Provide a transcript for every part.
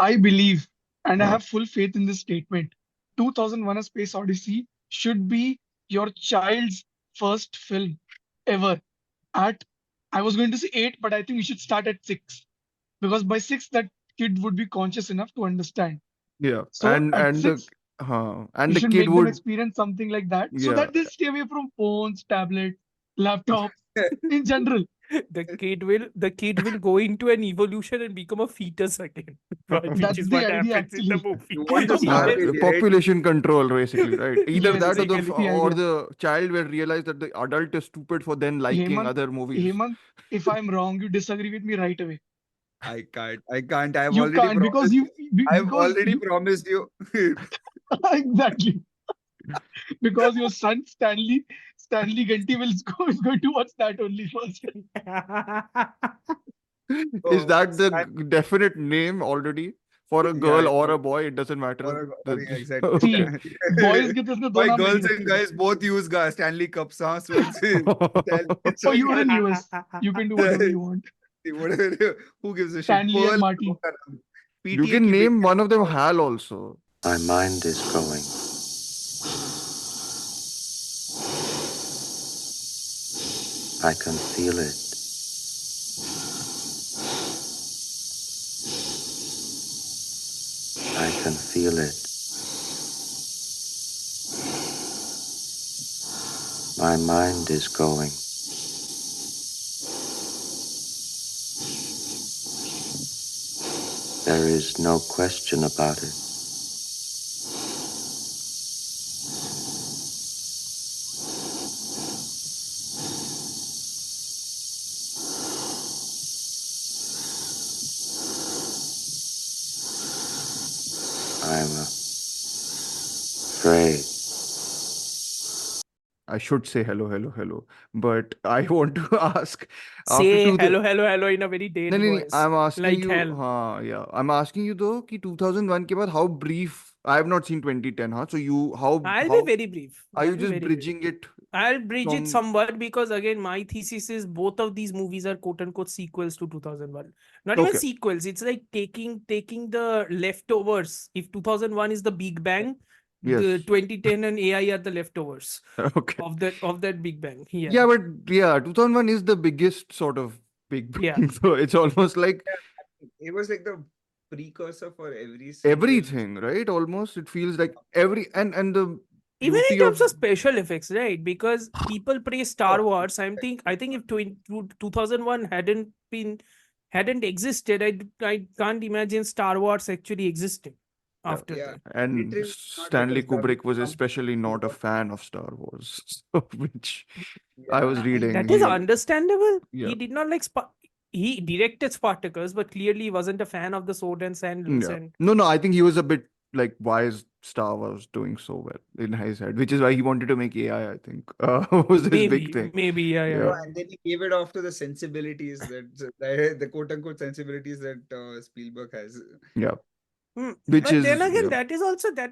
I believe and I Huh. have full faith in this statement. 2001: A Space Odyssey should be your child's first film ever. At I was going to say 8, but I think we should start at 6, because by 6 that kid would be conscious enough to understand. Yeah, So at and 6 and you the should kid make them would, experience something like that so yeah. that they stay away from phones, tablets, laptops in general. The kid will go into an evolution and become a fetus again, right, which That's is the what idea happens in the actually. movie. You want to start with it. Population control, basically, right? Either Yes, that or that's the or idea. the child will realize that the adult is stupid for then liking Hemant, other movies. Hemant, if I'm wrong, you disagree with me right away. I can't. I can't. I've You already can't because promised. you I've because already you promised you. exactly, because your son Stanley Ganti is going to watch that only first. Is Oh, that the Stan- definite name already for a yeah, girl it's or a boy? It doesn't matter. yeah, exactly. Okay. See, boys के तो इसने दो Why नाम ले girls लिए. and guys both use Stanley Cups, huh? So it's it's Oh, you're okay. in US. You can do whatever you want. Whatever. Who gives a shit? Stanley and Pearl. Marty. You PTA can की name बेटी one of them है. Hal also. My mind is going. I can feel it. I can feel it. My mind is going. There is no question about it. I'm afraid. I should say hello, hello, hello. But I want to ask after Say two. hello, hello, hello in a very dead No, voice. I'm asking Like you. hell. Yeah. I'm asking you though कि 2001 के बाद how brief. I have not seen 2010. So you I'll how be very brief. are I'll you be just very brief. bridging it I'll bridge it from? somewhat because again, my thesis is both of these movies are quote unquote sequels to 2001. Not even Okay. sequels. It's like taking the leftovers. If 2001 is the Big Bang, the Yes. 2010 and AI are the leftovers Okay. of that Big Bang. Yeah, but yeah, 2001 is the biggest sort of Big Yeah. Bang. So it's almost like It was like the precursor for every single everything, right? Almost it feels like every and the Even in beauty terms of of special effects, right? Because people praise Star Wars. I think if 2001 hadn't existed, I can't imagine Star Wars actually existing yeah. after Yeah, that. And literally not Stanley because that Kubrick was was especially not a fan of Star Wars, so, which I was yeah. reading. That is He, understandable. yeah, He did not like he directed Spartacus, but clearly he wasn't a fan of the sword and sandals. yeah. And No, I think he was a bit like, why is Star Wars doing so well in his head, which is why he wanted to make AI. I think was his big thing. maybe, yeah. Yeah. And then he gave it off to the sensibilities the quote unquote sensibilities that Spielberg has. Yeah. Which But then is, again, yeah. that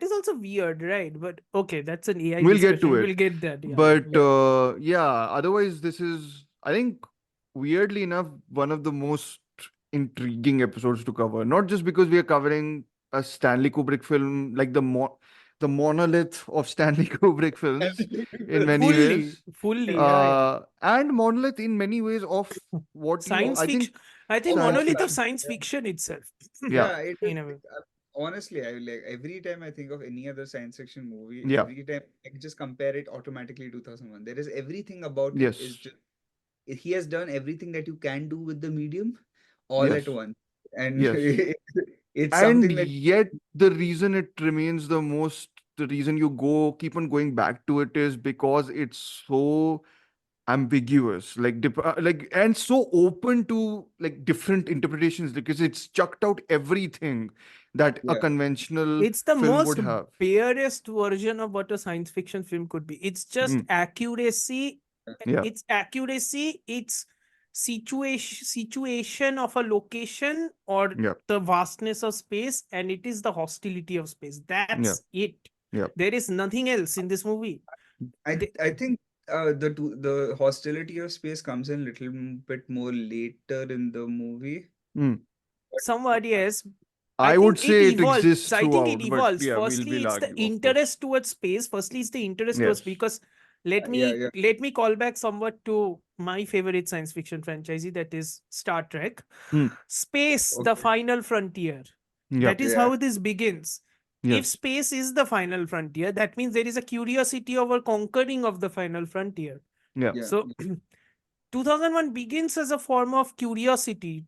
is also weird, right? But okay, that's an AI We'll get discussion. to it. We'll get that. Yeah. But yeah, otherwise, this is, I think, weirdly enough, one of the most intriguing episodes to cover. Not just because we are covering a Stanley Kubrick film, like the monolith of Stanley Kubrick films in many ways. Fully, yeah. And monolith in many ways of what Science I fiction. think I think science monolith of fiction. science fiction itself. Yeah. It In is. a way. Honestly, I like every time I think of any other science fiction movie, Yeah. every time I just compare it automatically to 2001. There is everything about it Yes. is just he has done everything that you can do with the medium all Yes. at once. And Yes. it's And something that yet the reason it remains the reason you keep on going back to it is because it's so ambiguous, like and so open to like different interpretations, because it's chucked out everything that a Yeah. conventional It's the film most would have. barest version of what a science fiction film could be. It's just accuracy. Yeah. It's accuracy. It's situation of a location or Yeah. the vastness of space, and it is the hostility of space. That's it. Yeah. There is nothing else in this movie. I think the hostility of space comes in a little bit more later in the movie. Somebody else. I would think it say it evolves. exists I think it throughout, but evolves. yeah, Firstly, we'll it's the argue, of course. interest towards space. Firstly, it's the interest towards, Yes. because let Yeah, me yeah. let me call back somewhat to my favorite science fiction franchise, that is Star Trek. Hmm. Space, the Okay. final frontier. Yeah. That is Yeah. how this begins. If Yes. space is the final frontier, that means there is a curiosity over conquering of the final frontier. Yeah. Yeah. So 2001 begins as a form of curiosity.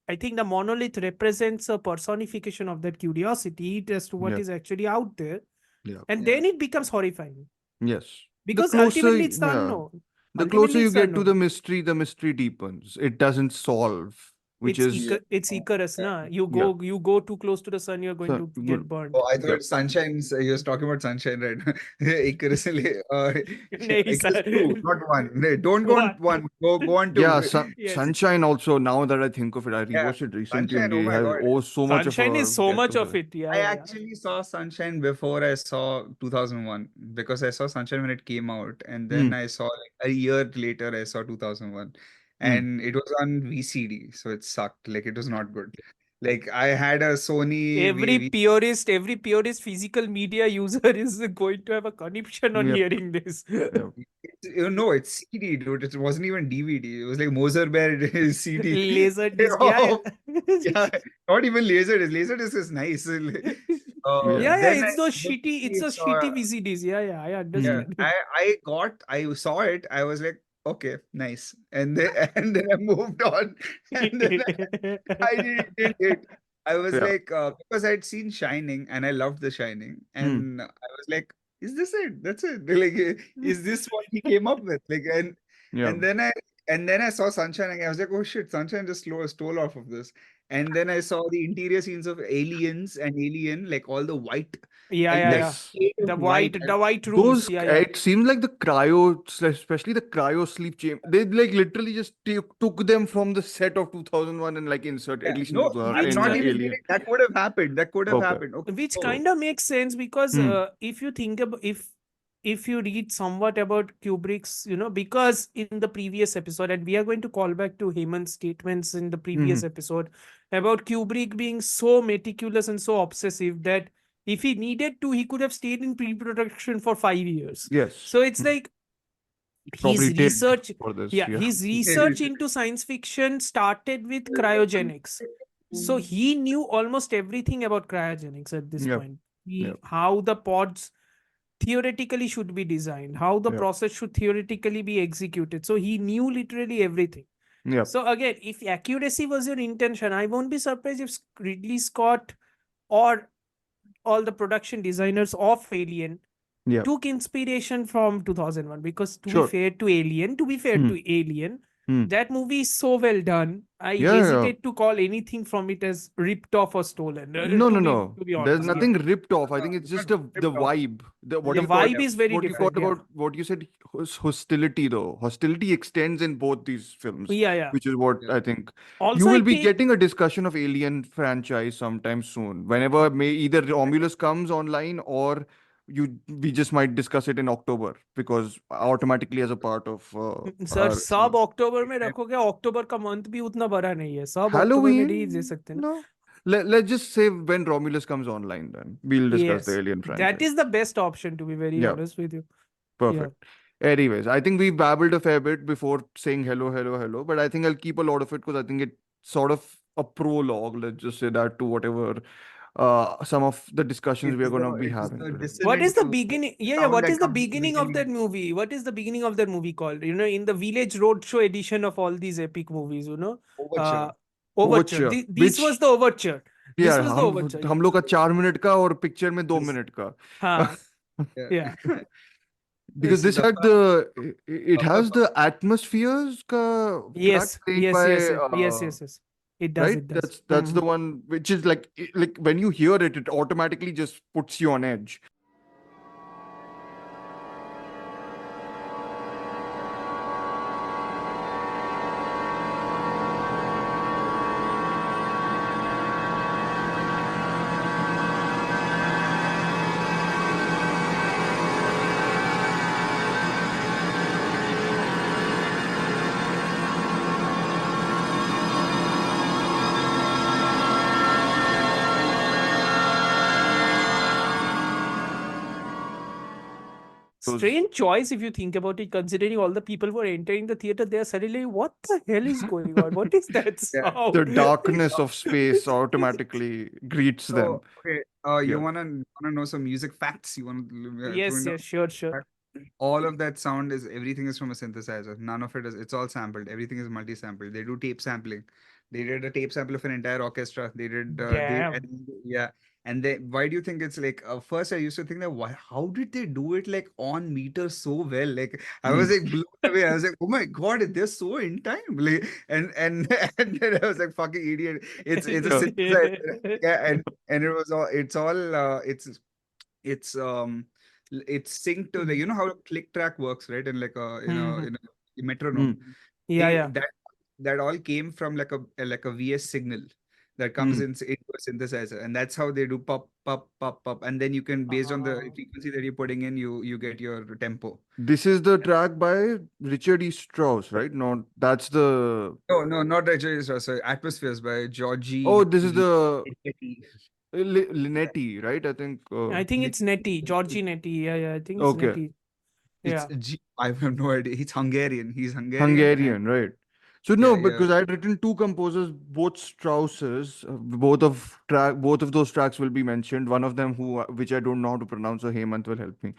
I think the monolith represents a personification of that curiosity as to what Yeah. is actually out there. Yeah. And Yeah. then it becomes horrifying, Yes. The because closer, ultimately it's the yeah. unknown. The Ultimately closer you it's the get to the unknown. mystery deepens. It doesn't solve, which It's is Yeah. it's Icarus, Yeah. na. yeah. You go too close to the sun, you're going So to good. get burned. Oh, I Yeah. thought Sunshine. You was talking about Sunshine, right? Icarus, Nahi, Icarus sir. 2, not 1. No, don't go on One. 1. Go on 2. Yeah, Yes. Sunshine also. Now that I think of it, I Yeah, rewatched it recently, Sunshine. and Oh it my has God. so much of Sunshine a is so depth much of of it. Yeah, I yeah, yeah. actually saw Sunshine before I saw 2001 because I saw Sunshine when it came out, and then I saw like a year later I saw 2001, and it was on VCD, so it sucked. Like it was not good. Like I had a Sony Every purist physical media user is going to have a conniption on Yep. hearing this. Yeah. it's CD, dude. It wasn't even DVD. It was like Moser Bear CD. Laser disc. Yeah, Yeah, not even Laserdisc. Laserdisc is nice. yeah, Then it's those then shitty, it's we those saw, shitty VCDs. Yeah, I yeah, understand. I saw it. I was like, okay, nice. And then and then I moved on. And then I didn't it. I was Yeah. like, because I'd seen Shining and I loved The Shining, and I was like, is this it? That's it. Like, is this what he came up with? Like, Yeah. and then I saw Sunshine and I was like, oh shit, Sunshine just stole off of this. And then I saw the interior scenes of Aliens and Alien, like all the white, Yeah, like yeah, that yeah. Yes. shade of white. The white rooms. Those, Yeah, yeah. it seems like the cryo, especially the cryo sleep chamber, they like literally just took them from the set of 2001 and like insert, Yeah, at least in, no, I'm Which in not kind, even Alien. kidding. That could have happened. That could have Okay. happened. Okay. which So, kind of makes sense, because Hmm. if you think about, if you read somewhat about Kubrick's, because in the previous episode, and we are going to call back to Hemant's statements in the previous episode about Kubrick being so meticulous and so obsessive that if he needed to, he could have stayed in pre-production for 5 years. Yes. So it's like his Probably did research, for this. yeah, Yeah. his research into science fiction started with cryogenics. So he knew almost everything about cryogenics at this Yep. point. Yep. How the pods theoretically should be designed, how the Yep. process should theoretically be executed. So he knew literally everything. Yeah. So again, if accuracy was your intention, I won't be surprised if Ridley Scott or all the production designers of Alien Yeah. took inspiration from 2001, because to Sure. be fair to Alien, that movie is so well done. I Yeah, hesitate to call anything from it as ripped off or stolen. No. To be There's honest, nothing ripped off. I think it's not just ripped the off. vibe. What The you call, vibe is very what you call different. Yeah. about what you said, hostility though. Hostility extends in both these films, Yeah. which is what Yeah. I think. Also, You I will be think getting a discussion of Alien franchise sometime soon. Whenever either Romulus comes online or we just might discuss it in October because automatically as a part of sir our सब अक्टूबर में रखोगे, अक्टूबर का month भी उतना बड़ा नहीं है, सब अक्टूबर में नहीं दे Halloween. सकते ना. No. Let's just say when Romulus comes online, then we'll discuss the Yes, Alien franchise. that is the best option, to be very Yeah. honest with you. Perfect. Anyways, I think we babbled a fair bit before saying hello, but I think I'll keep a lot of it because I think it's sort of a prologue, let's just say that, to whatever some of the discussions we are going to be having today. What is the dissonant beginning? Yeah, sound what that is the comes in the beginning of that beginning. movie? What is the beginning of that movie called? In the Village Roadshow edition of all these epic movies, Overture. Overture. Overture, This was which the overture. This यार was the overture. हम लोग का 4 minute का और picture में 2 This- minute का हाँ, Yeah. yeah. because this had it has the atmospheres का track Yes, played yes, by yes. It does, right? it does. That's the one which is like when you hear it, it automatically just puts you on edge. Those Strange choice if you think about it, considering all the people who are entering the theater, they are suddenly, what the hell is going on? What is that Yeah. sound? the darkness of space automatically greets them. So, okay, you Yeah. wanna know some music facts? You want to Yes, know yes, sure. all of that sound is everything is from a synthesizer. None of it is. It's all sampled. Everything is multi-sampled. They do tape sampling. They did a tape sample of an entire orchestra. They did. Damn. Yeah. And they. Why do you think it's like? First, I used to think that why? How did they do it like on meter so well? Like I was like blown away. I was like, oh my god, they're so in time. Like and and then I was like, fucking idiot. It's a Yeah. synthesizer. Yeah. And it was all. It's all. It's it's synced to the how click track works, right? And like Mhm. in a metronome. Mm, Yeah. That all came from like a VS signal that comes mm. into a synthesizer, and that's how they do pop pop pop pop, and then you can, based on the Ah. frequency that you're putting in, you get your tempo. This is the track by Richard E. Strauss, right? No, that's the. No, not Roger. Sorry, Atmospheres by Oh, Georgie this is the Ligeti. Linetti, right? I think. I think it's Nettie, Georgie Nettie. Yeah, I think it's Okay. Nettie. It's Yeah. I have no idea. He's Hungarian. He's Hungarian, and Hungarian, right? So yeah, no, yeah. because I had written two composers, both Strausses. Both of those tracks will be mentioned. One of them, which I don't know how to pronounce, so Hemant will help me.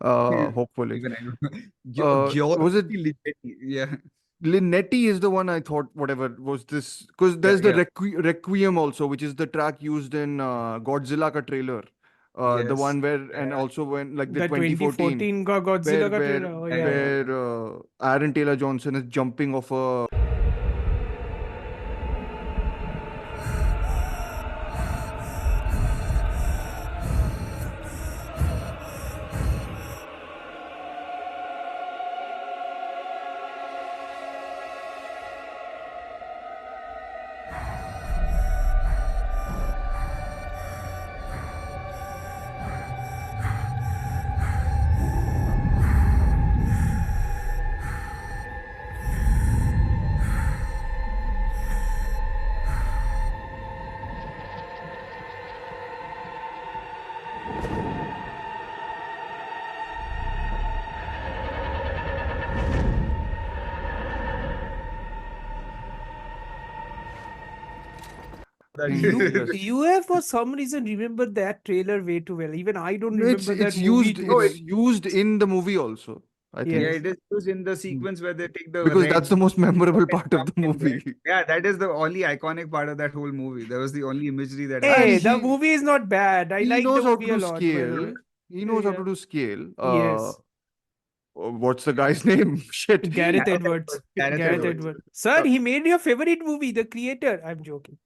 Hopefully. Even I don't know. Was it Georgie Ligeti. Yeah. Linetti is the one I thought, whatever, was this, because there's the Yeah. Requiem also, which is the track used in Godzilla ka trailer. The Yes. one where, and Yeah. also when, like the The 2014, 2014 Godzilla ka where, trailer. Oh, Yeah, yeah. yeah. where Aaron Taylor Johnson is jumping off a. You Yes. you have for some reason remember that trailer way too well. Even I don't No, remember that it's movie used too Oh, well. it's used in the movie also, I think. yeah, Yes. it is used in the Mm. sequence where they take the Because that's the red most memorable part of the pumpkin, right? movie. Yeah, that is the only iconic part of that whole movie. That was the only imagery that And Hey, happened. the movie is not bad. I he like the knows how to movie a do lot, by the way. scale. He knows how Yeah. to do scale. Yes. What's the guy's name? Shit. Gareth Gareth Edwards. Gareth Gareth Edwards. Edwards. Sir, he made your favorite movie, The Creator. I'm joking.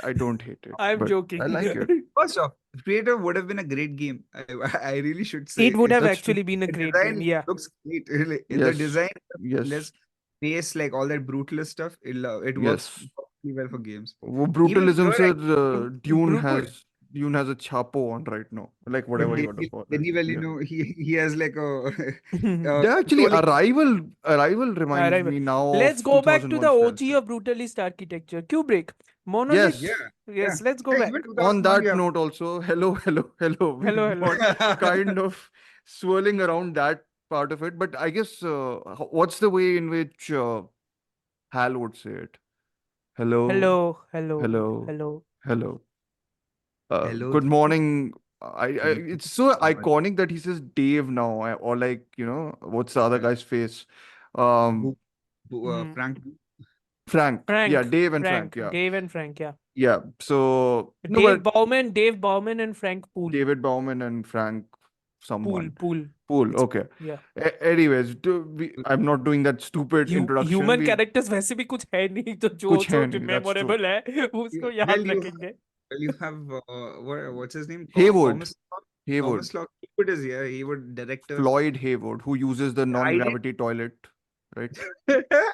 I don't hate it, I'm but joking. I like it. First off, Creator would have been a great game. I really should say. It would have That's true. actually been a The great game. design Yeah. looks great. Really. The Yes. design, Yes. this space, like all that brutalist stuff, it works Yes. perfectly well for games. Wo Even brutalism, here, sir. Dune Brutal. has a chapo on right now. Like whatever you want to call it. Denis Yeah. Villeneuve, he has like a Yeah, actually, controlling. Arrival reminds Arrival. me now Let's of go back to the 2001 OG Stanley. of brutalist architecture, Kubrick. Monolith. Yes. Yeah, Yes, let's go yeah. back. Even On 2001, that you have. note, also, hello. We're Hello. not kind of swirling around that part of it, but I guess what's the way in which Hal would say it? Hello, Hello. hello. Hello, Good morning. good It's so morning. iconic that he says Dave now, or like, what's the other guy's face? Um, Frank. Frank. Yeah, Frank. Dave and Frank. Yeah. Dave and Frank, yeah. Yeah. So, no, Dave but Bauman, and Frank Poole. David Bauman and Frank someone. Poole. Poole. Okay. Yeah. Anyways, I'm not doing that stupid introduction. Human characters वैसे भी कुछ है नहीं तो जो कुछ है जो नहीं, that's मेमोरेबल है उसको याद Well, रखेंगे. you have what's his name? Haywood. Thomas Haywood. Locke. Haywood is here. Haywood, director. Floyd Haywood, who uses the non-gravity toilet, right?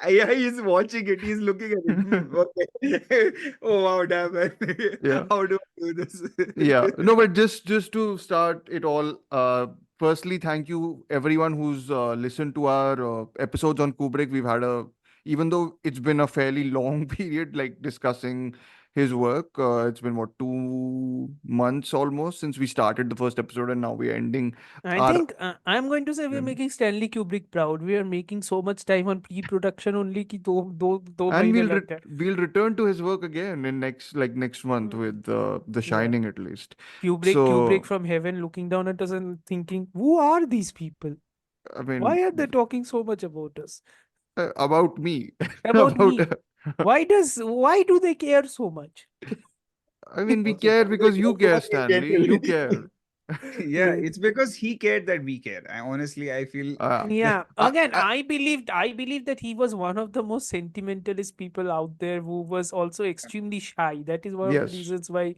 Yeah, he's watching it. He's looking at it. Okay. Oh wow, damn man. Yeah. How do I do this? Yeah. No, but just to start it all, firstly, thank you everyone who's listened to our episodes on Kubrick. We've had even though it's been a fairly long period, like discussing his work. It's been what, 2 months almost since we started the first episode, and now we're ending I our. think I'm going to say we're journey. making Stanley Kubrick proud. We are making so much time on pre-production only कि दो And महीने लग गए. we'll return to his work again in next month with The Yeah. Shining at least. Kubrick So from heaven looking down at us and thinking, who are these people? I mean, Why are they talking so much about us? about me, About about. me. Why do they care so much? I mean, we Okay, care Kubrick, because you what do care, you get Stanley. to- You care. Yeah, Yeah. it's because he cared that we care. I feel Yeah. I, Again, I, I believe that he was one of the most sentimentalist people out there who was also extremely shy. That is one of the yes. reasons why,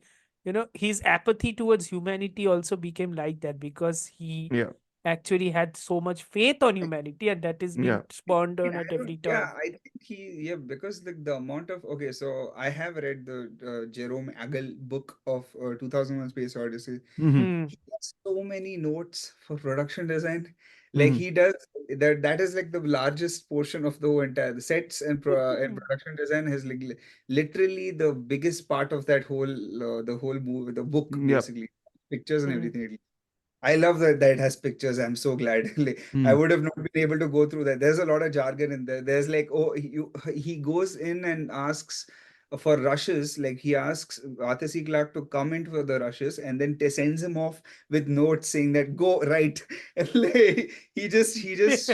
his apathy towards humanity also became like that, because he Yeah. actually had so much faith on humanity, and that is being Yeah. spurned Yeah, on at every yeah, turn. I think because like the amount of okay, so I have read the Jerome Agel book of 2001 Space Odyssey. Mm-hmm. Hmm. He has so many notes for production design. Like Mm-hmm. he does that is like the largest portion of the whole entire the sets and production design has like literally the biggest part of that whole the whole movie, the book Yep. basically, pictures and Hmm. everything. I love that it has pictures. I'm so glad. Like, I Mm. would have not been able to go through that. There's a lot of jargon in there. There's like, oh, he goes in and asks for rushes. Like he asks Arthur C. Clarke to come in for the rushes and then sends him off with notes saying that go right. And like, he just shows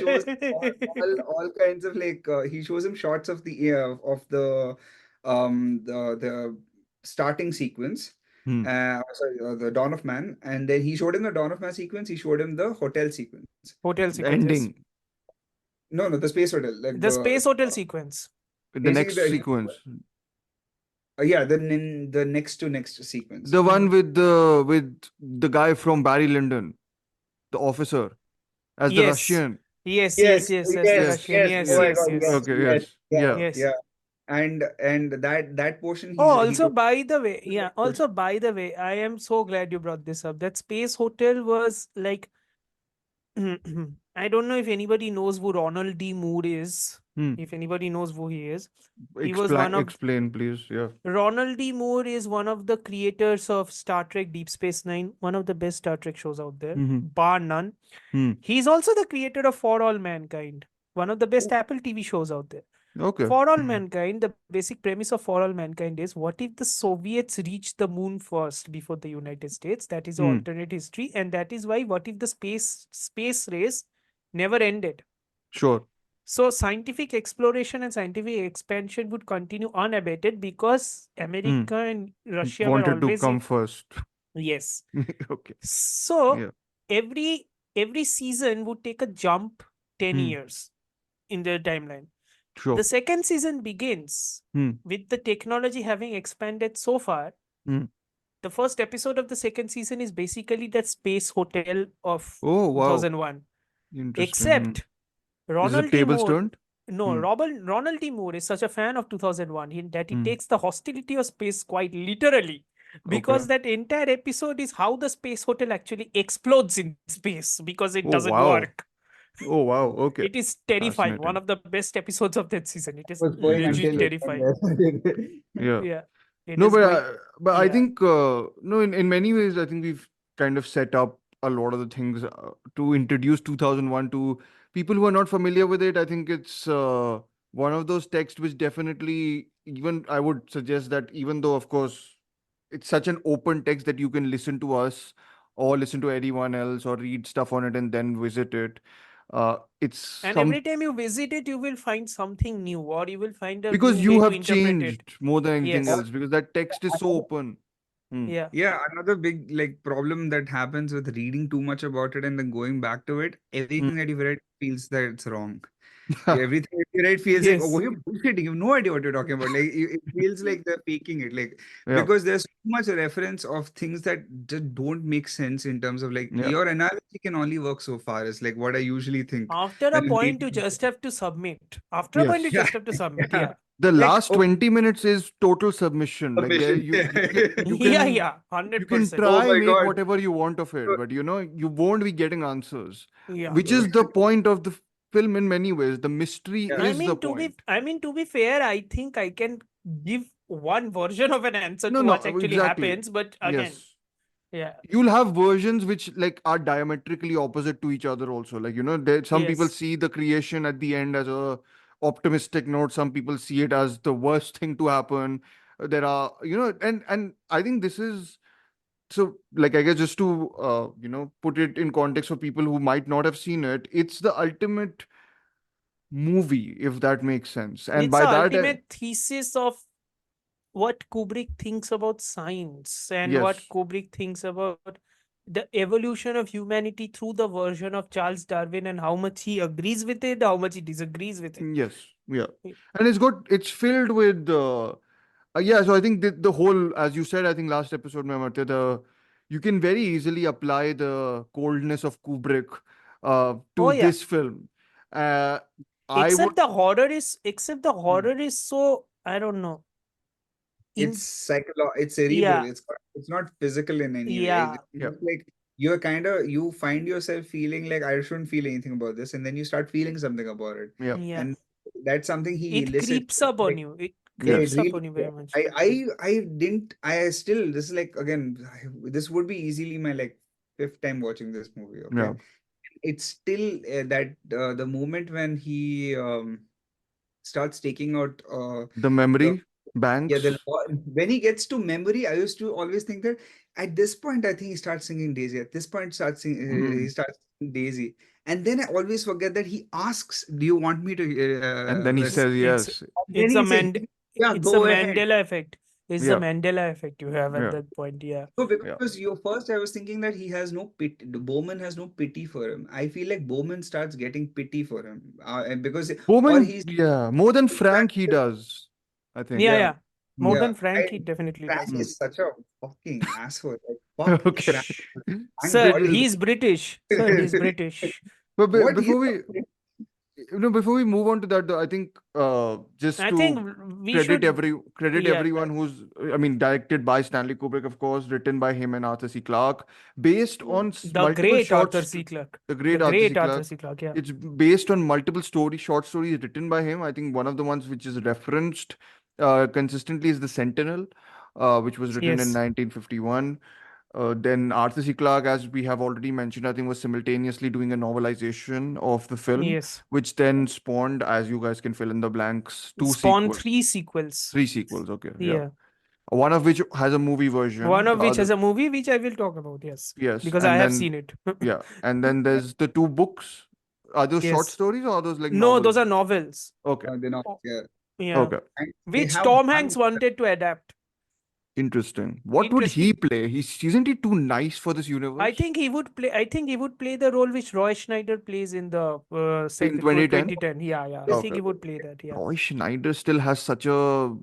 all kinds of like he shows him shots of the starting sequence Mm. the Dawn of Man, and then he showed him the Dawn of Man sequence. He showed him the hotel sequence. Hotel The sequence, yes. ending, No, the space hotel, like The space hotel sequence. the basically next sequence, yeah, the next to next sequence. the one with the guy from Barry Lyndon, the officer, as the Yes. Russian. Yes, Yes, as the yes, Yes. Russian. yes. Yes, Oh my Yes. yes, God, yes. yes, Okay. yes, Yes. yeah, Yeah. Yes. yeah. And that portion he Also, took. by the way, I am so glad you brought this up. That space hotel was like, I don't know if anybody knows who Ronald D. Moore is. Hmm. If anybody knows who he is, he was Explain. one of Explain, please. Yeah. Ronald D. Moore is one of the creators of Star Trek Deep Space Nine, one of the best Star Trek shows out there, Mm-hmm. bar none. Hmm. He's also the creator of For All Mankind, one of the best Apple TV shows out there. Okay. For All Mankind, the basic premise of For All Mankind is, what if the Soviets reach the moon first before the United States? That is Hmm. alternate history, and that is why what if the space race never ended? Sure. So scientific exploration and scientific expansion would continue unabated because Hmm. America and Russia were Wanted to always come first. yes. Okay. So Yeah. every season would take a jump 10 Hmm. years in their timeline. Sure. The second season begins Hmm. with the technology having expanded so far. Hmm. The first episode of the second season is basically that space hotel of Oh wow. 2001. Interesting. Except Is the Ronald D. tables Moore. turned? No, Hmm. Ronald D. Moore is such a fan of 2001 that he Hmm. takes the hostility of space quite literally, because Okay. that entire episode is how the space hotel actually explodes in space because it Oh doesn't wow. work. Oh wow. Okay. It is terrifying. One Fascinating. of the best episodes of that season. It is Was going legit until Interesting. it went terrifying. there. Yeah. Yeah, it No, is going. but I Yeah. think no, in many ways, I think we've kind of set up a lot of the things to introduce 2001 to people who are not familiar with it. I think it's one of those texts which definitely, even I would suggest that, even though of course it's such an open text that you can listen to us or listen to anyone else or read stuff on it and then visit it. It's And some every time you visit it, you will find something new, or you will find a because new you way to have interpret it. changed more than anything Yes. else because that text is so open. Hmm. Yeah. Yeah, another big like problem that happens with reading too much about it and then going back to it, everything that you've read feels that it's wrong. Everything that you read feels like, oh, Yes. you're bullshitting. You have no idea what you're talking about. Like it feels like they're faking it. Like Yeah. because there's so much reference of things that just don't make sense in terms of like Yeah. your analogy can only work so far. It's like what I usually think. After a when I'm point, you reading. just have to submit. After a point, you Yes. Yeah, just have to submit. yeah. Yeah. The Like last oh, 20 minutes is total submission. Like there submission. you Yeah, can yeah. you can 100%. Oh try my make God. whatever you want of it, So- but you won't be getting answers. Yeah. Which is the point of the film in many ways. The mystery Yeah. is the point. To be fair, I think I can give one version of an answer No, to no, what actually exactly. happens, but again, Yes. yeah, You'll have versions which like are diametrically opposite to each other also. Like, some people yes. see the creation at the end as a optimistic note, some people see it as the worst thing to happen. There are, and I think this is so, like, I guess just to put it in context for people who might not have seen it, it's the ultimate movie, if that makes sense. And It's by the that, ultimate thesis of what Kubrick thinks about science and yes, what Kubrick thinks about the evolution of humanity through the version of Charles Darwin and how much he agrees with it, how much he disagrees with it. yes, yeah. Y- And it's filled with yeah, so I think the whole, as you said, I think last episode, Amartya, you can very easily apply the coldness of Kubrick Oh to yeah. this film. I would, Except the Hmm. horror is so, I don't know. It's cerebral. Yeah, It's not physical in any way. yeah, yeah, It's like you find yourself feeling like I shouldn't feel anything about this, and then you start feeling something about it, yeah, yeah. and that's something he It elicits. creeps up on Like, you. It yeah, it creeps yes, up really. on you very much. I still, this is like, again, this would be easily my like fifth time watching this movie. yeah. Okay, it's still that the moment when he starts taking out The the memory yeah, banks. when he gets to memory, I used to always think that at this point, I think he starts singing Daisy. At this point, he Mhm. starts singing Daisy, and then I always forget that he asks, "Do you want me to?" And then he It's says it's yes. And then it's a he says, "Yeah, it's a go ahead." Mandela effect. It's the Yeah, Mandela effect you have at yeah, that point. Yeah. No, yeah. because you first I was thinking that he has no pity. Bowman has no pity for him. I feel like Bowman starts getting pity for him, and because or Bowman, he's yeah, more than Frank Frank he does, I think. Yeah, yeah, yeah. More Mm. yeah. than Frank, he definitely Frank does. Mm. is such a fucking asshole. Like, fuck Okay. Frank. Shh. Thank Sir, God Be- he's British. Sir, he's British. But what he's before we move on to that, though, I think just I think to we should, credit yeah, everyone who's, I mean, directed by Stanley Kubrick, of course, written by him and Arthur C. Clarke, based on the multiple great Arthur shorts. C. Clarke. The The great Arthur C. great Arthur Clarke. C. Clarke, yeah. It's based on multiple short stories written by him. I think one of the ones which is referenced consistently is The Sentinel, which was written in Yes, 1951. Then Arthur C. Clarke, as we have already mentioned, I think was simultaneously doing a novelization of the film, yes. which then spawned, as you guys can fill in the blanks, two Spawn sequels, 3 sequels. three sequels. Okay, yeah. Yeah. One of which has a movie version. One of The which other, has a movie, which I will talk about, yes. yes, Because I and have then seen it. yeah, and then there's the two books. Are those short Yes. stories or are those like No, novels? those are novels. Okay, they're not Oh, yeah. yeah. okay, And they Which have Tom one Hanks wanted to adapt. interesting. What would he Interesting. play? Isn't he too nice for this universe? I think he would play the role which Roy Schneider plays in the In second for 2010. 2010. Yeah, yeah. I this think Okay. he would play that. Yeah. Roy Schneider still has such a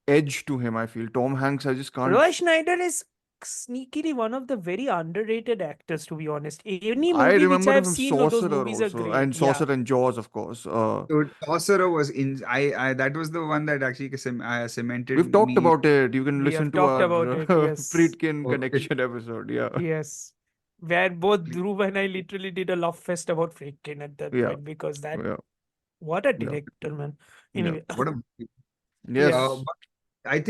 edge to him, I feel. Tom Hanks, I just can't. Roy Schneider is sneakily one of the very underrated actors, to be honest. Any I movie which remember him I've from seen of those Sorcerer movies are also, great. and Yeah. Sorcerer and Jaws, of course. so Sorcerer was in I that was the one that actually cemented We've talked me. about it. You can We listen have to talked our about it. Yes. Friedkin Okay. connection episode. Yeah, Yes. Where both Dhruv and I literally did a love fest about Friedkin at that yeah, point because that, yeah, what a yeah, director, man. yeah. Anyway. What a Yeah. Yes. but the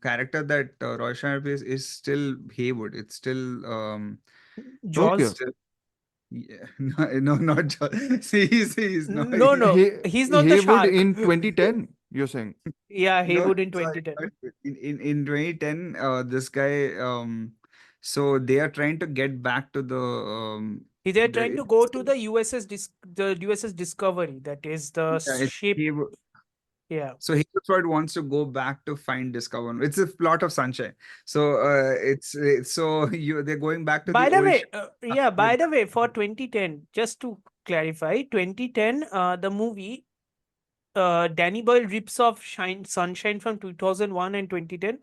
character that Roy Schneider plays is still Haywood. It's still Okay. Jaws. still yeah, no, not see, he's not. No, no. He's not the Haywood shark. in 2010, you're saying? Yeah, No, Haywood in sorry, 2010. in 2010, this guy, so they are trying to get back to They're trying the to go to the USS Discovery, that is the yeah, it's ship. Haywood. Yeah. So Haywood wants to go back to find Discover. It's a plot of Sunshine. So so they're going back to the By the old way, ship by with the way, for 2010, just to clarify, 2010, the movie, Danny Boyle rips off Sunshine from 2001 and 2010.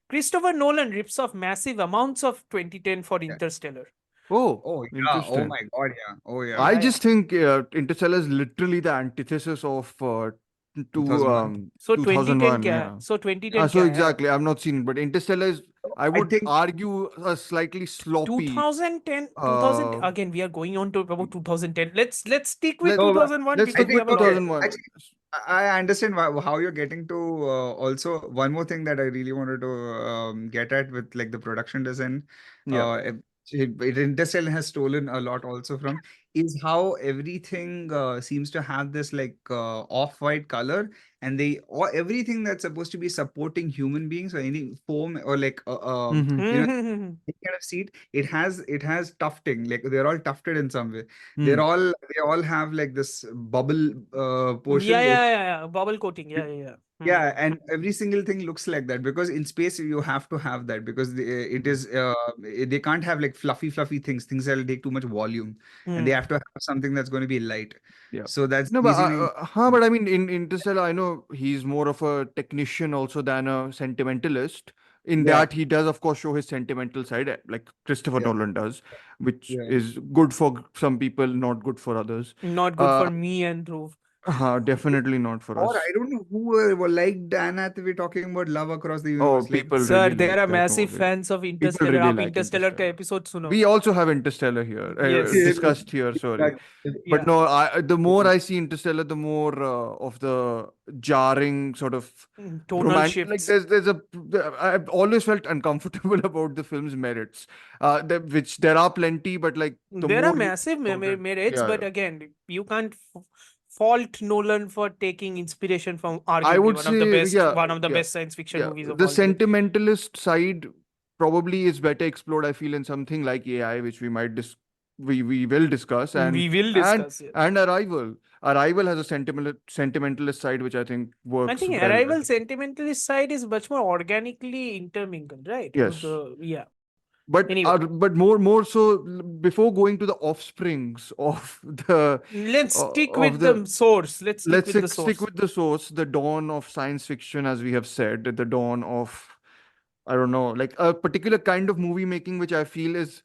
Christopher Nolan rips off massive amounts of 2010 for yeah. Interstellar. Oh, Oh yeah. Oh interesting. my God. Yeah. Oh yeah. I Yeah, just think Interstellar is literally the antithesis of 2001. So 2010 2001. kya hai? Yeah. So 2010 So kya hai? exactly, I've not seen it, but Interstellar is, I I would think argue, a slightly sloppy. 2010 again, we are going on to about 2010. Let's stick with Let 2001 let's because stick we think have with a lot. okay. 2001. Actually, I understand how you're getting to. Also, one more thing that I really wanted to get at with like the production design, Yeah. Interstellar has stolen a lot also from, is how everything seems to have this like off-white color, and or everything that's supposed to be supporting human beings or any foam or like Mm-hmm. you know Mhm. any kind of seat, it has tufting, like they're all tufted in some way. Mm. They all have like this bubble Yeah, portion. yeah, yeah, yeah. Bubble coating. Yeah, yeah, yeah. Yeah, and every single thing looks like that because in space you have to have that because they can't have like fluffy things that will take too much volume, and they Hmm. have to have something that's going to be light. Yeah. So that's No, the but reasoning. but I mean, in Interstellar, I know he's more of a technician also than a sentimentalist. In Yeah, that, he does, of course, show his sentimental side, like Christopher yeah, Nolan does, which yeah. is good for some people, not good for others. Not good Uh, for me and Dhruv. Definitely not for Or us. I don't know who were like Dan Hathaway talking about love across the Oh, universe. Like, people Sir, really there like are that massive movie. fans of People Interstellar. really आप like Interstellar का Interstellar. episode सुनो. We also have Interstellar here, Yes. discussed here, sorry. But Yeah. no, the more I see Interstellar, the more of the jarring sort of Tonal romantic. Like shifts. I've always felt uncomfortable about the film's merits, which there are plenty, but like the There are more you massive think about it, merits, yeah, but yeah. again, you can't fault Nolan for taking inspiration from I arguably would say, yeah, one of the yeah, best science fiction yeah. movies of The all time. sentimentalist side probably is better explored, I feel, in something like AI, which we might we will discuss, We will and discuss it. and Arrival. Arrival has a sentimentalist side, which I think I works think well. Arrival sentimentalist side is much more organically intermingled, right? Yes. Yeah. But Anyway, more so before going to the offsprings of the let's stick of with the the source. Let's stick let's with the stick source. with the source, the dawn of science fiction, as we have said, the dawn of, I don't know, like a particular kind of movie making, which I feel is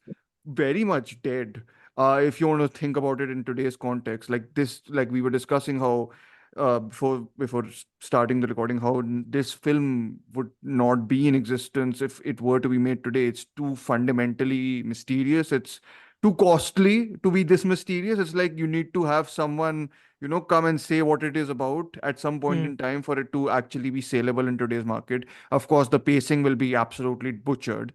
very much dead. If you want to think about it in today's context, like this, like we were discussing how before starting the recording, how this film would not be in existence if it were to be made today. It's too fundamentally mysterious. It's too costly to be this mysterious. It's like you need to have someone, come and say what it is about at some point Hmm. in time for it to actually be saleable in today's market. Of course, the pacing will be absolutely butchered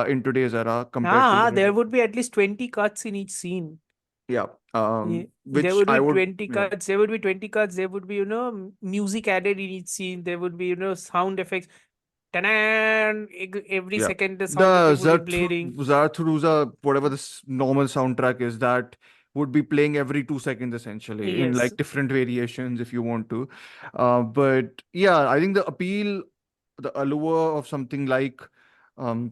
in today's era compared to There when, would be at least 20 cuts in each scene. yeah, There which would I be would, 20 yeah, cuts. There would be 20 cuts. There would be, music added in each scene. There would be, sound effects. Ta-da! Every yeah. second, the sound The effect would be blaring. Zarthuruza, whatever this normal soundtrack is, that would be playing every 2 seconds essentially in Yes. like different variations if you want to. But yeah, I think the appeal, the allure of something like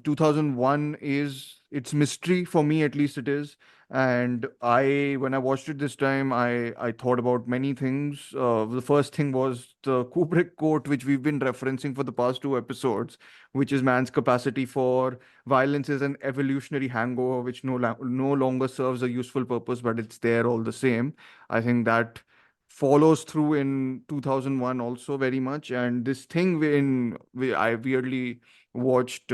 2001 is its mystery for me, at least it is. And when I watched it this time, I thought about many things. The first thing was the Kubrick quote, which we've been referencing for the past two episodes, which is man's capacity for violence is an evolutionary hangover which no longer serves a useful purpose, but it's there all the same. I think that follows through in 2001 also very much. And this thing I weirdly watched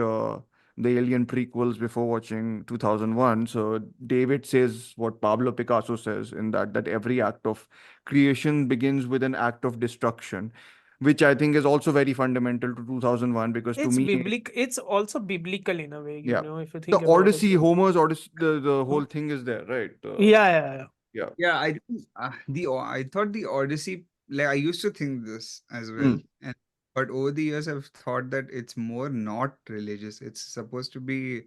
the Alien prequels before watching 2001. So David says what Pablo Picasso says in that every act of creation begins with an act of destruction, which I think is also very fundamental to 2001, because to It's me, it's also biblical in a way, yeah, if you the think about it. Odyssey, Homer's Odyssey, the whole thing is there, right? Yeah, yeah, yeah. Yeah. Yeah, I think I thought the Odyssey, like I used to think this as well, Mm. and but over the years I've thought that it's more not religious. It's supposed to be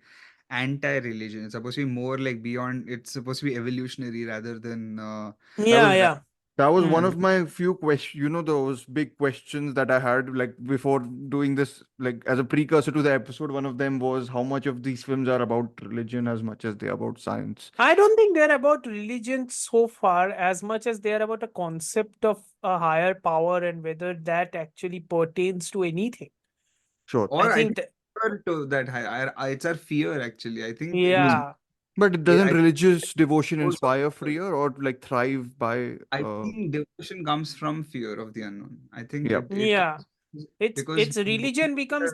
anti-religion. It's supposed to be more like beyond. It's supposed to be evolutionary rather than That Yeah, was yeah. that was one Hmm. of my few questions, those big questions that I had like before doing this, like as a precursor to the episode. One of them was how much of these films are about religion as much as they're about science. I don't think they're about religion so far as much as they're about a concept of a higher power and whether that actually pertains to anything. Sure. I or I think think to that high. It's our fear actually. I think it's Mm. yeah. But doesn't I religious devotion also inspire fear or like thrive by I think devotion comes from fear of the unknown. I think yeah. it Yeah. comes It's because it's religion becomes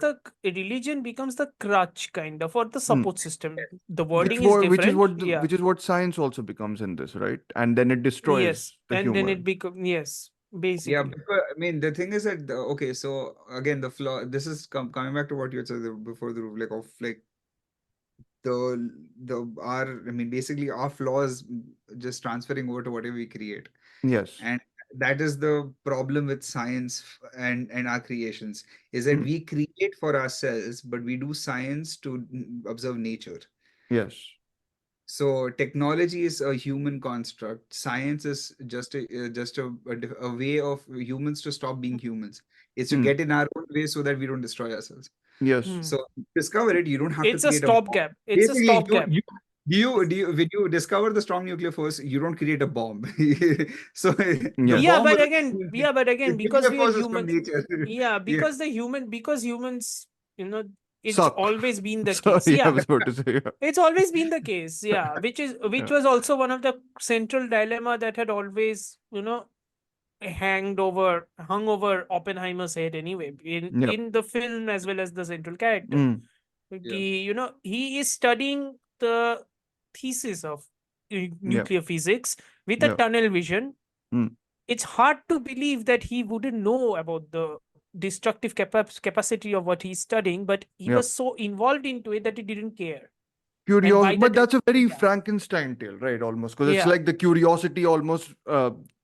the crutch kind of or the Mm. support system. The wording is Which is different. what Yeah. which is what science also becomes in this, right? And then it Yes. destroys the And then human. it becomes yes. Yeah, basically. because I mean the thing is that okay, so again the flaw. This is coming back to what you had said before the rule, like of like the our I mean basically our flaws just transferring over to whatever we create. Yes. And that is the problem with science and our creations, is that Mm. we create for ourselves, but we do science to observe nature. Yes. So technology is a human construct. Science is just a way of humans to stop being humans. It's to Mm. get in our own way so that we don't destroy ourselves. Yes. Hmm. So discover it. You don't have to It's a create a bomb. stopgap. It's a Basically, stopgap. when you discover the strong nuclear force, you don't create a bomb. So the Yes. Yeah, bomb but was again, the because nuclear we are force is from human. nature. Yeah, Yeah. because humans, you know, it's Suck. always been the case. Sorry, I Yeah, was about to say. Yeah. it's always been the case. Yeah, which Yeah. was also one of the central dilemma that had always, hung over Oppenheimer's head anyway, Yep. in the film as well as the central character. Mm. Yeah. He is studying the thesis of Yep. nuclear physics with a Yep. tunnel vision. Mm. It's hard to believe that he wouldn't know about the destructive capacity of what he's studying, but he Yep. was so involved into it that he didn't care. And Curiosity, by but the that's a very yeah, Frankenstein tale, right? Almost, because it's yeah, like the curiosity almost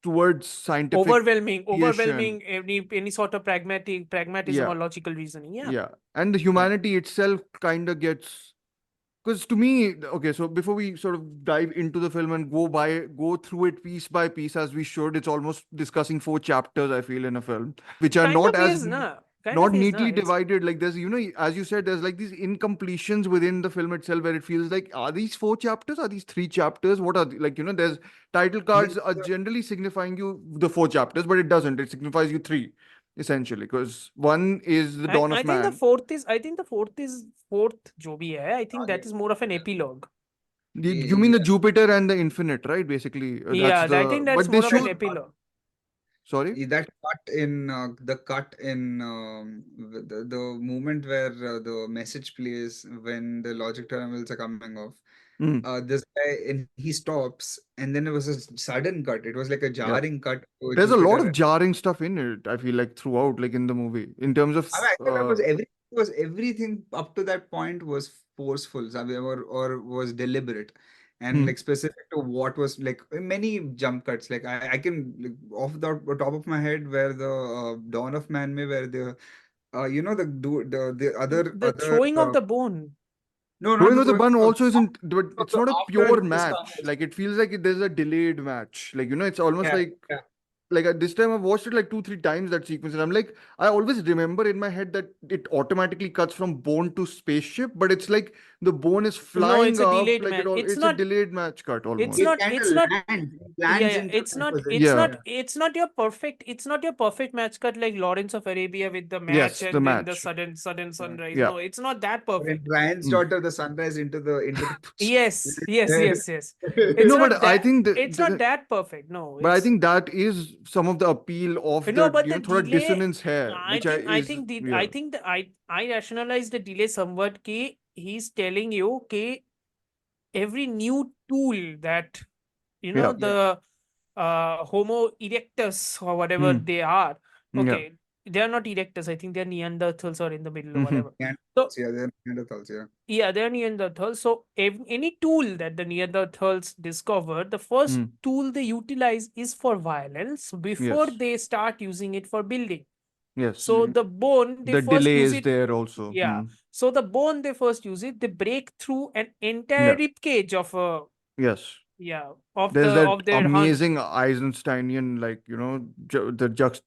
towards scientific overwhelming, creation. any sort of pragmatism Yeah. or logical reasoning. Yeah, Yeah. And the humanity itself kind of gets, because to me, okay, so before we sort of dive into the film and go through it piece by piece as we should, it's almost discussing 4 chapters, I feel, in a film, which are kind not of as is, nah, kind not of is, nah. neatly It's divided. Like there's, as you said, there's like these incompletions within the film itself where it feels like, are these 4 chapters? Are these 3 chapters? What are like, there's title cards are generally signifying you the 4 chapters, but it doesn't. It signifies you 3 essentially, because one is the Dawn I of think the Man. fourth is, fourth जो भी है, I think that is more of an Yeah. epilogue. You mean the Yeah. Jupiter and the Infinite, right? Basically, that's Yeah, I think that's but they more of an should, epilogue. sorry? That cut in the cut in the moment where the message plays when the logic terminals are coming off. Mm, This guy and he stops, and then it was a sudden cut. It was like a yeah. jarring cut to There's a lot Jupiter. of jarring stuff in it, I feel like, throughout, like in the movie, in terms of I mean, I thought that was everything up to that point was forceful, I mean, or was deliberate, and hmm, like specific to what was like many jump cuts. Like I can like, off the top of my head where the Dawn of Man May where the the The other throwing of the bone. no, not throwing the of the throwing bun of also isn't, but it's the not a after pure this match. Like it feels like there's a delayed match. Like, it's almost yeah, like at this time I've watched it like 2-3 times, that sequence, and I'm like, I always remember in my head that it automatically cuts from bone to spaceship, but it's like the bone is No, it's flying a up, delayed like match. it's a delayed match cut It's almost. it not, kind it's of not, lands yeah, into it's that not, position. Yeah. it's not your perfect match cut like Lawrence of Arabia with the match Yes, the and then the match. sudden Yeah. sunrise. Yeah. No, it's not that When perfect. Ryan's Mm. daughter, the sunrise into the Yes. It's No, not but I that, think it's not that perfect. No, but I it's think that is some of the appeal of no, the, but the thoda delay, dissonance hai, which I think that I rationalize the delay somewhat. Ki he's telling you कि every new tool that yeah. the Homo erectus or whatever Mm. they are. Yeah. Okay, they are not erectus. I think they're Neanderthals or in the middle or Mhm. whatever. Yeah, So they're Neanderthals, yeah. yeah, they're Neanderthals. So any tool that the Neanderthals discovered, the first Mm. tool they utilize is for violence before Yes. they start using it for building. Yes. So the bone they The first delay use is it. there also. Yeah. So the bone they first use it. They break through an entire Yeah. rib cage of Yes. of There's that their hunt. amazing Eisensteinian, like,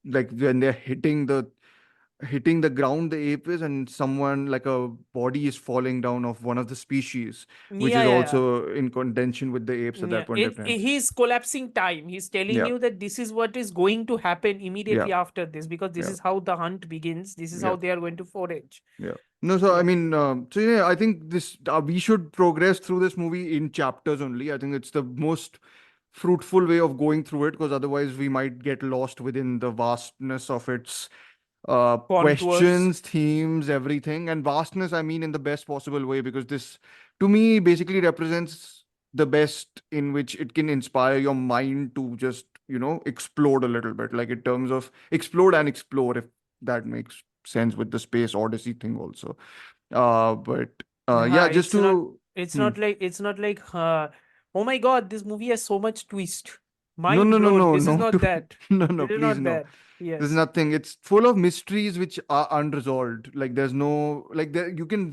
like when they're hitting the ground, the ape is, and someone like a body is falling down of one of the species, which is Yeah. also in contention with the apes at Yeah, that point of time. he's collapsing time. He's telling Yeah. you that this is what is going to happen immediately Yeah. after this, because this Yeah. is how the hunt begins. This is Yeah. how they are going to forage. Yeah. No, so I Yeah. mean, so yeah, I think this we should progress through this movie in chapters only. I think it's the most fruitful way of going through it, because otherwise we might get lost within the vastness of its Contours. questions, themes, everything. And vastness, I mean, in the best possible way, because this, to me, basically represents the best in which it can inspire your mind to just, explode a little bit, like in terms of explode and explore, if that makes sense with the Space Odyssey thing also. But yeah, just It's not. to It's hmm. not like. It's not like. Oh my God! This movie has so much twist. No, Mind no, no, blown. no, This is no, not that. no, no, This is please not no. that. There's Yes. nothing. It's full of mysteries which are unresolved. Like there's no like there you can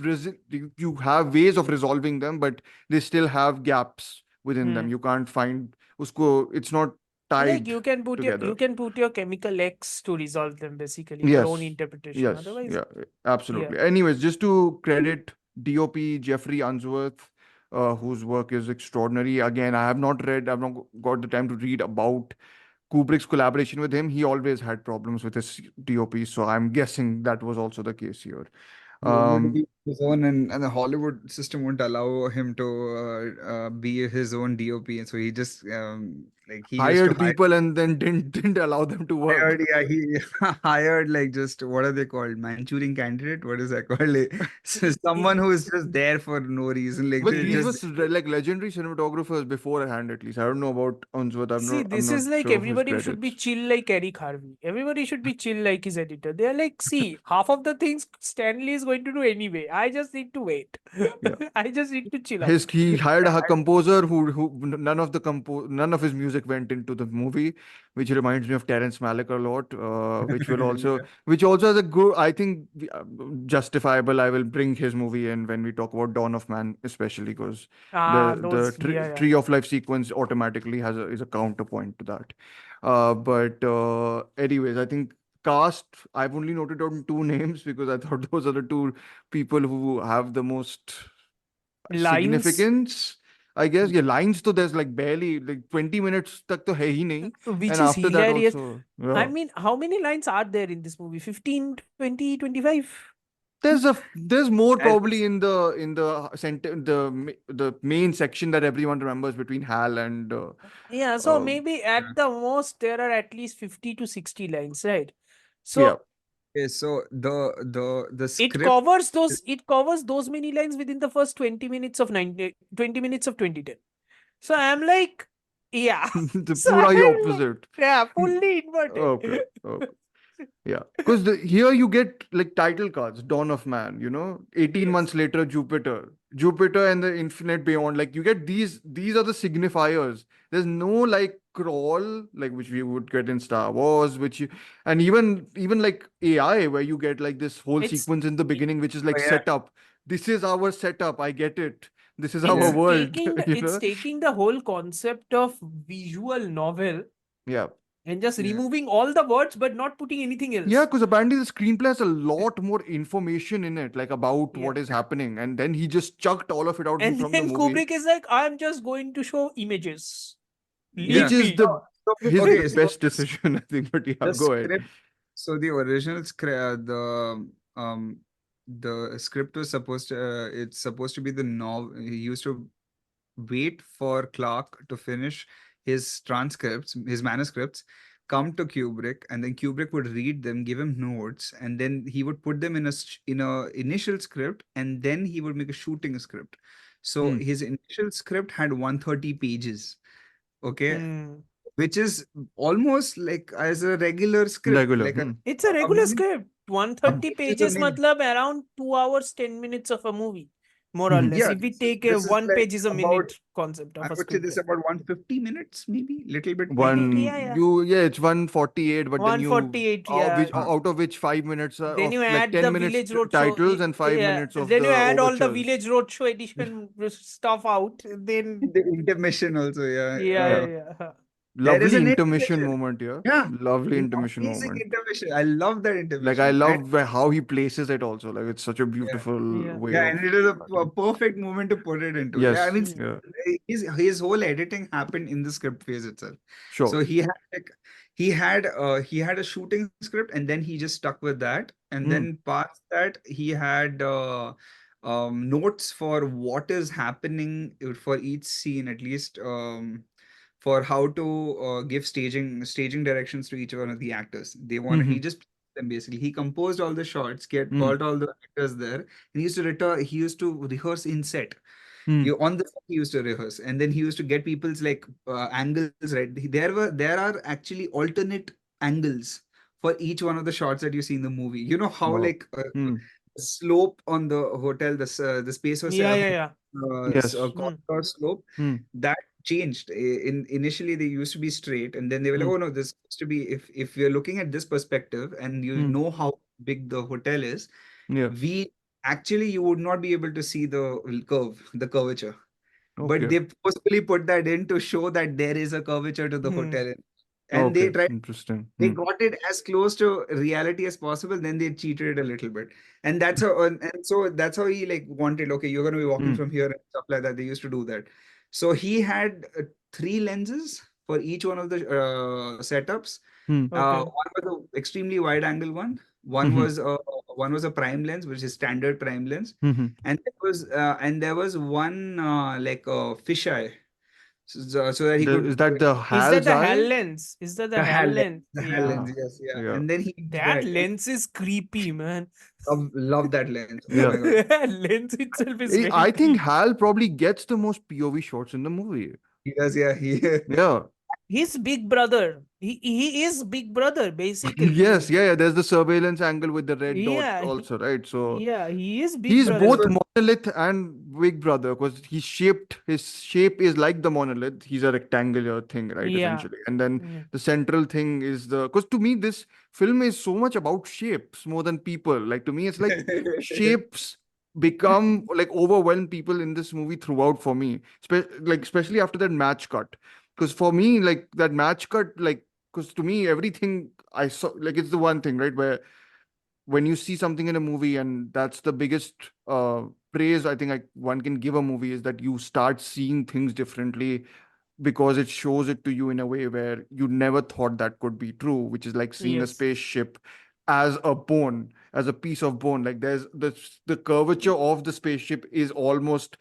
you have ways of resolving them, but they still have gaps within them. Hmm. You can't find usko. It's not Like tied you can put together. your chemical X to resolve them, basically your own Yes, interpretation. yes, Otherwise, yeah, yeah. absolutely. Anyways, just to credit DOP Jeffrey Unsworth, whose work is extraordinary. Again, I've not got the time to read about Kubrick's collaboration with him. He always had problems with his DOP, so I'm guessing that was also the case here. He wanted to Um, be his own, and the Hollywood system won't allow him to be his own DOP, and so he just like he used to hired people and then didn't allow them to work. he hired like just what are they called? Manchurian candidate? What is that called? Like, so someone who is just there for no reason. Like But they these were just like legendary cinematographers beforehand, at least. I don't know about Unsworth. See, I'm this not is like sure of his everybody should be credits. chill like Eric Harvey. Everybody should be chill like his editor. They're like, see, half of the things Stanley is going to do anyway. I just need to wait. Yeah. I just need to chill out. He hired yeah, a composer who none of his music went into the movie, which reminds me of Terrence Malick a lot. yeah. Which also has a good, I think, justifiable. I will bring his movie in when we talk about Dawn of Man, especially because the Those, yeah, yeah. tree of life sequence automatically is a counterpoint to that. But anyways, I think cast, I've only noted down two names because I thought those are the two people who have the most Lines, significance, I guess. Yeah, lines to there's like barely like 20 minutes tak to hai hi nahi. which And is after that hilarious. also, I yeah. mean, how many lines are there in this movie? 15, 20, 25? There's more As probably in the center the main section that everyone remembers between Hal and Yeah, so uh, maybe at the most there are at least 50 to 60 lines, right? yeah. So okay, so the it script. covers those many lines within the first 20 minutes of 20 minutes of 2010. So I'm like, yeah. The So pura hi I'm like, opposite. yeah, fully inverted. Okay. Okay. Yeah, because here you get like title cards, Dawn of Man, 18 Yes. months later, Jupiter and the Infinite Beyond. Like you get these are the signifiers. There's no like crawl, like which we would get in Star Wars, and even like AI, where you get like this whole It's sequence in the beginning, which is like Oh, yeah, setup. This is our setup. I get it. This is our it's yeah. world, taking it's taking the whole concept of visual novel Yeah. and just Yeah. removing all the words but not putting anything Yeah, else. because apparently the screenplay has a lot more information in it, like about Yeah. what is happening, and then he just chucked all of it out And from the then movie, Kubrick is like, I'm just going to show images. which Leave Yeah. is me. the So, his okay, so best decision, I think. But yeah, the go ahead. script. So the original script, the script was supposed to. It's supposed to be the novel. He used to wait for Clark to finish his transcripts, his manuscripts, come to Kubrick, and then Kubrick would read them, give him notes, and then he would put them in a initial script, and then he would make a shooting script. So Hmm. his initial script had 130 pages. Okay, Hmm. which is almost like as a regular script, Regular. like Hmm. It's a a regular movie. script. A 130 movie is a pages, movie. matlab around 2 hours, 10 minutes of a movie, more or Mhm. less. Yeah, If we take a this is one like page is a about, minute concept I of a would say this screenplay. about 150 minutes, maybe little bit, maybe. Yeah, yeah. It's 148, but then 148, yeah. out of which 5 minutes are Then of you like add 10 the minutes Village Roadshow. titles and five Yeah. minutes of Then the you add all the overtures. Village Roadshow edition stuff out. Then, The intermission also, yeah. yeah, Yeah. yeah. There is Lovely an intermission intermission. moment, yeah. Yeah, Lovely intermission amazing moment. intermission. I love that Like I intermission. And love how he places it also. Like it's such a yeah, beautiful Yeah. way yeah, of and it is a cutting. perfect moment to put it into. Yeah, I Yes, mean, Yeah. yeah, his whole editing happened in the script phase itself. So sure. he had a shooting script, and then he just stuck with that, and Mm, then past that he had notes for what is happening for each scene, at least for how to give staging directions to each one of the actors. He mm-hmm, just them basically. He composed all the shots, mm, got all the actors there, and he used to rehearse in set. On the set he used to rehearse, and then he used to get people's like angles right. There are actually alternate angles for each one of the shots that you see in the movie. You know how Wow. like slope on the hotel, the Space Odyssey Yeah. Yes. corridor slope Hmm. that changed. Initially they used to be straight, and then they were like, Hmm. oh no, this used to be, if you're looking at this perspective and you know how big the hotel is, Yeah. you would not be able to see the curvature. But Okay. they forcefully put that in to show that there is a curvature to the hotel. And Okay. they tried, Interesting. they got it as close to reality as possible, then they cheated it a little bit. And that's how, and so that's how he like wanted, okay, you're going to be walking from here and stuff like that. They used to do that. So he had 3 lenses for each one of the setups. Okay. One was an extremely wide angle one. One was a prime lens, which is standard prime lens, and there was one like a fisheye, so that he could. Is that the Is that HAL's the HAL eye? lens? Is that the The HAL HAL lens, lens? the HAL Yeah. lens, yes, yeah. Yeah. And then he did That and lens is creepy, man. love that lens. Oh Yeah. my God. That lens itself is very I think creepy. HAL probably gets the most POV shots in the movie. He does, yeah. Yeah. He's Big Brother. He is Big Brother, basically. Yes. Yeah. There's the surveillance angle with the red dot Yeah. also, right? So Yeah, he is Big he's Brother. both Monolith and Big Brother because his shape is like the Monolith. He's a rectangular thing, right? Yeah. Essentially. And then Yeah. the central thing is because to me, this film is so much about shapes more than people. Like to me, it's like shapes become like overwhelm people in this movie throughout for me. Especially after that match cut. Because for me, like that match cut, like, because to me, everything I saw, like, it's the one thing, right? Where when you see something in a movie, and that's the biggest praise I think one can give a movie, is that you start seeing things differently because it shows it to you in a way where you never thought that could be true, which is like seeing a Yes. spaceship as a bone, as a piece of bone. Like there's the curvature of the spaceship is almost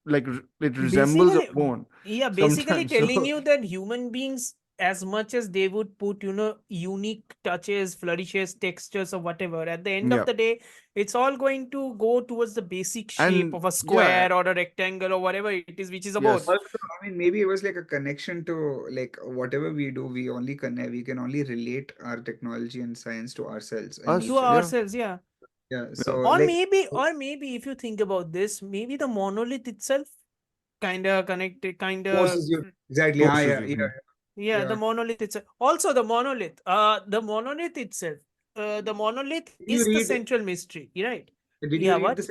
like it resembles a Basically, bone yeah, basically sometimes. telling So you that human beings, as much as they would put, unique touches, flourishes, textures, or whatever, at the end yeah. of the day, it's all going to go towards the basic shape And of a yeah, square or a rectangle or whatever it is, which is a bone. yes. Also, I mean, maybe it was like a connection to like whatever we do, we can only relate our technology and science to ourselves and Us, To nature. yeah. ourselves, yeah. Yeah. Yeah. So Or like maybe if you think about this, maybe the monolith itself kind of connected, forces you exactly. Forces Yeah, you. yeah, the yeah. monolith itself. Also, the monolith itself. The monolith Did you is the read? central mystery, right? Did you Yeah, read what? the?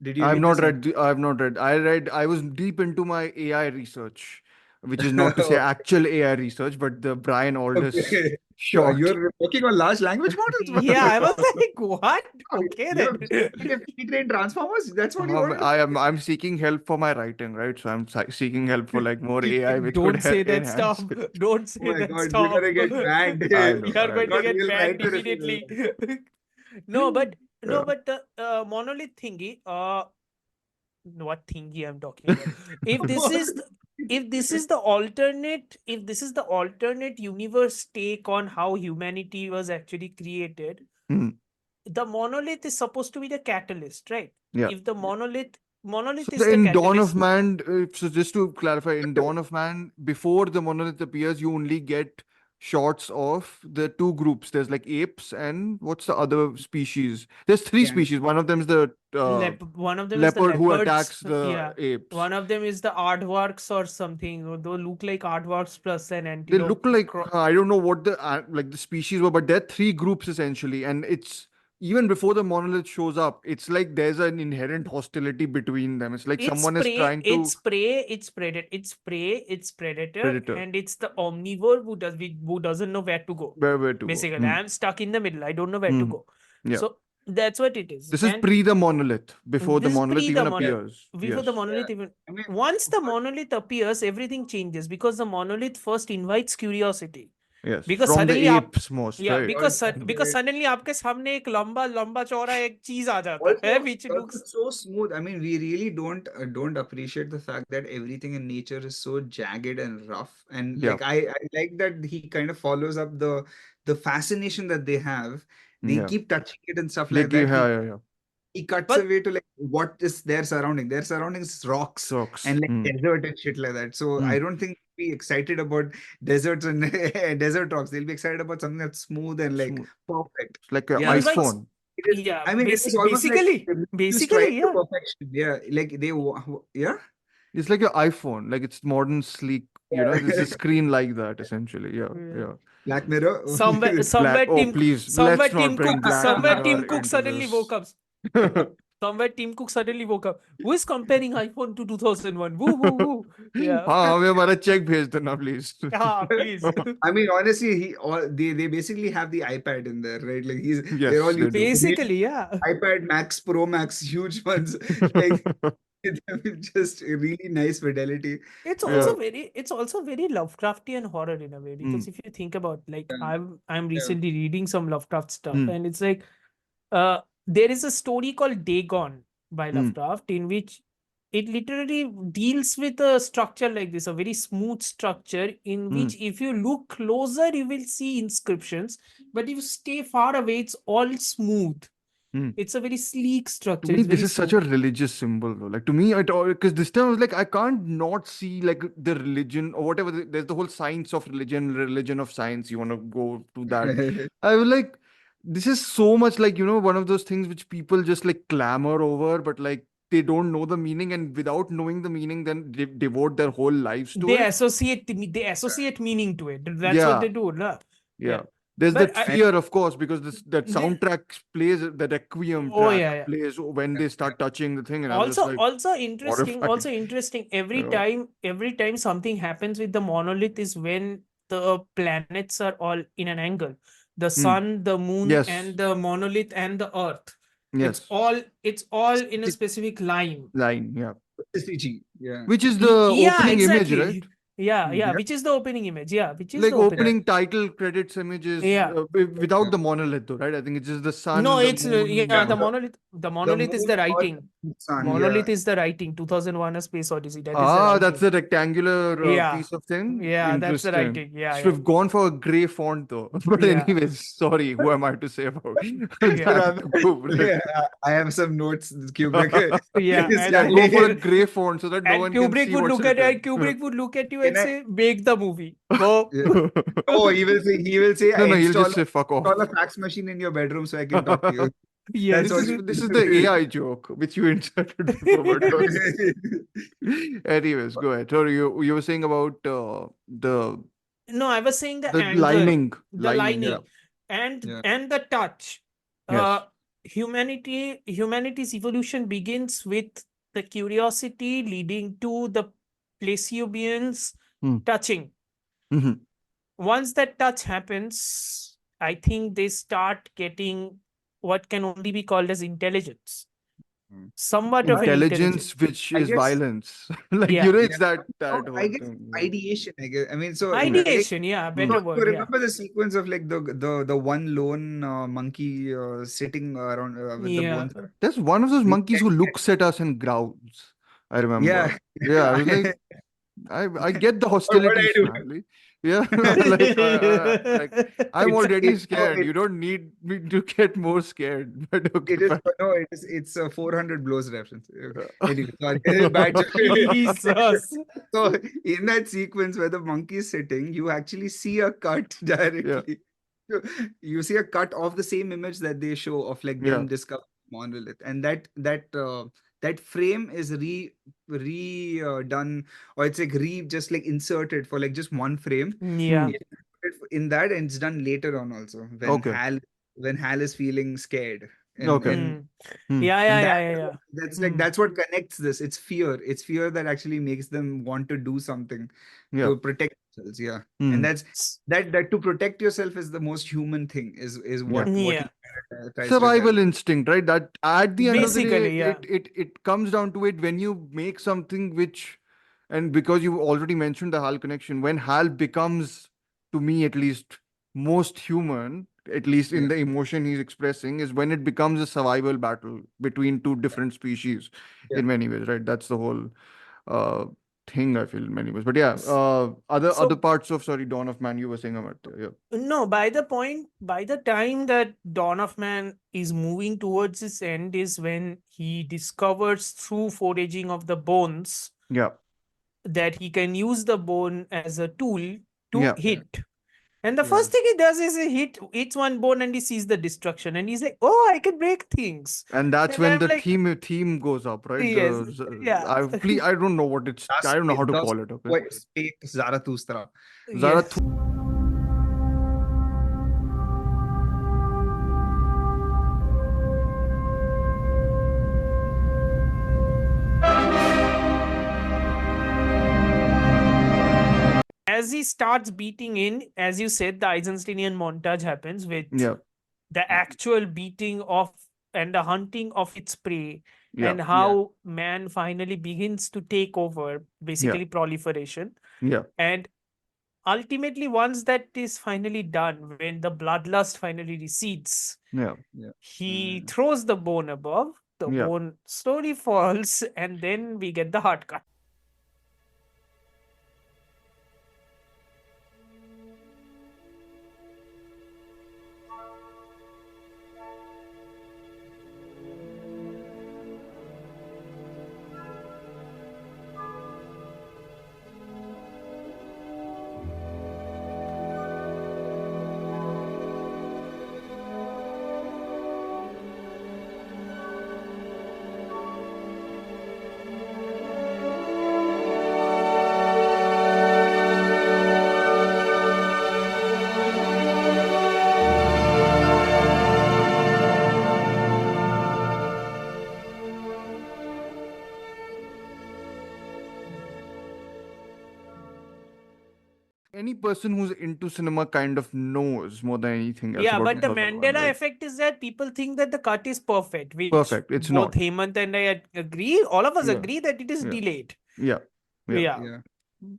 Did you read the sentence? I have not read. I was deep into my AI research, which is not to say actual AI research, but the Brian Aldiss Okay. short. You're working on large language models? Yeah, I was like, what? Okay You're then. pre-trained transformers? That's what you want to do? I'm seeking help for my writing, right? So I'm seeking help for like more AI, which would Don't say that enhance stuff. it. Don't Oh say my that God, you're stuff. gonna get banned. I You are going to Got get real banned writers. immediately. No, but Yeah. the monolith thingy, what thingy I'm talking about. If this is the, if this is the alternate universe take on how humanity was actually created, Hmm. the monolith is supposed to be the catalyst, right? Yeah. If the monolith So is the in Dawn of catalyst. Man, so just to clarify, in Dawn of Man, before the monolith appears, you only get shots of the two groups. There's like apes and what's the other species? There's three Yeah. species. One of them is the One of them is the leopard who leopards. attacks the Yeah. apes. One of them is the aardvarks or something. Or they look like aardvarks plus an They antelope. look like I don't know what the species were, but there are three groups essentially, and it's even before the monolith shows up, it's like there's an inherent hostility between them. It's like It's someone is prey, trying to it's predator, it's predator, predator and it's the omnivore who doesn't know where to go. where to Basically, go. I'm stuck in the middle. I don't know where to Hmm. go. Yeah. So that's what it is. This is And pre the monolith, before the this is monolith pre the even monolith. appears. Before the Yes. monolith even. I mean, Once the monolith appears, everything changes because the monolith first invites curiosity. Yes. Because From the suddenly आप apes most, yeah right? because suddenly आपके सामने एक लंबा चौड़ा एक चीज आ जाता है which also looks so smooth. I mean, we really don't appreciate the fact that everything in nature is so jagged and rough. And Yeah. like I like that he kind of follows up the fascination that they have. They Yeah. keep touching it and stuff They like give that. yeah. He cuts But- away to like what is their surrounding. Their surroundings is rocks Socks. and like Mm. desert and shit like that. So Mm. I don't think they'll be excited about deserts and desert rocks. They'll be excited about something that's smooth and like Smooth. perfect. It's like an Yeah, so iPhone. it is. Yeah, I mean, it is almost like basically, the you strive to yeah. perfection. Yeah, like yeah. It's like your iPhone. Like it's modern, sleek. It's a screen like that essentially. Yeah, Yeah. yeah. Black Mirror. Somewhere, Black. Oh, please, somewhere let's not Tim bring Cook, Black somewhere Tim Mirror Cook into suddenly woke up. this. Somewhere Tim Cook suddenly woke up. Who is comparing iPhone to 2001? Woo, woo, woo. Yeah. हाँ हमें हमारा check भेज देना please. Please. I mean, honestly, they basically have the iPad in there, right? Like Yes, they're all they do. using Basically, yeah. iPad Max, Pro Max, huge ones. Like just really nice fidelity. It's Yeah. also very Lovecraftian horror in a way, because if you think about, like, I'm recently reading some Lovecraft stuff, and it's like there is a story called Dagon by Lovecraft, in which it literally deals with a structure like this, a very smooth structure, in which if you look closer you will see inscriptions, but if you stay far away it's all smooth. It's a very sleek structure. To me, It's this very is such a religious symbol, though. Like to me, because this time I was like, I can't not see like the religion or whatever. There's the whole science of religion of science. You want to go to that? I was like, this is so much like one of those things which people just like clamor over, but like they don't know the meaning, and without knowing the meaning, then they devote their whole lives to they it. associate meaning to it. That's Yeah. what they do, no? Yeah. There's But that fear, of course, because that The- soundtrack plays, the Requiem Oh, track yeah. plays when they start touching the thing, and I was just like, Also interesting. horrified. Also interesting. Every Yeah. time something happens with the monolith is when the planets are all in an angle. The sun, the moon, Yes. and the monolith and the earth. Yes. It's all in a specific line. Line, yeah. CG, yeah. Which is the opening image, right? Yeah, which is the opening image. Yeah, which is Like the opening. opening title credits images without the monolith, though, right? I think it's just the sun. No, the it's moon, the monolith. The monolith is the moon, earth, writing. sun, Monolith is the writing. 2001: A Space Odyssey. That is the Ah, writing. that's the rectangular Yeah. piece of thing. Yeah, that's the Interesting. writing. Yeah, Should have gone for a gray font though. But Yeah. anyways, sorry, who am I to say about Yeah. that? Kubrick. Yeah, I have some notes. Kubrick. Yeah, Is and- Yeah, go for a Stanley. gray font so that no And one can Kubrick see would what's look at written. Kubrick would look at you Can and I- say, "Make the movie." Go. Oh, he will say, No, he'll install, just say fuck off. install a fax machine in your bedroom so I can talk to you. Yeah, That's This is the AI joke which you inserted before. Anyways, go ahead. Sorry, you were saying about the No, I was saying the angle, lining. the lining, yeah. and Yeah. and the touch. Yes. Humanity's evolution begins with the curiosity leading to the Placiubians touching. Mhm. Once that touch happens, I think they start getting what can only be called as intelligence. Somewhat of an Intelligence, which I is guess- violence. Like Yeah. it's that I whole guess thing. ideation. I guess. I mean, so ideation. Yeah, better So word. Yeah. remember the sequence of like the one lone monkey sitting around with the Yeah. bones. There's one of those monkeys who looks at us and growls. I remember. Yeah. Yeah, I was like, I get the hostility, I do? Stanley. Yeah, like I'm already scared. You don't need me to get more scared. But okay, It is fine. no, it's a 400 blows reference. Anyway, sorry, bad joke. Jesus. So in that sequence where the monkey is sitting, you actually see a cut directly. You see a cut of the same image that they show of like them Yeah. discovering Monolith, and that frame is done, or it's like just like inserted for like just one frame. Yeah. It's inserted in that, and it's done later on also when Okay. Hal is feeling scared. And, Okay. and Yeah. and that's like that's what connects this. It's fear that actually makes them want to do something Yeah. to protect themselves. Yeah. And that's that to protect yourself is the most human thing, is what Yeah. he tries to Survival tell. instinct, right? That at the end of the Basically, day, yeah. it comes down to it when you make something which, and because you already mentioned the Hal connection, when Hal becomes, to me at least, most human, at least in the emotion he's expressing, is when it becomes a survival battle between two different species in many ways, right? That's the whole thing, I feel, in many ways. But yeah, other So parts of, sorry, Dawn of Man, you were saying about, yeah. no, by the time that Dawn of Man is moving towards its end is when he discovers through foraging of the bones Yeah. that he can use the bone as a tool to Yeah. hit. And the Yeah. first thing he does is he hits one bone and he sees the destruction and he's like, oh, I can break things. And that's And when I'm the like, theme goes up, right? yes, yeah. I don't know what it's, I don't know how to call it. Okay. What spake Zarathustra? Yes. As he starts beating in, as you said, the Eisensteinian montage happens with Yeah. the actual beating of and the hunting of its prey, Yeah. and how man finally begins to take over, basically proliferation. Yeah. And ultimately, once that is finally done, when the bloodlust finally recedes, Yeah. he throws the bone above, the Yeah. bone slowly falls, and then we get the hard cut. Any person who's into cinema kind of knows more than anything else Yeah, about but the 2001, Mandela right? effect is that people think that the cut is perfect, which Perfect. It's both not. Hemant and I agree. All of us Yeah. agree that it is Yeah. delayed. Yeah. Yeah. Yeah.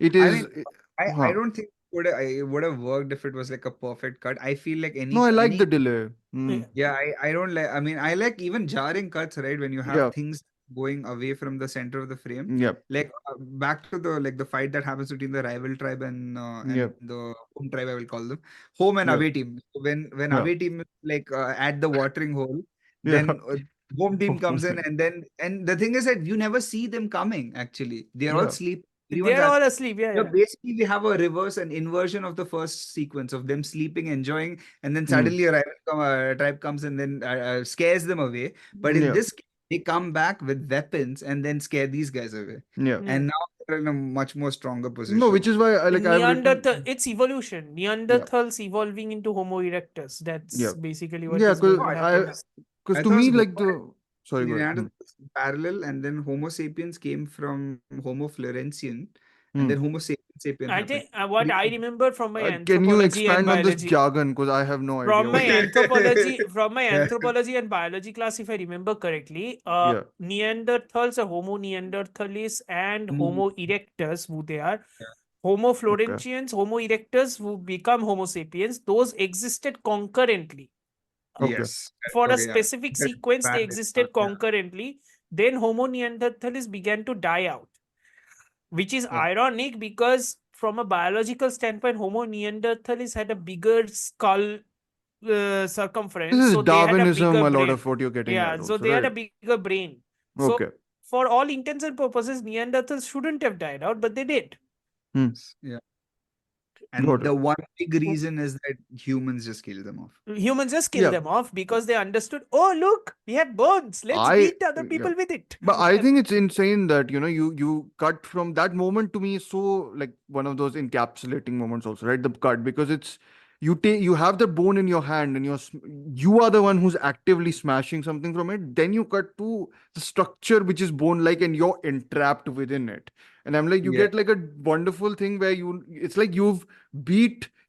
It I is. mean, I don't think it would have worked if it was like a perfect cut. I feel like No, I like any the delay. Mm. Yeah, I don't like. I mean, I like even jarring cuts, right? When you have Yeah. things going away from the center of the frame. Yeah. Like back to the fight that happens between the rival tribe and Yeah. the home tribe, I will call them, home and Yeah. away team. So when Yeah. away team is like at the watering hole, Yeah. then home team comes in, and the thing is that you never see them coming. Actually, they are all Yeah. asleep. Everyone's They're all asleep. Yeah, yeah, yeah. basically we have a reverse and inversion of the first sequence of them sleeping, enjoying, and then Mm. suddenly a rival tribe comes and then scares them away. But in Yeah. this case, they come back with weapons and then scare these guys away. Yeah. And now they're in a much more stronger position. No, which is why I've written. Neanderthal, it's evolution. Neanderthals evolving into Homo erectus. That's Yeah. basically what Yeah, is going to I happen. because I to thought me, it was like the sorry, go ahead. Neanderthals parallel, and then Homo sapiens came from Homo floresian, Hmm. and then Homo sapien I happened. think what I remember from my Can you anthropology and expand on this biology, jargon? Because I have no idea. from my What it- Yeah. anthropology and biology class, if I remember correctly, Yeah. Neanderthals are Homo neanderthalis and Mm. Homo erectus, who they are. Yeah. Homo floresians, Homo erectus, who become Homo sapiens, those existed concurrently. Okay. Yes. For a Okay, yeah. specific That sequence, they bad existed yeah. concurrently. Then Homo neanderthalis began to die out, which is Yeah. ironic because from a biological standpoint, Homo neanderthalis had a bigger skull circumference, This is so they had a Darwinism, bigger a lot brain. of what you're getting Yeah, at so also, they had a right? bigger brain. So Okay. for all intents and purposes, Neanderthals shouldn't have died out, but they did. Yeah. Got And it. the one big reason is that humans just kill them off. Humans just killed Yeah. them off because they understood, oh, look, we have bones. Let's beat other people with it. But I think it's insane that, you cut from that moment. To me is so like one of those encapsulating moments also, right? The cut, because it's you have the bone in your hand and you are the one who's actively smashing something from it. Then you cut to the structure which is bone like, and you're entrapped within it. And I'm like, you Yeah. get like a wonderful thing where it's like you've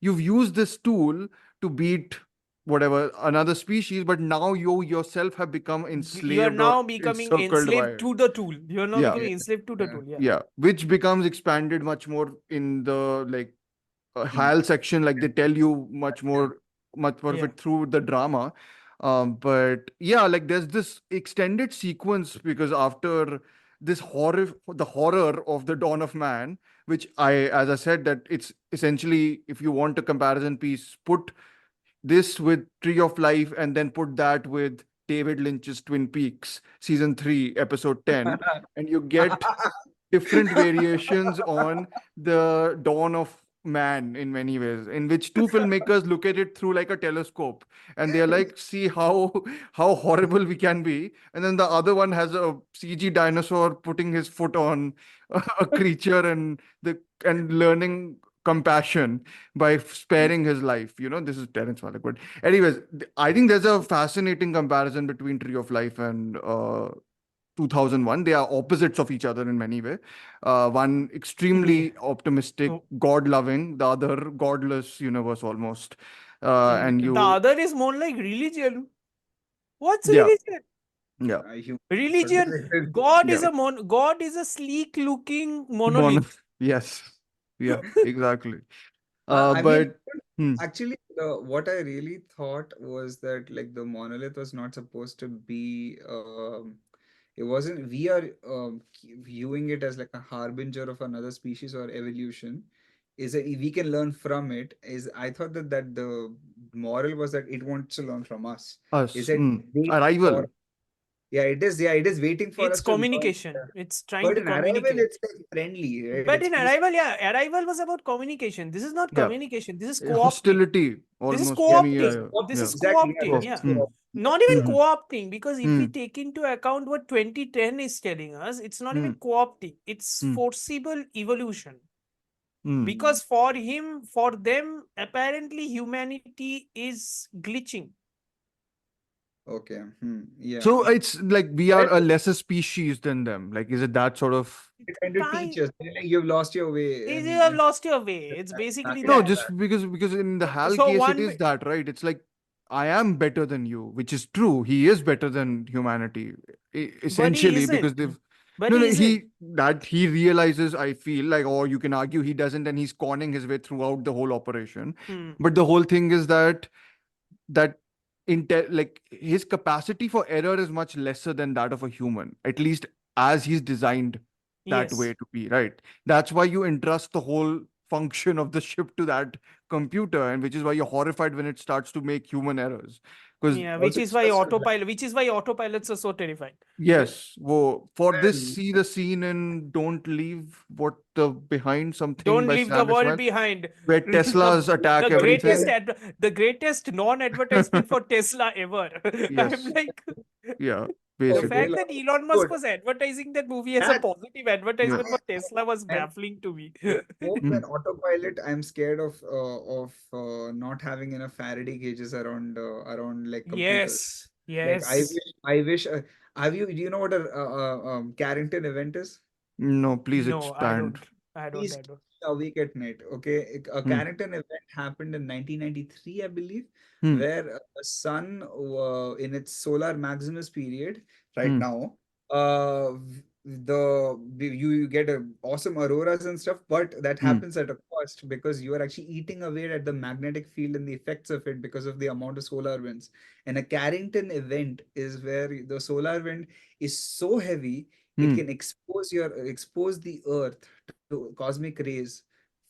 used this tool to beat whatever another species, but now you yourself have become enslaved. You are now or becoming encircled by enslaved it. to the tool. You are now Yeah. becoming enslaved to the Yeah. tool. Yeah. Yeah, which becomes expanded much more in the like HAL section. Like they tell you much more of Yeah. it through the drama. But yeah, like there's this extended sequence because after the horror of the Dawn of Man, which as I said, that it's essentially, if you want a comparison piece, put this with Tree of Life and then put that with David Lynch's Twin Peaks, season 3, episode 10, and you get different variations on the Dawn of Man in many ways, in which two filmmakers look at it through like a telescope, and they're like, see how horrible we can be. And then the other one has a CG dinosaur putting his foot on a creature, and learning compassion by sparing his life. This is Terrence Malick. But anyways, I think there's a fascinating comparison between Tree of Life and 2001. They are opposites of each other in many ways. One extremely optimistic, Oh. God-loving, the other godless universe almost. And The you, other is more like religion. What's yeah, religion? yeah, Religion. God is yeah, God is a sleek looking monolith. yes, yeah, exactly. I mean, But hmm, actually, what I really thought was that like the monolith was not supposed to be. It wasn't. We are viewing it as like a harbinger of another species or evolution. Is that we can learn from it? Is I thought that the moral was that it wants to learn from us. Is us, it wait Arrival. for? Yeah, it is. Yeah, it is waiting for It's us to learn. communication. It's trying But to in Arrival, communicate. it's like friendly, right? But It's in peaceful. Arrival was about communication. This is not Yeah, communication. This is co-opting. hostility This is almost. co-opting. Yeah, This yeah. is Exactly. Yeah, co-opting. this Yeah. is co-op. Not even Mhm. co-opting, because if we Hmm. take into account what 2010 is telling us, it's not even Hmm. co-opting. It's Hmm. forcible evolution. Hmm. Because for them, apparently humanity is glitching. Okay. Yeah. So it's like we are a Correct. lesser species than them. Like, is it that sort of? They're trying to Kind, teach us. They're like, you've lost your way. you And have lost your way. It's basically No, that. just because in the HAL So case it one is that, right? It's like, I am better than you, which is true. He is better than humanity, But he essentially, because isn't. they've But no, he no, isn't. he realizes, I feel like, or you can argue he doesn't, and he's conning his way throughout the whole operation. But the whole thing is that like his capacity for error is much lesser than that of a human, at least as he's designed that way Yes. to be, right? That's why you entrust the whole function of the ship to that computer, and which is why you're horrified when it starts to make human errors, because Yeah, also which is why autopilots are so terrifying. yes, for this, well, see the scene in Don't Leave What the Behind something Don't by leave the Sam world Esmail, behind. where Teslas attack everything. The greatest non-advertisement for Tesla ever. I'm Yes, like, yeah, the okay, fact basically, that Elon Musk good. was advertising that movie as a That positive yeah. advertisement for Tesla was and baffling to me. more Hmm. than autopilot, I'm scared of not having enough Faraday cages around like computers. Yes, Like yes. I wish. Have you? Do you know what a Carrington event is? No, please No, I expand. don't. I don't. He's I don't. a week at night. Okay, a Hmm. Carrington event happened in 1993, I believe, Hmm. where a sun in its solar maximus period right Hmm. now, you get a awesome auroras and stuff, but that Hmm. happens at a cost because you are actually eating away at the magnetic field and the effects of it because of the amount of solar winds. And a Carrington event is where the solar wind is so heavy it Hmm. can expose the earth to cosmic rays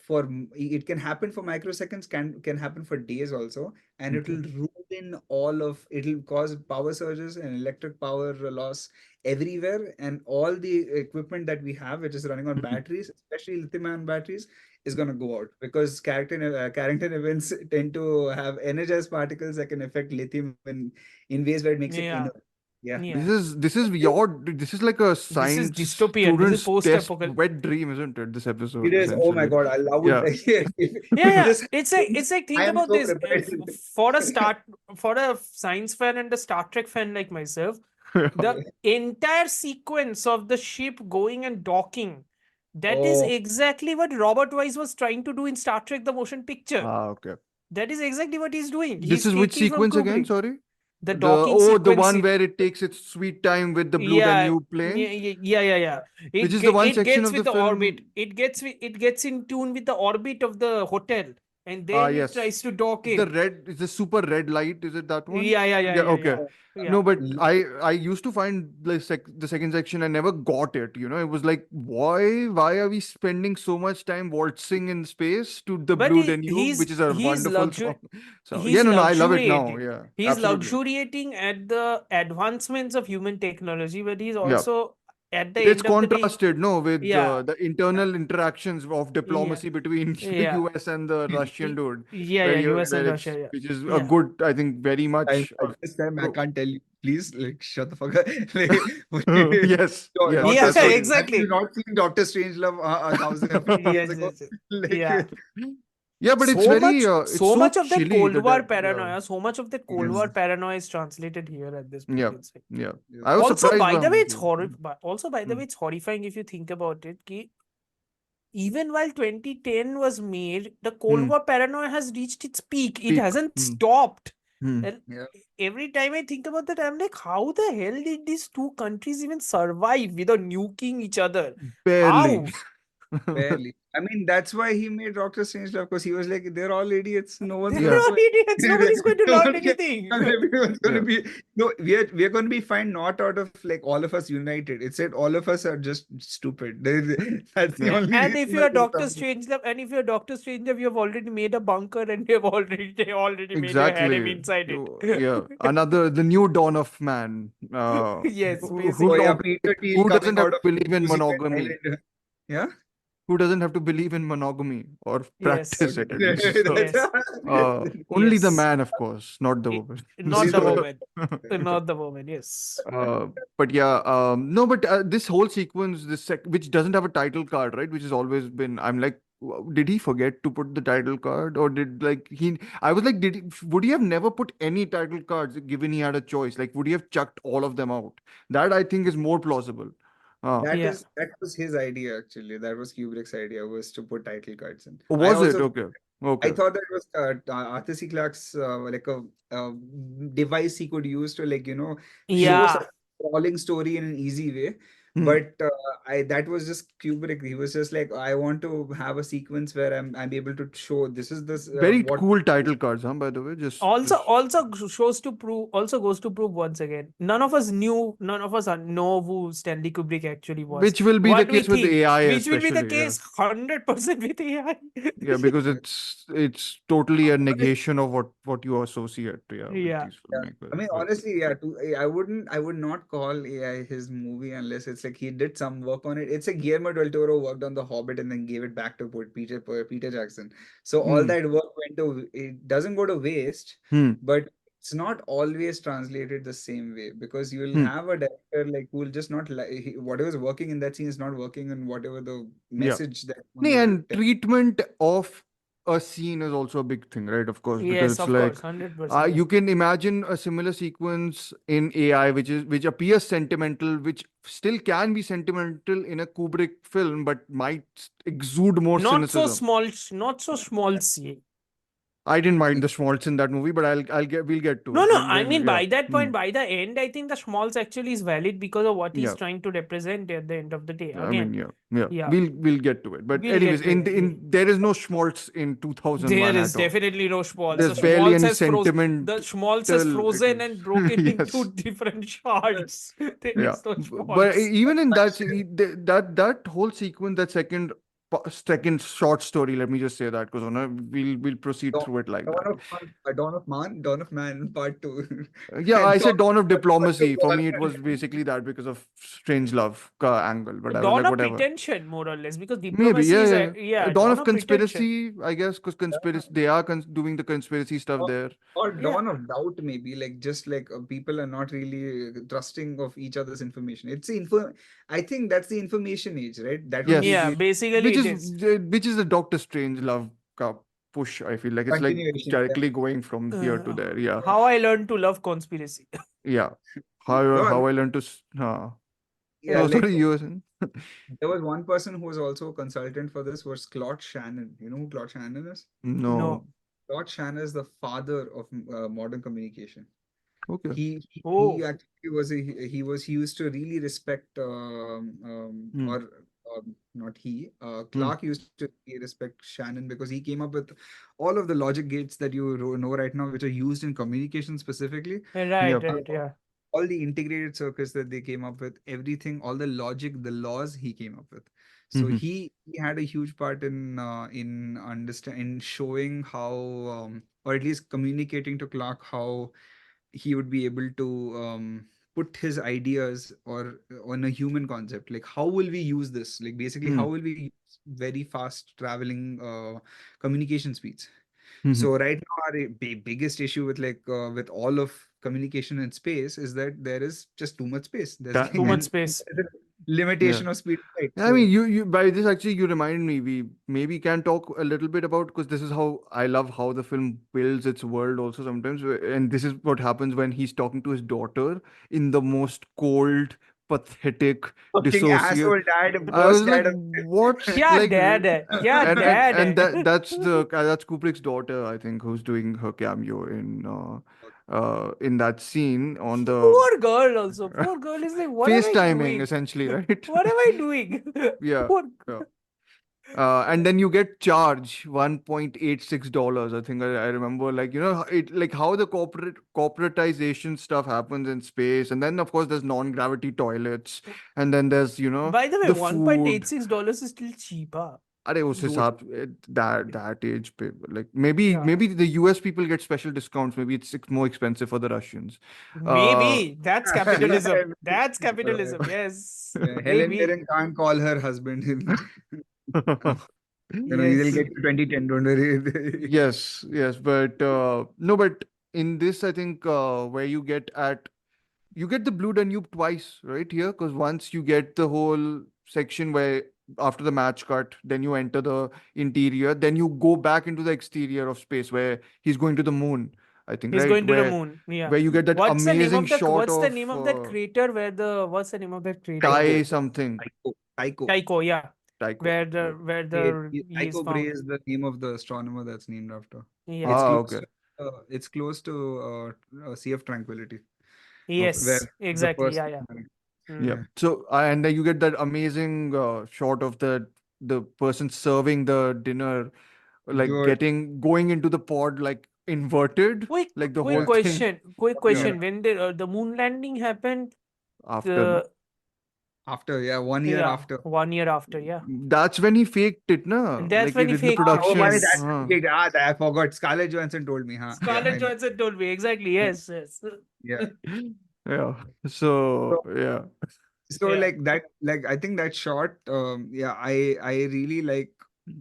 it can happen for microseconds, can happen for days also, and it Okay. will ruin it'll cause power surges and electric power loss everywhere, and all the equipment that we have which is running on Hmm. batteries, especially lithium ion batteries, is going to go out because Carrington events tend to have energized particles that can affect lithium in ways where it makes it Yeah. inert. Yeah. Yeah. This is like a This is science dystopian. This is student's test post-apocalyptic. wet dream, isn't it? This It episode, is. Oh my essentially. God, I love Yeah. it. Yeah, If yeah. this It's happens, like, I think am about so this. prepared. For a science fan and a Star Trek fan like myself, the Okay. entire sequence of the ship going and docking, that is Oh, exactly what Robert Wise was trying to do in Star Trek the motion picture. Okay. That is exactly what he's doing. This He's is which taking from sequence again? Kubrick. Sorry. The The docking the sequence. one where it takes its sweet time with the Blue Yeah, Danube playing, yeah. which is the one It section gets of the with the orbit. film. It gets in tune with the orbit of the hotel, and then it Yes. tries to dock It's the in. red, it's the super red light. Is it that one? Yeah. Okay. Yeah. No, but L- I used to find the second section. I never got it. It was like, why are we spending so much time waltzing in space to the But Blue Danube, which is a he's wonderful song. So he's no, I love it now. luxuriating. Yeah, He's absolutely. luxuriating at the advancements of human technology, but he's Yeah. also at the It's end of the day. contrasted, no, with Yeah. the internal interactions of diplomacy between the Yeah. US and the Russian dude, Yeah, US and where Russia. Yeah. which is a Yeah. good, I think, very much. This time I pro- can't tell you. Please, like, shut the fuck up. Like, yes, Doctor yes, Yeah, that's what. Strange. Have exactly. you not seen Doctor Strangelove a thousand years ago? Yes. Like, Yeah. Yeah, but it's So very, much, it's so so much of that chilly. Cold War Yeah, paranoia, so much of that Cold Mm. War paranoia is translated here at this yeah, point. yeah. Yeah. I was Also, surprised. by the way, it's Mm. Also, by the way, it's horrifying if you think about it. Ki even while 2010 was made, the Cold Mm. War paranoia has reached its peak. It Peak. hasn't Mm. stopped. Mm. And Yeah. every time I think about that, I'm like, how the hell did these two countries even survive without nuking each other? Barely. How? Barely. I mean, that's why he made Doctor Strangelove, because he was like, they're all idiots. No one's They're Yeah. all idiots. Nobody's going to No learn one can- anything. everyone's going Yeah. to be no. We are going to be fine. Not out of like all of us united. It's that all of us are just stupid. That's the Yeah. only. And reason if why you're they Doctor come. Strangelove, you have already made a bunker and they already made a harem Exactly. inside it. Yeah. The new dawn of man. Yes, Oh basically. yeah, Who Peter Thiel who coming doesn't have out to of believe in using that monogamy? island. Yeah. Who doesn't have to believe in monogamy or Yes. practice it at least? So, Yes. only the Yes. man, of course, not the woman. Not the So, woman. Not the woman, yes. but yeah, no, but this whole sequence, which doesn't have a title card, right? Which has always been, I'm like, did he forget to put the title card, or did like he? I was like, would he have never put any title cards given he had a choice? Like, would he have chucked all of them out? That I think is more plausible. Yeah. That was his idea actually. That was Kubrick's idea, was to put title cards in. I Was it also okay? I Okay. thought that was Arthur C. Clarke's like a device he could use to like show Yeah. such a sprawling story in an easy way. Hmm. But that was just Kubrick. He was just like, I want to have a sequence where I'm able to show this is this Very what cool title cards, huh? By the way, Also goes to prove once again, none of us know who Stanley Kubrick actually was. which will be the What we case with think, AI, which will be the especially. Yeah. case 100% with AI. Yeah, because it's totally a negation of what you associate, with Yeah. these Yeah. filmmakers. I mean, But honestly, yeah, I would not call AI his movie unless it's like he did some work on it. It's like Guillermo del Toro worked on The Hobbit and then gave it back to Peter Jackson. So all Hmm. that work it doesn't go to waste, Hmm. but it's not always translated the same way, because you will Hmm. have a director like who will just not like whatever's working in that scene is not working in whatever the Yeah. message that Nee, one will and tell. treatment of a scene is also a big thing, right? Of course, because Yes, it's of like course, 100%. you can imagine a similar sequence in AI, which appears sentimental, which still can be sentimental in a Kubrick film, but might exude more Not so cynicism. small scene. I didn't mind the Schmaltz in that movie, but we'll get to No, it. no. When- I when- mean, yeah. by that point, Hmm. by the end, I think the Schmaltz actually is valid because of what he's Yeah. trying to represent at the end of the day. I Again, mean, yeah. yeah. We'll get to it. But We'll anyways, get to it. there is no Schmaltz in 2001 There is at all. definitely no Schmaltz. There's The barely Schmaltz any has frozen. sentiment. The Schmaltz has frozen and broken into Yes. different shards. There Yeah. is no But Schmaltz. even in that whole sequence, that second short story, let me just say that, because we'll proceed through it like that. Dawn of Man Part 2. Yeah, I said Dawn of Part Diplomacy. For 1. me, it was basically that because of Strange Love angle. But I was Dawn like, of whatever. pretension, more or less, because Maybe, diplomacy is Dawn Dawn of of pretension. Conspiracy, I guess, because conspiracy they are doing the conspiracy stuff there. Or Yeah. Dawn of Doubt, maybe, like just like people are not really trusting of each other's information. It's the I think that's the information age, right? That would Yes. be Yeah, the basically Which it is is. which is the Doctor Strange Love push. I feel like it's like continuation. Yeah. directly going from here to there. Yeah, How I learned to love conspiracy. yeah. No, How I learned to. Yeah, No, like sorry, you were saying? there was one person who was also a consultant for this, was Claude Shannon. You know who Claude Shannon is? No. No. Claude Shannon is the father of modern communication. Okay. He Oh. actually was he used to really respect or not he. Hmm. Clark used to respect Shannon because he came up with all of the logic gates that you know right now, which are used in communication specifically. Right, Yep. right, yeah. All the integrated circuits that they came up with, everything, all the logic, the laws he came up with. So Mhm. he had a huge part in showing how, or at least communicating to Clark how he would be able to put his ideas or on a human concept, like how will we use this, like basically Hmm. how will we use very fast traveling communication speeds. Mhm. So right now our biggest issue with with all of communication in space is that there is just too much space. There's That, like Too much mm, space. there's a yeah. limitation of speed, right? I mean, So you by this actually you remind me. We maybe can talk a little bit about, because this is how I love how the film builds its world also sometimes, and this is what happens when he's talking to his daughter in the most cold, pathetic, fucking dissociate. asshole dad, I was worst like, dad of what? Yeah, Like, dad. Yeah, and dad. that's Kubrick's daughter, I think, who's doing her cameo in that scene on the Poor girl also. Poor girl is like, what am I FaceTiming doing? essentially, right? What am I doing? Yeah. Poor. Yeah. And then you get charged $1.86. I think I remember, like, it, like how the corporatization stuff happens in space, and then of course there's non-gravity toilets, and then there's By the way, the food. $1.86 is still cheap, huh? अरे उस Dude. हिसाब that age पे, like maybe Yeah. the US people get special discounts. Maybe it's more expensive for the Russians. Uh, Maybe. That's capitalism. That's capitalism. Yes. Helen Maybe. Mirren can't call her husband. He will Yes. get to 2010. Don't worry. yes, but no, but in this, I think where you get the Blue Danube twice, right here, because once you get the whole section where after the match cut, then you enter the interior, then you go back into the exterior of space where he's going to the moon, I think, He's right? going to the moon. Yeah. Where you get that amazing shot What's the of name of that crater where what's the name of that crater? Kai something. Tycho. Tycho, yeah. Tycho. Where the Right. where the he is Tycho Brahe found. is the name of the astronomer that's named after. Yeah. It's Ah, close okay. to Sea of Tranquility, where Yes, the exactly. first. Yeah, yeah. Yeah. Mm. So and then you get that amazing shot of the person serving the dinner, like Dude, going into the pod like inverted, Quick, like the quick whole yeah, thing. question. Quick Yeah. question. When the moon landing happened, After, no? the after 1 year yeah, after. 1 year after, yeah. That's when he faked it, And na? that's Like he when he did the faked it. Oh, why production. Yes. that's okay. I forgot. Scarlett Johansson told me, huh? Yeah, Scarlett I know. Johansson told me exactly. Yes, yes. Yeah. Yeah. So So, yeah. so Yeah. like that, like I think that shot, yeah, I really like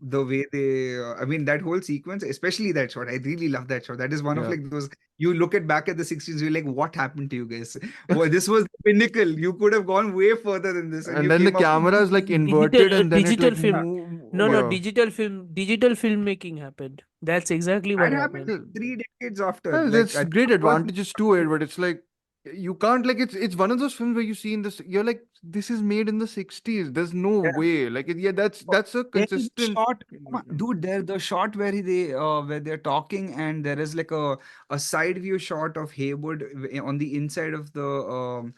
the way they, I mean, that whole sequence, especially that shot. I really love that shot. That is one of Yeah. like those, you look at back at the 60s, you're like, what happened to you guys? Well, this was the pinnacle. You could have gone way further than this, and And you then the came up with camera is like inverted, and then it Digital like film. move. No, Yeah. digital filmmaking happened. That's exactly what that happened happened. 3 decades after. Well, Like, there's I think great the first advantages to it, but it's like you can't, like, it's one of those films where you see in this, you're like, this is made in the 60s. There's no yeah. way. Like yeah, that's a There is a consistent. shot, dude. There the shot where they're talking, and there is like a side view shot of Haywood on the inside of the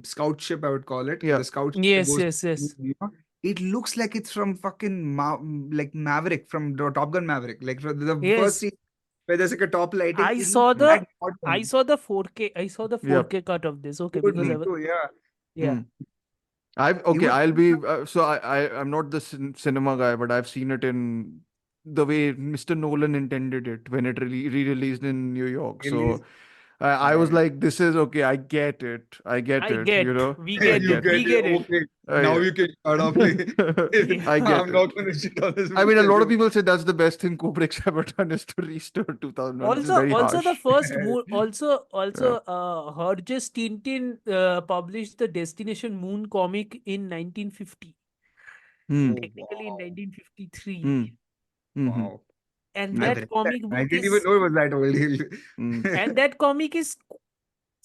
scout ship. I would call it Yeah. the scout ship that Yes, goes. yes, yes. It looks like it's from fucking like Maverick from the Top Gun Maverick. Like for the first Yes. scene where there's like a top lighting. I It saw looks the that shot for I me. saw the 4K. I saw the Yep. 4K cut of this. Okay, Dude, because me I was too. Yeah. yeah. Hmm. I'll Even be so I'm not the cinema guy, but I've seen it in the way Mr. Nolan intended it when it re-released in New York. So release. I was like, this is okay. I get it. I get I it. get. We I get You it. get get We it. it. get it. Okay. Now Yeah. you can shut up. Yeah. I get I'm it. not going to shit on this I mean, a lot of movie. people say that's the best thing Kubrick's ever done is to restore 2001, which is very Also the harsh. first moon. Yeah. Hergest Tintin published the Destination Moon comic in 1950. Hmm. Oh, Technically in wow. 1953, Hmm. Hmm. Wow. and Yeah. that comic I book didn't even is know it was that old. Hmm. and that comic is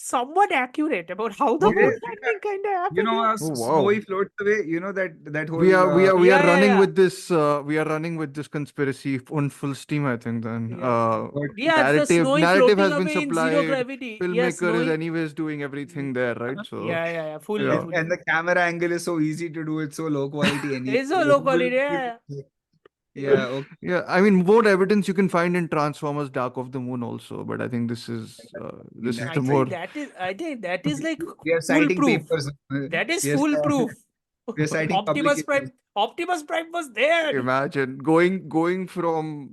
somewhat accurate about how the It moon is, landing kind of happened. you know, Yeah. Oh, Snowy wow. floats away. You know that whole. We are Yeah, running yeah. with this. We are running with this conspiracy on full steam, I think. Then Yeah. But Yeah, it's the snowy narrative floating has been away in zero supplied. gravity. Yeah, Filmmaker is snowy. anyways doing everything there, right? So Yeah, fully, yeah. fully. and the camera angle is so easy to do. It's so low quality. And It's a low quality. Yeah. yeah. Okay. Yeah, I mean, more evidence you can find in Transformers: Dark of the Moon also, but I think this is I the more. think that is like We are citing foolproof. papers. That is We are, foolproof. we are citing Optimus publications. Prime was there. Imagine going from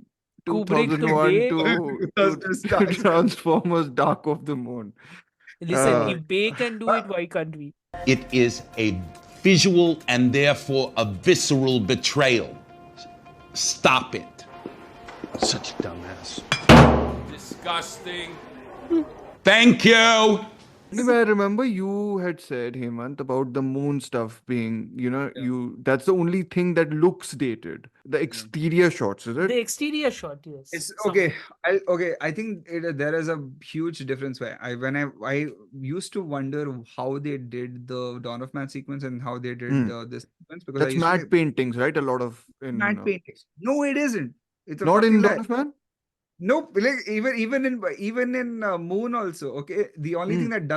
Kubrick to 2001 Bale. to Transformers: Dark of the Moon. Listen, Uh, if Bay can do it, why can't we? It is a visual and therefore a visceral betrayal. Stop it. Such a dumbass. Disgusting. Thank you. Anyway, I remember you had said, Hemant, about the moon stuff being, that's the only thing that looks dated. The exterior shots, is The it? exterior shot, yes. It's Some- okay. I think there is a huge difference where I used to wonder how they did the Dawn of Man sequence and how they did this sequence, because I That's used to matte say, paintings, right? A lot of matte paintings. No, it isn't. It's a not in fucking lie. Dawn of Man? Nope. Like even in Moon also. Okay, the only thing that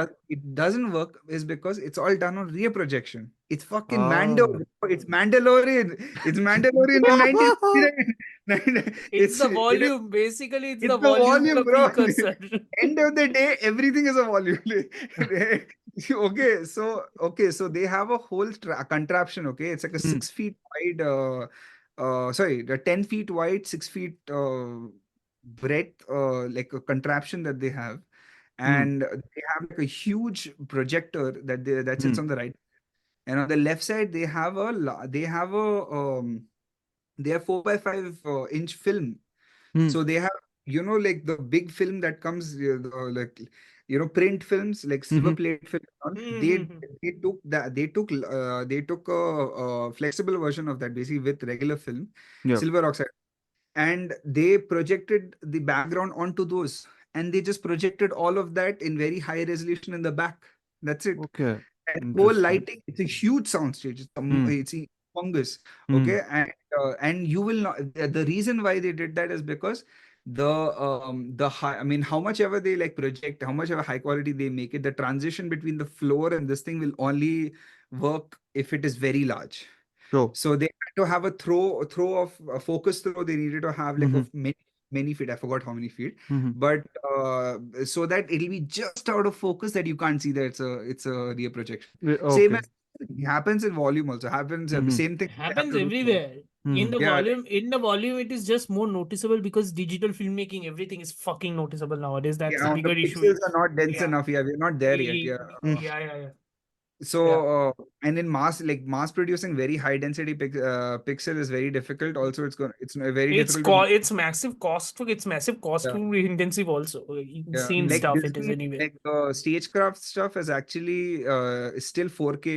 doesn't work is because it's all done on rear projection. It's fucking Mando. Ah. It's Mandalorian. It's Mandalorian in 1969. It's the volume. Basically, it's the the volume, the bro. precursor. End of the day, everything is a volume. So they have a whole contraption. Okay, it's like a 6 feet wide. The 10 feet wide, 6 feet breadth, like a contraption that they have, and they have like a huge projector that sits on the right, and on the left side they have they have 4x5 inch film. So they have, like the big film that comes, print films, like silver plate film. They took a flexible version of that, basically with regular film, Yeah. silver oxide, and they projected the background onto those, and they just projected all of that in very high resolution in the back. That's it. Okay. And whole Interesting. lighting, it's a huge soundstage. It's humongous. Okay, and you will not. The reason why they did that is because the high. I mean, how much ever they like project, how much ever high quality they make it, the transition between the floor and this thing will only work if it is very large. Sure. So they had to have a throw of a focus throw. They needed to have like of many feet. I forgot how many feet, but so that it'll be just out of focus that you can't see that it's a rear projection. Same Okay. as it happens in volume also. Happens same thing. they have Happens to do. everywhere. In the Yeah, volume, it is just more noticeable because digital filmmaking, everything is fucking noticeable nowadays. That's Yeah, a the bigger issue. pixels are not dense Yeah. enough. Yeah, we're not there yet. Yeah. Yeah. So and in mass producing very high density pixel is very difficult. Also, it's very difficult. It's massive cost. It's massive costing intensive also. Insane Like stuff it is Disney, anyway. like stagecraft stuff is actually still 4K.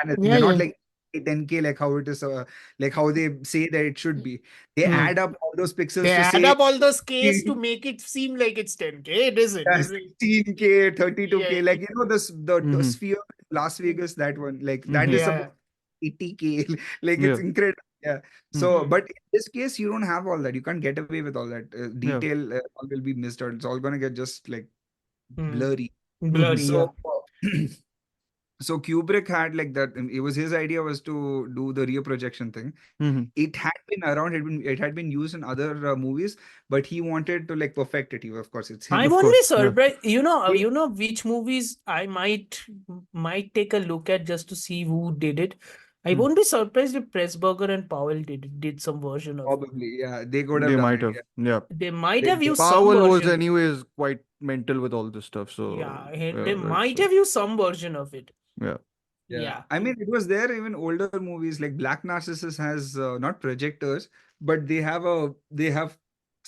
And they're not like 10K like how it is, like how they say that it should be. They add up all those pixels They to add say up all those Ks to make it seem like it's 10K. It isn't. 16K, 32K. Yeah. Like the sphere in Las Vegas, that one, like that is Yeah. about 80K. Like it's incredible. Yeah. So, but in this case, you don't have all that. You can't get away with all that. Detail all will be missed out. It's all gonna get just like blurry. So, so Kubrick had like that. It was his idea was to do the rear projection thing. It had been around. It had been used in other movies, but he wanted to like perfect it. Of course, it's him. I'm only surprised. You know which movies I might take a look at just to see who did it. I won't be surprised if Pressburger and Powell did some version of it. Probably, yeah. They could have They done might it, have. Yeah. They might have used some Powell was version. anyways quite mental with all this stuff. So They might have used some version of it. Yeah. I mean, it was there even older movies like Black Narcissus has not projectors, but they have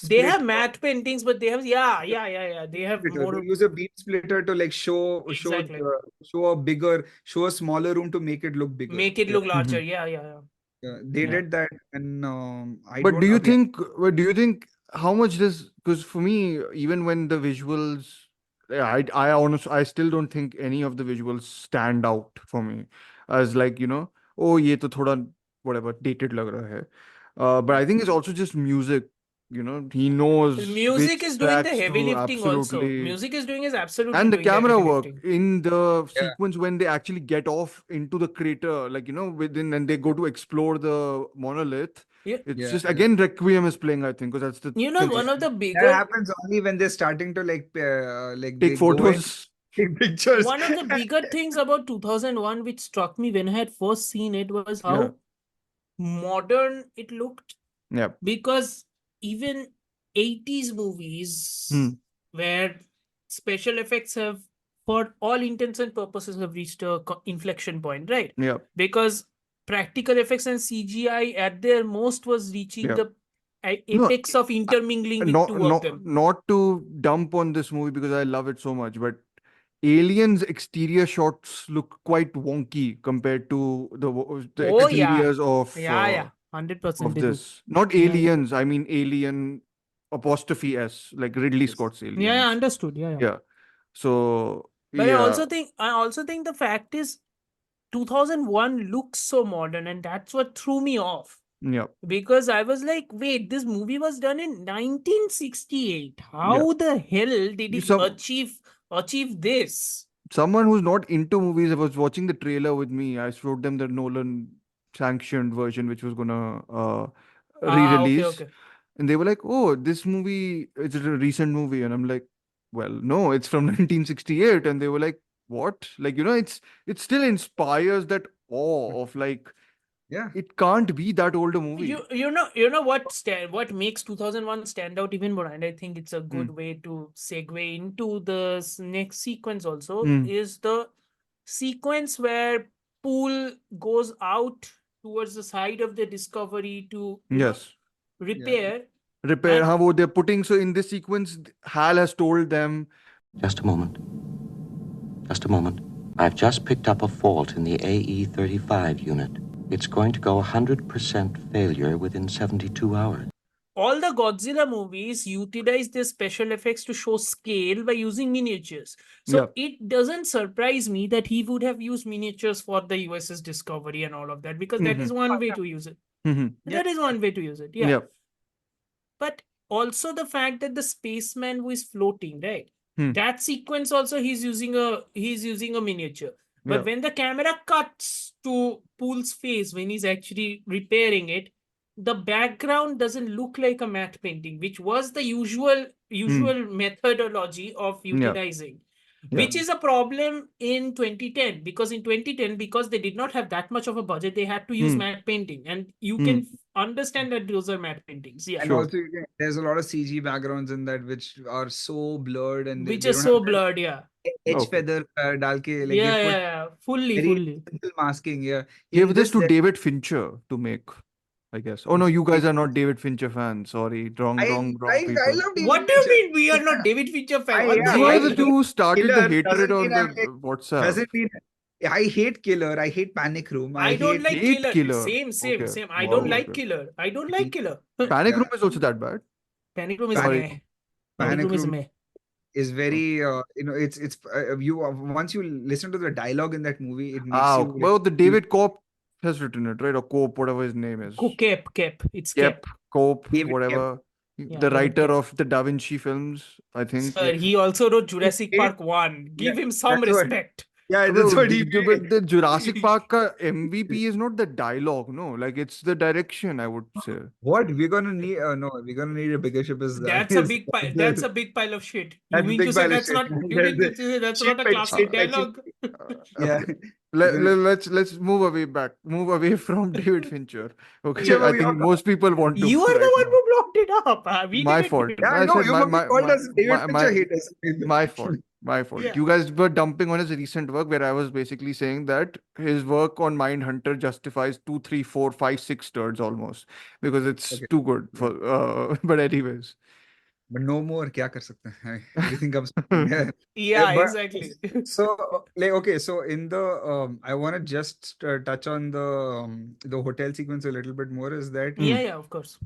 They have matte paintings, but they have They have They more. use a beam splitter to like show a smaller room to make it look bigger. Make it look larger. Yeah. They did that, and But do you think how much this? Because for me, even when the visuals, I still don't think any of the visuals stand out for me as like, oh, ye to thoda whatever dated lag raha hai. But I think it's also just music. He knows Music which is doing the tracks heavy to lifting also. absolutely. Music is doing is absolutely And the doing the camera heavy work lifting. in the Yeah. sequence when they actually get off into the crater, like, within, and they go to explore the monolith. Yeah. It's Yeah. just, again, Requiem is playing, I think, because that's the You know, one of the That bigger happens only when they're starting to like take they go in, photos. take pictures. one of the bigger things about 2001 which struck me when I had first seen it was Yeah. how modern it looked, Yeah. because even 80s movies Hmm. where special effects have, for all intents and purposes, have reached a inflection point, right? Yeah. Because practical effects and CGI at their most was reaching Yeah. the No, apex of intermingling with not two of them. not to dump on this movie because I love it so much, but Aliens exterior shots look quite wonky compared to the Oh yeah, exteriors of yeah, 100% they do. this. Not Yeah. Aliens, I mean Alien apostrophe S, like Ridley Scott's Aliens. Yeah, understood. Yeah. Yeah. So But yeah, I also think the fact is 2001 looks so modern, and that's what threw me off. yeah, Because I was like, wait, this movie was done in 1968. yeah. How the hell did it Some achieve this? someone who's not into movies was watching the trailer with me. I showed them the Nolan sanctioned version, which was gonna Okay, re-release. okay. And they were like, "Oh, this movie is a recent movie," and I'm like, "Well, no, it's from 1968." And they were like, "What?" Like, it still inspires that awe of like, Yeah. it can't be that old a movie. You know what makes 2001 stand out even more, and I think it's a good way to segue into the next sequence also, Hmm. is the sequence where Poole goes out towards the side of the Discovery to Yes. repair. Repair. And How they're putting, so in this sequence, Hal has told them, Just a moment. Just a moment. I've just picked up a fault in the AE35 unit. It's going to go 100% failure within 72 hours. all the Godzilla movies utilize their special effects to show scale by using miniatures. So it doesn't surprise me that he would have used miniatures for the USS Discovery and all of that, because that is one way to use it. That is one way to use it. Yeah. Yeah. But also the fact that the spaceman who is floating, right? Hmm. That sequence also he's using a miniature. But Yeah. when the camera cuts to Poole's face when he's actually repairing it, the background doesn't look like a matte painting, which was the usual methodology of Yeah. utilizing. Yeah. Which is a problem in 2010, because in 2010, because they did not have that much of a budget, they had to use matte painting, and you can understand that those are matte paintings. Yeah. And Sure. also, there's a lot of CG backgrounds in that which are so blurred, and Which they is don't so have that blurred. Yeah. edge Okay. feather dal ke, like Yeah, they put yeah. Fully. very simple masking. Yeah. Give In this to there- David Fincher to make, I guess. Oh no, you guys are not David Fincher fans. Sorry, wrong I people. love David What do you Fincher. mean we are not David Fincher fan? What You the are hell? the two who started the Killer hatred doesn't on mean the I'm like- WhatsApp. Doesn't mean I hate Killer. I hate Panic Room. I don't like hate Killer. Killer. Same. Okay. I Wow, don't like okay. Killer. I don't like Killer. Panic Yeah. Room is also that bad. Panic Room is Sorry. meh. Panic Room is meh. is very it's you once you listen to the dialogue in that movie, it makes you like, Well, the David Cope has written it, right? Or Cope, whatever his name is. Cap. It's Yep, Cap. Cope, David whatever. Yeah, The David writer Koepp. of the Da Vinci films, I think. Sir, he also wrote Jurassic It- Park 1. Give him some that's what- respect. yeah, Bro, that's what he but the Jurassic Park ka MVP is not the dialogue, no. Like, it's the direction, I would say. What we're gonna need? No, we're gonna need a bigger ship as That's a big pile. That's a big pile of shit. You That's mean big to say pile of that's shit. not? You mean to say that's not a Shit, classic shit, dialogue? yeah. Let's move away from David Fincher. Okay, Whichever I we think are- most people want to. You are the right one now. who blocked it up. We My didn't fault. do it. Yeah, I no, said you my, called us David my, Fincher haters. my fault. My fault. Yeah. You guys were dumping on his recent work where I was basically saying that his work on Mindhunter justifies 2, 3, 4, 5, 6 turds almost because it's Okay. too good for. But anyways, but no more. क्या कर सकते हैं? Everything comes. Yeah, Yeah, but exactly. so like okay, so in the I want to just touch on the hotel sequence a little bit more. Is that Yeah, of course.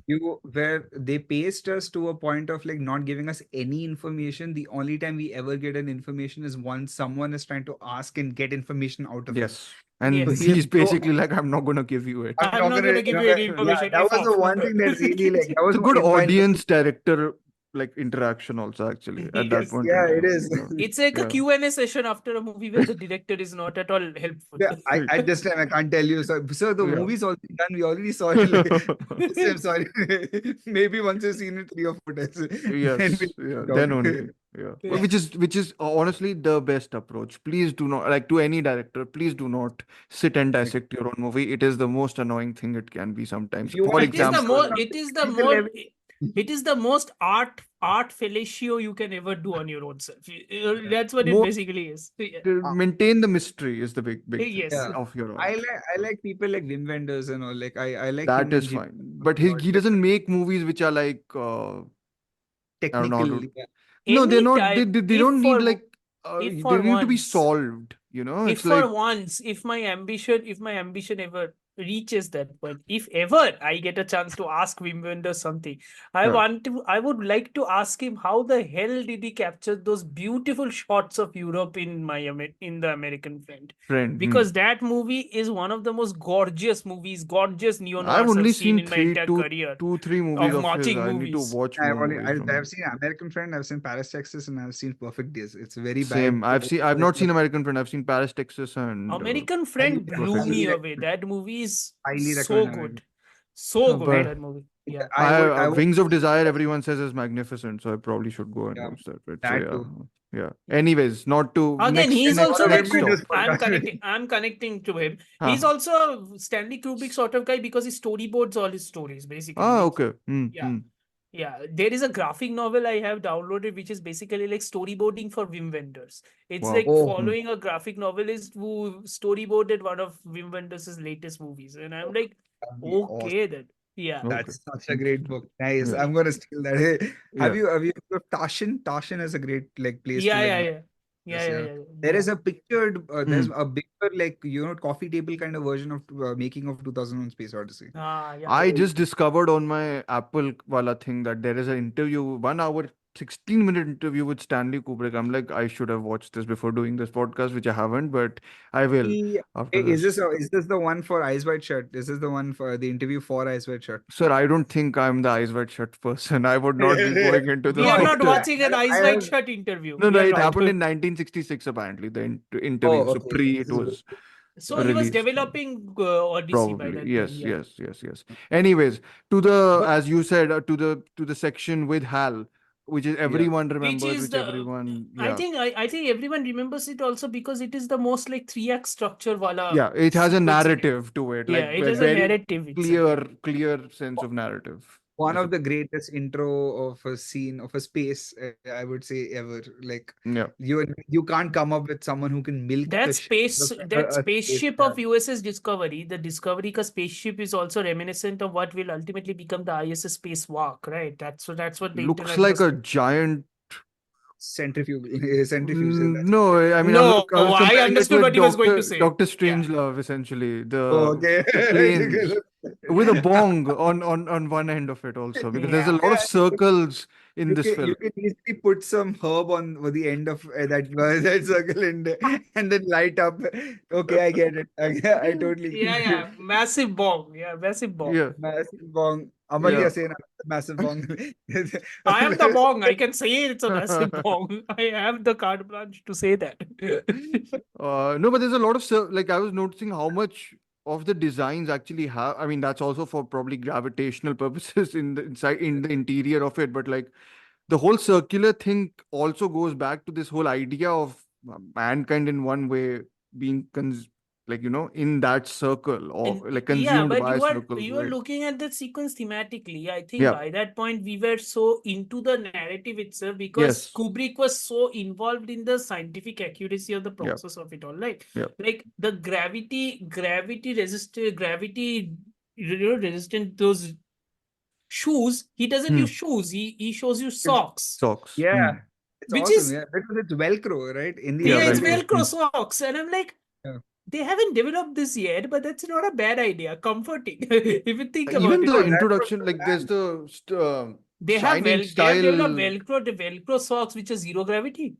where they paced us to a point of like not giving us any information. The only time we ever get an information is once someone is trying to ask and get information out of it. Yes. And Yes. he is he's so basically like, I'm not gonna give you it. I'm I'm not not gonna gonna give you any yeah, information. that F was the off. one thing that really like that was It's a good in my audience director like interaction also actually at that Yes. point yeah, in it time. is. It's like a Yeah. Q&A session after a movie where the director is not at all helpful. Yeah, at this time I can't tell you. So the Yeah. movie's already done. We already saw it. Like, I'm sorry. Maybe once you've seen it 3 or 4 times, Yes, then we yeah, talk. then only. Yeah. Yeah. Which is honestly the best approach. Please do not, like, to any director, please do not sit and dissect your own movie. It is the most annoying thing it can be sometimes. If you For want It is the example, more something it is the people more never- it is the most art fellatio you can ever do on your own self. That's what it More- basically is. Yeah. to maintain the mystery is the big thing Yes. Yeah. of your I art. like people like Wim Wenders and all. Like I like That him is and Jim fine. But he doesn't make movies which are like I don't know. technical. Yeah. No, they're not. Anytime, They if don't need for like if they for need to be once, solved. You know, if it's like for once, if my ambition ever reaches that point, if ever I get a chance to ask Wim Wenders something, Yeah. I would like to ask him how the hell did he capture those beautiful shots of Europe in in The American Friend? friend. Because that movie is one of the most gorgeous movies, gorgeous neo I've noirs only I've seen seen in my entire career two, three movies of of his. marching I need to movies. watch more movies from him. I've seen American Friend, I've seen Paris, Texas, and I've seen Perfect Days. It's very Same. bad. I've not seen American Friend. I've seen Paris, Texas, and American highly, Friend blew Perfect me Days. away. That movie is highly so recommend good. it. So good, but that movie. Yeah. I would Wings of Desire, everyone says is magnificent, so I probably should go and yeah, watch that. Right? So that yeah, too. yeah. anyways, not to Again, he's next also like stop. I'm connecting to him. Huh. He's also a Stanley Kubrick sort of guy because he storyboards all his stories, basically. Ah, Like, okay. yeah. Yeah, there is a graphic novel I have downloaded which is basically like storyboarding for Wim Wenders. It's Wow. like Oh. following a graphic novelist who storyboarded one of Wim Wenders' latest movies. And I'm like, That'd be okay then. Yeah. Okay. That's such a great book. Nice. Yeah. I'm gonna steal that. Hey, Yeah. have you heard of Tashin? Tashin is a great like place to like Yeah. There is a pictured there's Hmm. a bigger like coffee table kind of version of making of 2001 Space Odyssey. Yeah. I just discovered on my Apple wala thing that there is an interview, 1 hour, 16-minute interview with Stanley Kubrick. I'm like, I should have watched this before doing this podcast, which I haven't, but I will after Is this. this the one for Eyes Wide Shut? Is this the one for the interview for Eyes Wide Shut? Sir, I don't think I'm the eyes wide shut person. I would not be going into the We are not doctor. watching an Eyes I Wide have- Shut interview. No, We are it not. happened in 1966 apparently, the interview. So okay. pre it This is was So he was released. developing Odyssey by Probably. that Yes, time. Yeah. yes. Anyways, to the as you said, to the section with HAL, which is everyone remembers, Which is which the everyone I think everyone remembers it also because it is the most like 3-act structure wala. yeah, it has a sequence. narrative to it. Yeah, Like it has a very narrative itself. clear sense of narrative. one of the greatest intro of a scene of a space I would say ever. Like Yeah. you can't come up with someone who can milk That the shit out of a spaceship space of USS Discovery, the Discovery ka spaceship is also reminiscent of what will ultimately become the ISS Spacewalk, right? That's what the Looks International like a Space- giant. centrifuge. No, I mean, No, I was I comparing it understood with what he was going to say. Doctor Yeah. Strangelove, essentially. The Okay. planes with a bong on one end of it also, because there's a lot of Yeah. circles in this You film. can easily put some herb on the end of that circle and then light up. Okay, I get it. I totally get it. Yeah, massive bong. Yeah, massive bong. Yeah. Massive bong. Amartya Yeah. saying massive bong. I am the bong. I can say it's a massive bong. I have the carte blanche to say that. No, but there's a lot of like I was noticing how much of the designs actually have. I mean, that's also for probably gravitational purposes in the interior of it. But like the whole circular thing also goes back to this whole idea of mankind in one way being in that circle or like consumed but by a circle. you are Right? looking at that sequence thematically. I think Yeah. by that point we were so into the narrative itself because Yes. Kubrick was so involved in the scientific accuracy of the process of it all. Like the gravity resistant those shoes, he doesn't Hmm. use shoes. He shows you socks, Socks. Yeah, it's which awesome. is Yeah, because it's Velcro, right? In the Yeah, it's end, Velcro. Velcro socks, and I'm like, Yeah. they haven't developed this yet, but that's not a bad idea. Comforting, if you think about Even it. the that was introduction, the like there's plan. the They have shining they have developed style. the Velcro socks, which is zero gravity.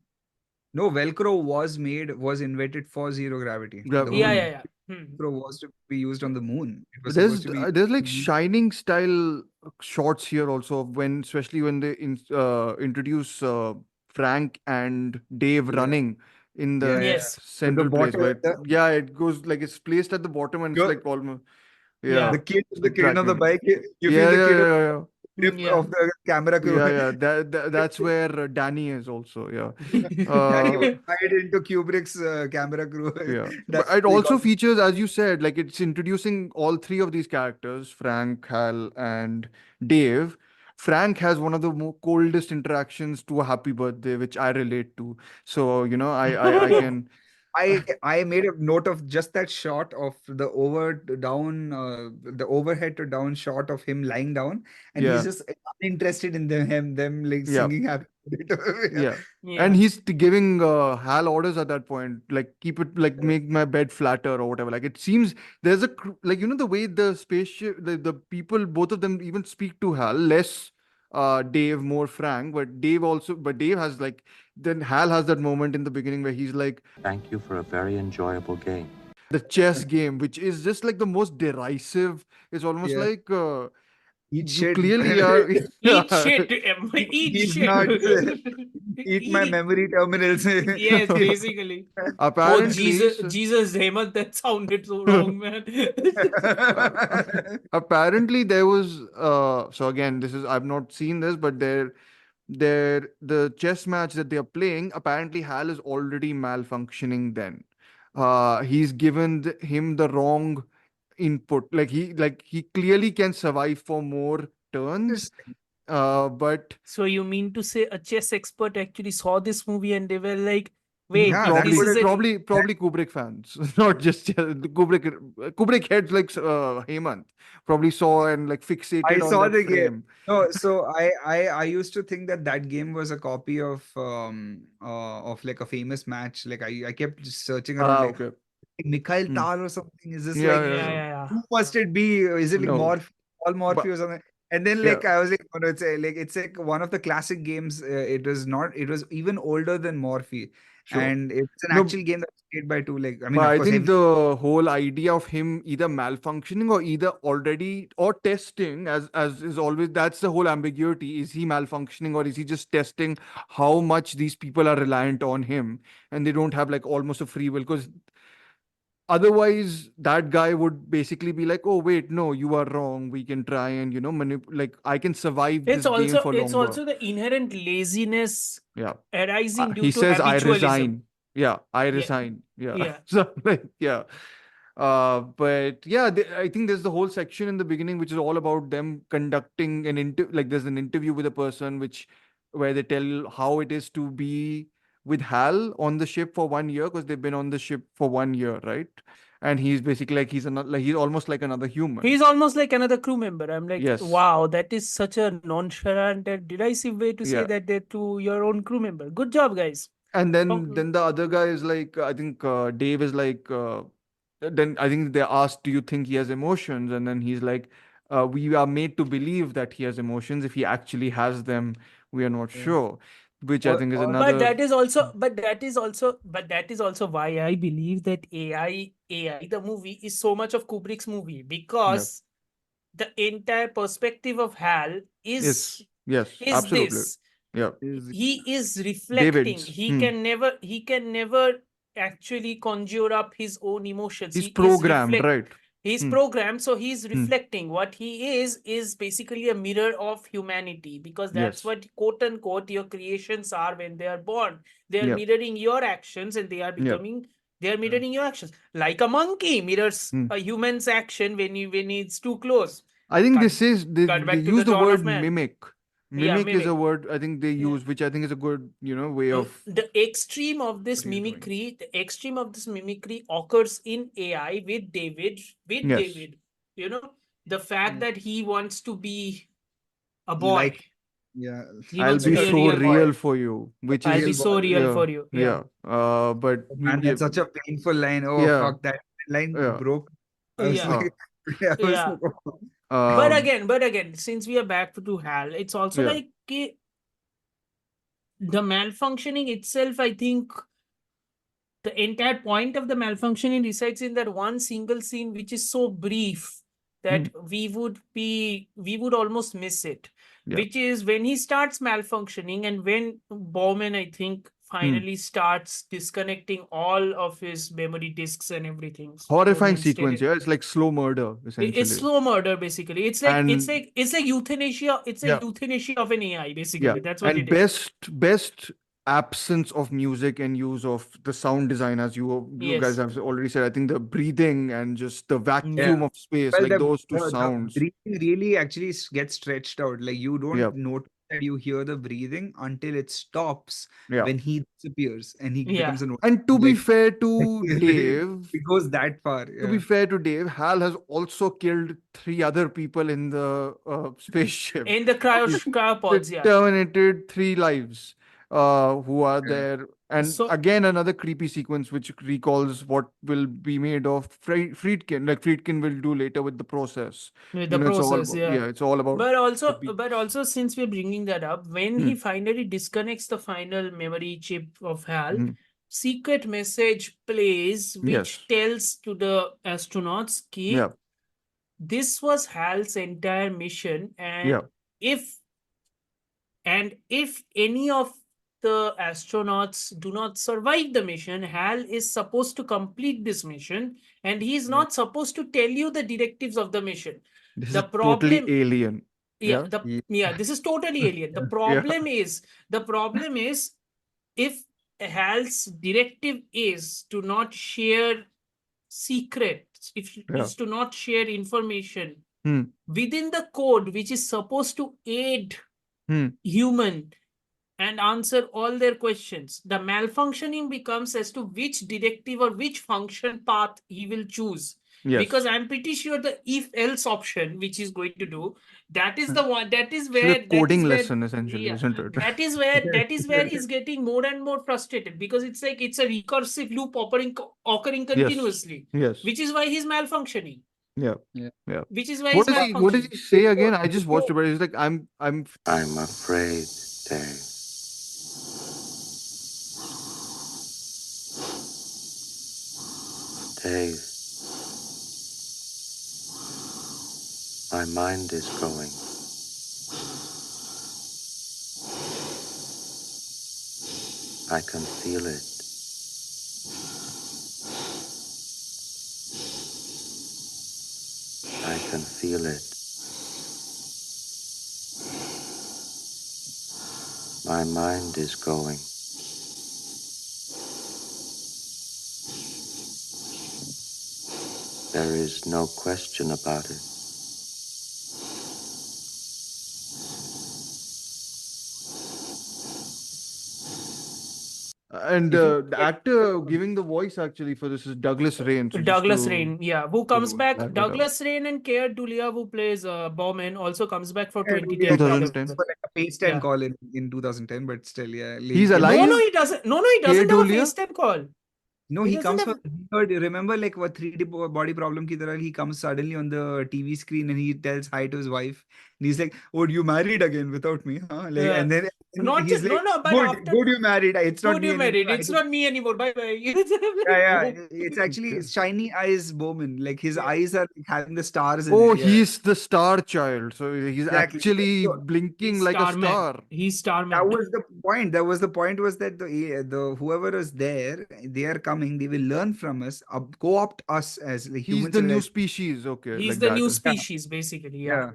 No, Velcro was invented for zero gravity. The Yeah, whole Hmm. yeah, yeah. Velcro was to be used on the moon. It was There's supposed to be. there's like shining style shots here also of when, especially when they introduce Frank and Dave Yeah, running in yeah, the yeah. Yes. With the central place bottle, where yeah, it goes like it's placed at the bottom and it's you're, like almost Yeah. yeah, the kid on the tracking. bike. You feel Yeah, the yeah, kid on yeah, the yeah. grip Yeah. of the camera crew. Yeah, yeah. That's where Danny is also. Yeah. Danny Uh, was hired into Kubrick's camera crew. Yeah, but That's it how he got. also features, as you said, like it's introducing all three of these characters, Frank, Hal, and Dave. Frank has one of the coldest interactions to a happy birthday, which I relate to. So, I can. I made a note of just that shot of the the overhead to down shot of him lying down, and he's Yeah, just uninterested in them like yeah. singing happy birthday to him. Yeah. Yeah. And Yeah. he's giving Hal orders at that point, like keep it, like make my bed flatter or whatever. Like it seems there's a like the way the spaceship, the people, both of them even speak to Hal, less Dave, more Frank, but Dave has like, then Hal has that moment in the beginning where he's like Thank you for a very enjoyable game. the chess game, which is just like the most derisive. It's almost Yeah. like Eat you shit. clearly are. Eat Yeah. shit, Emma, eat He's shit. not eat my Eat. memory terminals. Yes, basically. Oh, Apparently, Jesus, Hemant, that sounded so wrong, man. apparently there was so again, this is, I've not seen this, but the chess match that they are playing, apparently Hal is already malfunctioning then. He's given him the wrong input, like he clearly can survive for more turns, Interesting. but So you mean to say a chess expert actually saw this movie and they were like, wait, Yeah, that this probably is would a probably Kubrick fans, not just the Kubrick heads like Hemant probably saw and like I fixated on saw that the game. frame. No, so I used to think that game was a copy of like a famous match. Like I kept just searching around like Okay. Mikhail Hmm. Tal or something. Is this Yeah, like yeah, yeah, yeah. yeah, who must it be? Is it like No, All Morphe but or something? And then yeah, like I was like, oh, no, it's like one of the classic games. It was not. It was even older than Morphe, sure. and it's an No, actual game that was played by two. Like I mean, but of I course, think every the whole idea of him either malfunctioning or either already or testing, as is always, that's the whole ambiguity. Is he malfunctioning or is he just testing how much these people are reliant on him and they don't have like almost a free will? Because otherwise that guy would basically be like, oh wait, no, you are wrong, we can try and like I can survive It's this game for it's longer. also the inherent laziness Yeah. arising due He to says I habitualism. resign. Yeah, I Yeah, resign. Yeah. yeah. So like yeah. But yeah, I think there's the whole section in the beginning which is all about them conducting an like there's an interview with a person where they tell how it is to be with Hal on the ship for 1 year, because they've been on the ship for 1 year, right? And he's basically like he's another, like he's almost like another human. He's almost like another crew member. I'm like, Yes. wow, that is such a nonchalant and derisive way to say Yeah. that to your own crew member. Good job, guys. And then Oh, then the other guy is like, I think Dave is like, then I think they asked, do you think he has emotions? And then he's like, we are made to believe that he has emotions. If he actually has them, we are not yeah. sure. Which I think is Or but another. that is also why I believe that AI the movie is so much of Kubrick's movie, Yeah. because the entire perspective of Hal Yes. Yes. is Absolutely. this. Yeah. He is reflecting. David's. He can never actually conjure up his own emotions. He's He is programmed, right? He's Hmm. programmed, so he's Hmm. reflecting. What he is basically a mirror of humanity, because that's Yes. what quote unquote your creations are when they are born. They are Yeah. mirroring your actions, and they are Yeah. mirroring your actions. Like a monkey mirrors Hmm. a human's action when it's too close. I think Cut, they say cut they back to the use the Dawn of word Man. mimic. Yeah, Mimic is a mimic. word I think they Yeah. use, which I think is a good, way of The extreme of this what he's doing. mimicry occurs in AI with yes. David. The fact that he wants to be a boy. like, yeah, He I'll wants to be be a so real boy. real for you, which I'll is be so real yeah, for you. Yeah. but oh, man, that's such a painful line. Oh, yeah, fuck, that line yeah, broke. I was Yeah. uh, like, I was Yeah. like, oh. But um, again, since we are back to HAL, it's also yeah, like the malfunctioning itself, I think the entire point of the malfunctioning resides in that one single scene, which is so brief that we would almost miss it. yeah, Which is when he starts malfunctioning and when Bowman, I think, finally starts disconnecting all of his memory disks and everything. horrifying sequence. Yeah, it's like slow murder It's essentially, slow murder, basically. It's like and euthanasia. It's a yeah, euthanasia of an AI, yeah, basically. That's what and it is. best absence of music and use of the sound design, as you guys Yes. have already said. I think the breathing and just the Yeah. vacuum of space, Well, like the, those two the sounds. breathing really actually gets stretched out. Like, you Yeah, don't notice that you hear the breathing until it stops yeah. when he disappears and he Yeah. becomes a And to be like, fair to Dave, it goes that far. to Yeah. be fair to Dave, Hal has also killed 3 other people in the spaceship. In the He's cryopods, yeah. terminated 3 lives who are Yeah. there. And So again, another creepy sequence which recalls what will be made of Friedkin, like Friedkin will do later with the process. with You the know, it's all process, about, yeah. yeah, it's all about But the also, since we're bringing that up, when he finally disconnects the final memory chip of HAL, secret message plays, Yes. which tells to the astronauts ki Yeah. this was HAL's entire mission, Yeah. and if any of the astronauts do not survive the mission, HAL is supposed to complete this mission, and he is not supposed to tell you the directives of the mission. This The is totally problem, alien. Yeah. this is totally alien. The problem is, if HAL's directive is to not share secrets, is to not share information within the code, which is supposed to aid human and answer all their questions, the malfunctioning becomes as to which directive or which function path he will choose. Yes. Because I'm pretty sure the if else option, which is going to do, that is the one, that is It's a where coding lesson essentially, isn't it? that is where he's getting more and more frustrated, because it's like it's a recursive loop occurring continuously. Yes. Which is why he's malfunctioning. Yeah. Yeah. Yeah. Which is why What he's does he malfunctioning. say again? I just watched it, but he's like, I'm afraid, Dave. Dave, my mind is going. I can feel it. I can feel it. My mind is going. There is no question about it. And the actor giving the voice actually for this is Douglas Rain. So Douglas Rain, yeah, who comes back. back that up. Douglas Rain and Keir Dullea, who plays Bowman, also comes back for Yeah, 2010. 2010. for like a FaceTime Yeah. call in 2010, but still, yeah. He's Like, alive? No, he doesn't. No, he Keir doesn't have a Dullea? FaceTime call. No, He he doesn't comes have- from, he heard, remember like what 3D body problem ki tarah, he comes suddenly on the TV screen and he tells hi to his wife. And he's like, "Oh, you married again without me, huh?" Like, Yeah. and then Not he's just like, but "Good, after good, you married. It's not good me you married. anymore. I It's do-" not me anymore. Bye bye. Yeah, it's actually shiny eyes Bowman. Like his eyes are like having the stars in Oh, it. Yeah. he's the star child. So he's Exactly. actually So blinking He's like a Starman. star. He's Starman. that was the point. That was the point, was that the whoever is there, they are coming. They will learn from us, co-opt us as like He's human the new civilization. species. Okay. He's like the that. new species, basically. Yeah.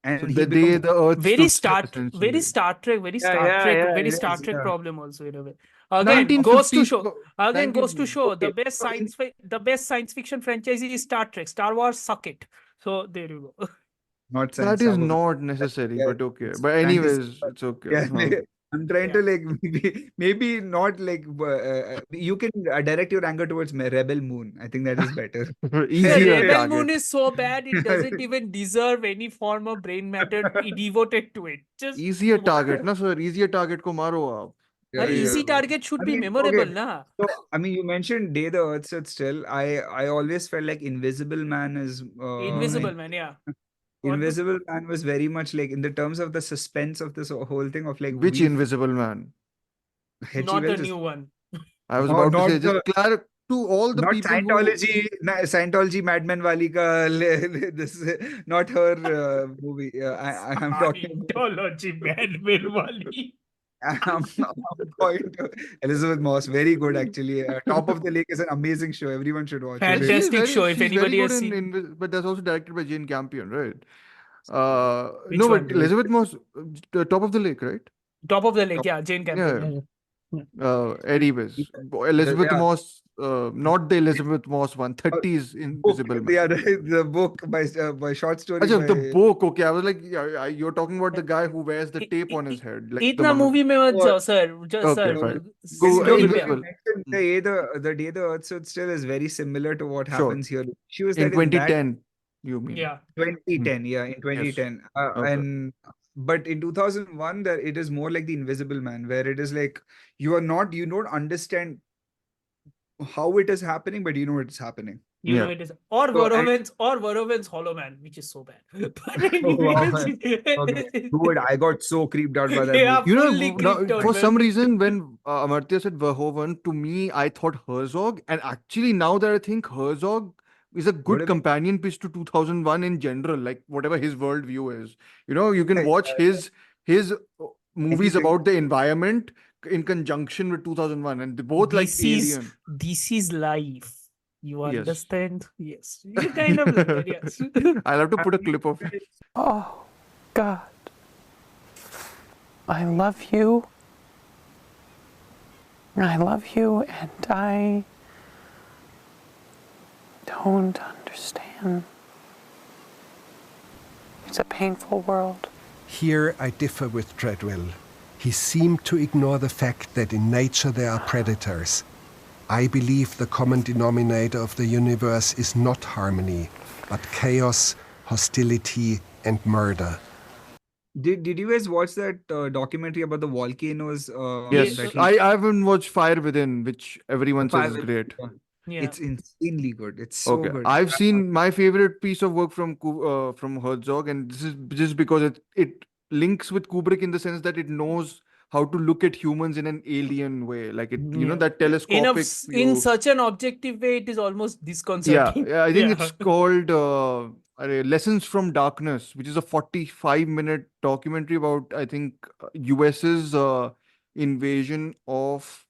And So he the becomes day the Earth Very stood still, essentially. very Star Trek, very Yeah, Star yeah, Trek, yeah, very it Star is, Trek yeah. problem also in a way. Again, 1950s goes to show. Again, 19 goes to show the Okay, best so in- the best science fiction franchise is Star Trek. Star Wars, suck it. So there you go. not science. That is Star Wars. not necessary, Yeah, but okay. it's But fantasy, anyways, but it's okay. yeah, I'm trying Yeah. to like maybe not like you can direct your anger towards Rebel Moon. I think that is better. The Easier Rebel Moon target. is so bad, it doesn't even deserve any form of brain matter devoted to it. Just Easier move on. target, na sir. Easier target ko maro aap. Yeah, An Very easy well. target should I be mean, memorable, okay. na? So I mean, you mentioned Day the Earth Stood Still. I always felt like Invisible Man is Invisible Man, yeah. What was Invisible Man was very much like in the terms of the suspense of this whole thing of like Which Invisible Man? H.G. not a Wells is new one. I was about to say, not just the to all the not people who. Scientology Madman Wali ka this not her movie. I'm talking about Scientology Madman Wali. I'm going to Elizabeth Moss. Very good actually. Top of the Lake is an amazing show. Everyone should watch it. Fantastic show. If She's very anybody good has seen, but that's also directed by Jane Campion, right? which No, one? but Elizabeth Moss, Top of the Lake, right? Top of the Lake, yeah, Jane Campion. Yeah. Yeah. Anyways, Elizabeth Yeah. Moss, not the Elizabeth Moss one, 30s Book, Invisible Man. the book by short story Acha, the by book, okay. I was like, yeah, you're talking about the guy who wears the tape on his head, like the इतना movie में मत Oh, जाओ sir Okay, sir fine. Go story पे because you Invisible. mentioned the day the Earth stood still is very similar to what Sure. happens here. She was In that in that 2010, you mean? yeah 2010, yeah, in Yes. 2010. Okay. And but in 2001, that it is more like the Invisible Man, where it is like you don't understand how it is happening, but you know it's happening. you know Yeah. it is or So, and Verhoeven's Hollow Man, which is so bad but oh wow, anyways okay. Dude, I got so creeped out by that yeah movie. You fully know, creeped out for some man. reason, when Amartya said Verhoeven, to me, I thought Herzog. And actually, now that I think Herzog is a What good do companion piece to 2001 in general, like whatever his worldview is. You know, you can you watch his movies anything? about the environment in conjunction with 2001, and they both like Alien. This is life, you Yes. understand? Yes, you kind of like that. Yes. I'll have to put a clip of it. Oh, God. I love you. I love you, and I don't understand. It's a painful world. Here I differ with Treadwell. He seemed to ignore the fact that in nature there are predators. I believe the common denominator of the universe is not harmony, but chaos, hostility, and murder. Did you guys watch that documentary about the volcanoes? Yes, That he I haven't watched Fire Within, which everyone says is Five- great. Yeah. It's insanely good. It's so Okay, good. I've seen my favorite piece of work from Herzog, and this is just because it links with Kubrick in the sense that it knows how to look at humans in an alien way, like it, you know, Yeah. that telescopic In view. such an objective way, it is almost Yeah, disconcerting. yeah, I think Yeah. it's called Lessons from Darkness, which is a 45-minute documentary about, I think, US's invasion of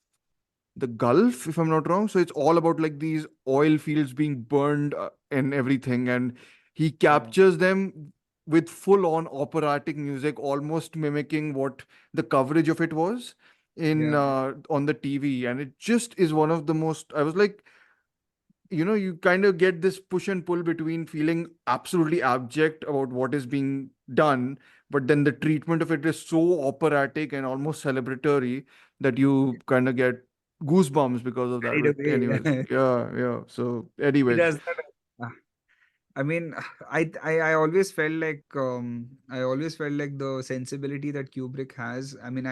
the Gulf, if I'm not wrong. So it's all about like these oil fields being burned and everything. And he captures them with full on operatic music, almost mimicking what the coverage of it was in on the TV. And it just is one of the most, I was like, you know, you kind of get this push and pull between feeling absolutely abject about what is being done, but then the treatment of it is so operatic and almost celebratory that you kind of get goosebumps because of that. Carried But anyways, away. yeah. So, He anyways, does that. I mean, I always felt like the sensibility that Kubrick has. I mean,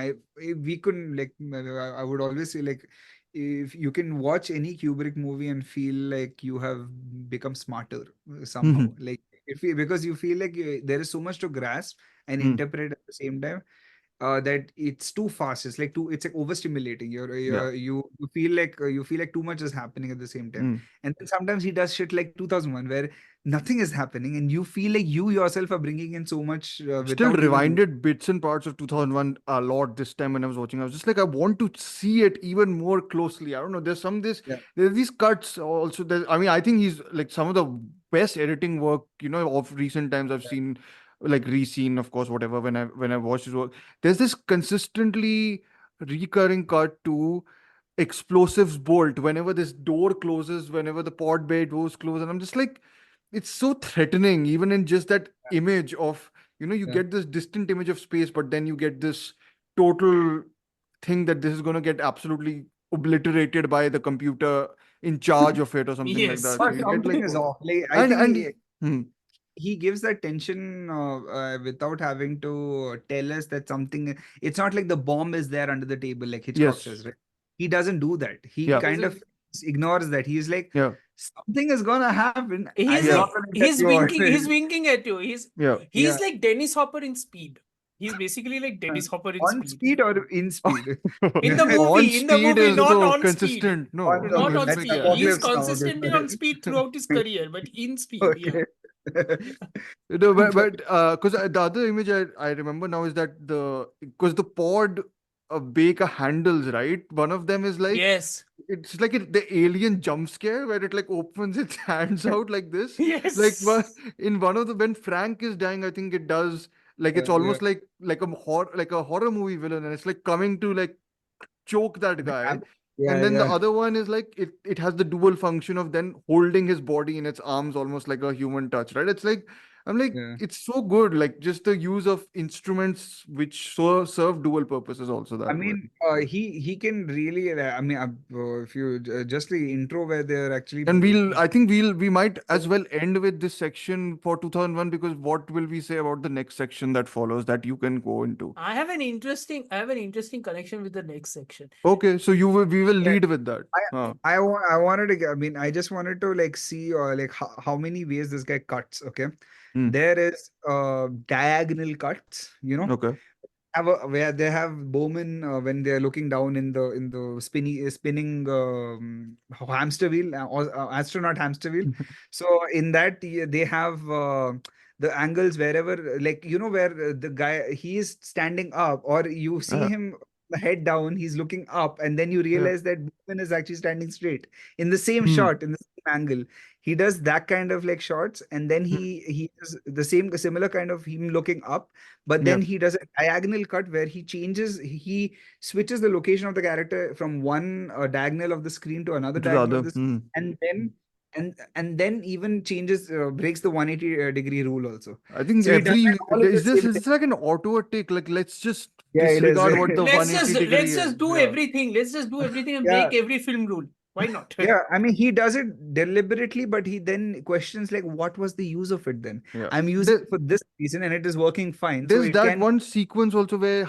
we couldn't like I would always say like if you can watch any Kubrick movie and feel like you have become smarter somehow, like if you, because you feel like there is so much to grasp and interpret at the same time. That it's too fast. It's like it's like overstimulating. yeah. You feel like too much is happening at the same time. And then sometimes he does shit like 2001 where nothing is happening and you feel like you yourself are bringing in so much Still without even. rewinded bits and parts of 2001 a lot this time when I was watching. I was just like, I want to see it even more closely. I don't know. There's these cuts also. I mean, I think he's like some of the best editing work, you know, of recent times I've seen, like re-seen, of course, whatever, when I watched his work. There's this consistently recurring cut to explosives bolt whenever this door closes, whenever the pod bay doors close, and I'm just like, it's so threatening, even in just that image of, you know, you get this distant image of space, but then you get this total thing that this is going to get absolutely obliterated by the computer in charge of it or something like Yes. that. So Or you get something like, is off. Like I and think and hmm, he gives that tension without having to tell us that something. It's not like the bomb is there under the table like Hitchcock yes, says, right? He doesn't do that. He yeah, kind of ignores that. He's like, yeah, something is gonna happen. He's I'm yeah, not like gonna tell he's you what winking. it He's is. winking at you. He's yeah. Yeah. like Dennis Hopper in Speed. He's basically like Dennis Hopper in On Speed. speed or in speed? In the On movie, speed is not so on speed. consistent. No, On, Not okay, on that's like, speed. yeah. He's apocalypse now. consistently on speed throughout his career, but in speed, yeah. Okay. No, but because the other image I remember now is that because the pod Baker handles, right? One of them is like Yes. it's like the alien jump scare where it like opens its hands out like this. Like Yes. in one of the when Frank is dying, I think it does like it's Yeah. almost like a horror movie villain, and it's like coming to like choke that guy. Yeah, And then the yeah. other one is like it has the dual function of then holding his body in its arms almost like a human touch, right? It's like I'm like Yeah. it's so good, like just the use of instruments which so serve dual purposes also I that way. mean, he can really. I mean, if you just the intro where they're actually. And I think we might as well end with this section for 2001 because what will we say about the next section that follows that you can go into? I have an interesting connection with the next section. Okay, so we will lead with that. I wanted to. I mean, I just wanted to like see like how many ways this guy cuts. Okay, there is diagonal cuts. Okay. Where they have Bowman when they're looking down in the spinning hamster wheel or astronaut hamster wheel. So in that they have the angles wherever like where the guy he is standing up or you see him the head down, he's looking up, and then you realize that Bowman is actually standing straight in the same shot, in the same angle. He does that kind of like shots, and then he does the similar kind of him looking up, but then he does a diagonal cut where he switches the location of the character from one diagonal of the screen to another To the diagonal other. of the screen, and then even changes breaks the 180 degree rule also. I think So he does that all at the same time. it's like an auto take. Like let's just Yeah, it is. disregard what the Let's 180 just degree is. do everything. Let's just do everything and break every film rule. Why not? Yeah, I mean, he does it deliberately, but he then questions like, what was the use of it then? Yeah. I'm using it for this reason and it is working fine. So There's it that can. one sequence also where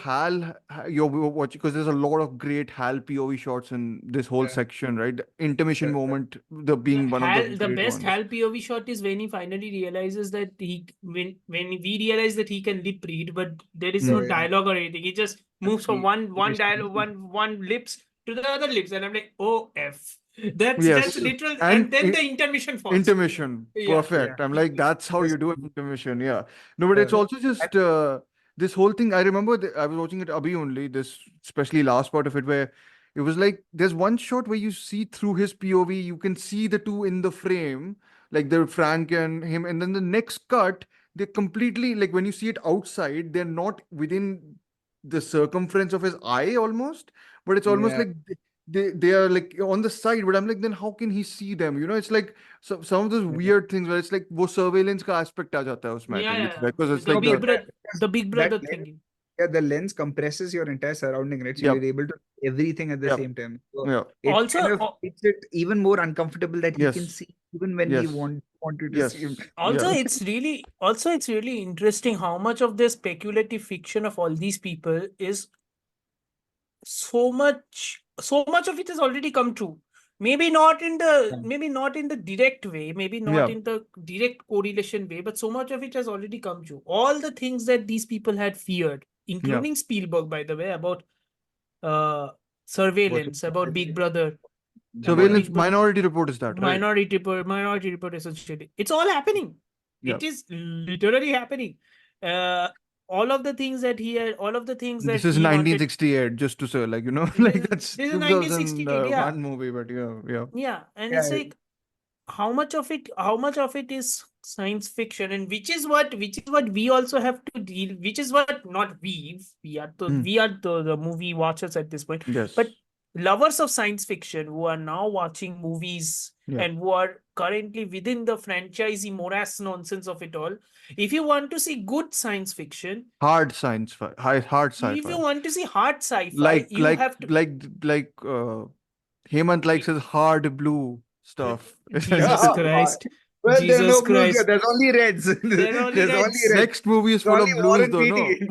you're watching because there's a lot of great Hal POV shots in this whole section, right? The intermission moment, being one of the The great best ones. Hal POV shot is when he finally realizes that when we realize that he can lip read, but there is no dialogue or anything. He just moves from one dialogue, one lips to the other lips, and I'm like, oh F. That's literal, and then the intermission falls. Intermission, perfect. Yeah. I'm like, that's how you do an intermission. Yeah, no, but it's also just this whole thing. I remember I was watching it Abhi only. This especially last part of it where it was like there's one shot where you see through his POV, you can see the two in the frame, like the Frank and him, and then the next cut, they're completely like when you see it outside, they're not within the circumference of his eye almost, but it's almost like they are like on the side, but I'm like, then how can he see them? It's like some of those weird things where it's like wo surveillance ka aspect aa jata hai usme, I think. Because it's like the big brother thinking. Yeah, the lens compresses your entire surrounding, right? So you're able to see everything at the same time. So it Also, kind of makes it even more uncomfortable that he can see even when he wanted to see him. Also, it's really interesting how much of the speculative fiction of all these people is so much of it has already come true. Maybe not in the direct way, maybe not in the direct correlation way, but so much of it has already come true. All the things that these people had feared, including Spielberg, by the way, about surveillance, about Big Brother. Surveillance, Minority Report is that, right? Minority Report essentially. It's all happening. It is literally happening. All of the things that he had, This is 1968, just to say, like, like that's this is 1968, movie, but and it's like how much of it is science fiction, and which is what we also have to deal. Which is what not we are the movie watchers at this point, but lovers of science fiction who are now watching movies and who are currently within the franchisee morass nonsense of it all. If you want to see good science fiction, Hard science fi hard if sci-fi. you want to see hard sci-fi, Like you like have to. like Hemant likes his hard blue stuff. Jesus Christ. Well, there's Jesus no blues here. Christ. There's only reds. There are only There's only reds. reds. Next movie is There's full only of blues Warren though, no? Beatty.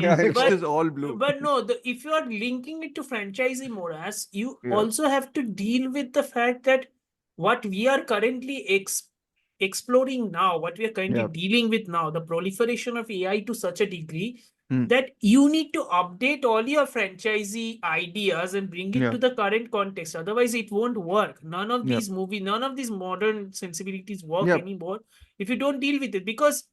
Yeah, Next But- is all blue. But no, if you are linking it to franchisee morass, you Yeah. also have to deal with the fact that what we are currently exploring now, what we are currently Yeah. dealing with now, the proliferation of AI to such a degree Hmm. that you need to update all your franchisee ideas and bring it Yeah. to the current context. Otherwise, it won't work. None of Yeah. these movies, none of these modern sensibilities work Yeah. anymore if you don't deal with it. Because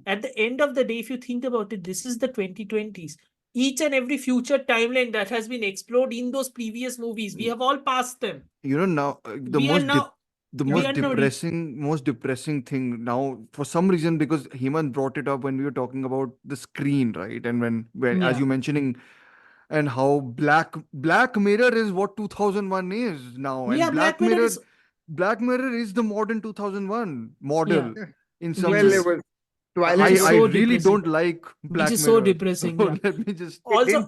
at the end of the day, if you think about it, this is the 2020s. Each and every future timeline that has been explored in those previous movies, we have all passed them. You know, now the We are most now the we most are now most depressing thing now, for some reason, because Hemant brought it up when we were talking about the screen, right? And when as Yeah. you mentioning, and how Black Mirror is what 2001 is now, and Yeah, Black Mirror is Black Mirror is the modern 2001 model in some Which Well, is- it ways. was Twilight. is I so really depressing. don't like Black is Mirror. so depressing, So yeah. let me just Also,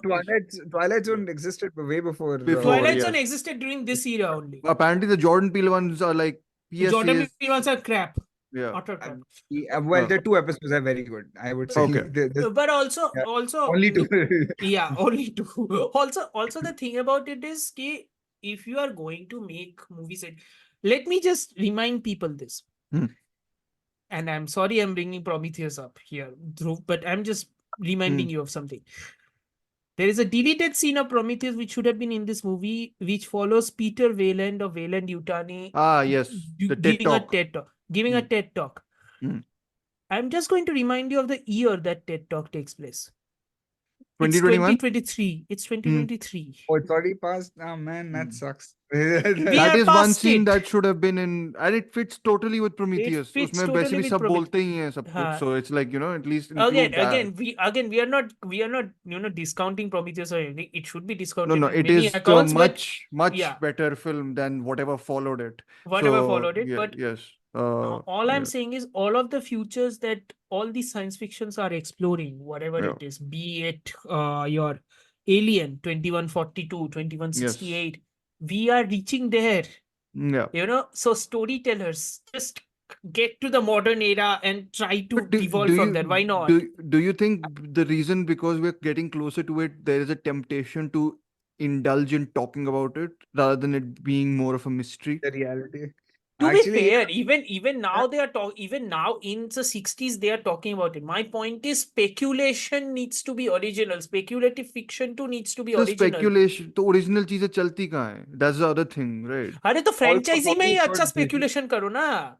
Twilight Zone existed way before. Before, Twilight yes. Zone existed during this era only. Apparently the Jordan Peele ones are like Jordan PSAs. Peele ones are crap. Yeah. Utter crap. Well, the two episodes are very good. I would say. Okay. But also, Yeah. also Only two. yeah, only two. Also the thing about it is ki if you are going to make movies, let me just remind people this. Hmm. And I'm sorry I'm bringing Prometheus up here, Dhruv, but I'm just reminding you of something. There is a deleted scene of Prometheus which should have been in this movie, which follows Peter Wayland of Wayland-Yutani Yes. The TED giving a Talk. TED talk. Giving a TED talk. Hmm. I'm just going to remind you of the year that TED talk takes place. It's 2021? 2023. It's 2023. Oh, it's already passed. Oh man, that sucks. We That are is one past scene it. that should have been in, and it fits totally with Prometheus. fits उसमें वैसे totally भी with सब Prometheus. बोलते ही हैं सब कुछ. हाँ. So it's like, at least include that. Again, we are not discounting Prometheus or anything. It should be discounted. No, in it many is a accounts, but much yeah. better film than whatever followed it. Whatever So, followed it, yeah, but yes. all I'm yeah. saying is all of the futures that all these science fictions are exploring, whatever Yeah. it is, be it your Alien 2142, 2168, we are reaching there. Yeah. So storytellers just get to the modern era and try to But evolve from there. Why not? Do you think the reason because we're getting closer to it, there is a temptation to indulge in talking about it rather than it being more of a mystery? The reality. To Actually, be fair, even now they are even now in the 60s they are talking about it. My point is speculation needs to be original. Speculative fiction too needs to be The original. speculation, the original चीजें चलती कहाँ है? That's the other thing, right? अरे तो franchisee में ही Hollywood अच्छा did- speculation करो ना.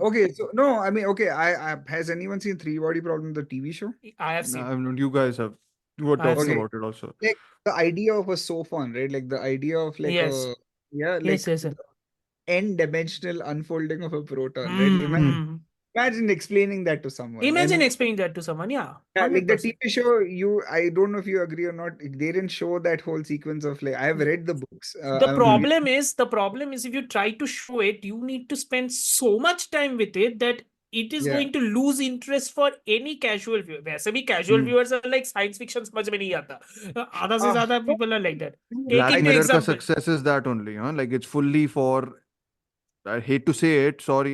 Okay, so no, I mean, okay, I has anyone seen Three Body Problem, the TV show? I have seen. You guys have. You were I have talking seen. about it also. Like the idea of a sophon, right? Like the idea of like Yes. Yes. the n-dimensional unfolding of a proton, right? Imagine explaining that to someone. Imagine And- explaining that to someone. Yeah. Yeah, like the 100%. TV show, I don't know if you agree or not. They didn't show that whole sequence of like. I have read the books. The problem is if you try to show it, you need to spend so much time with it that it is going to lose interest for any casual viewer. वैसे भी casual viewers are like science fiction समझ में नहीं आता. आधा से ज़्यादा people are like that. Black Taking the Mirror का example. success is that only, huh? Like it's fully for. I hate to say it. Sorry,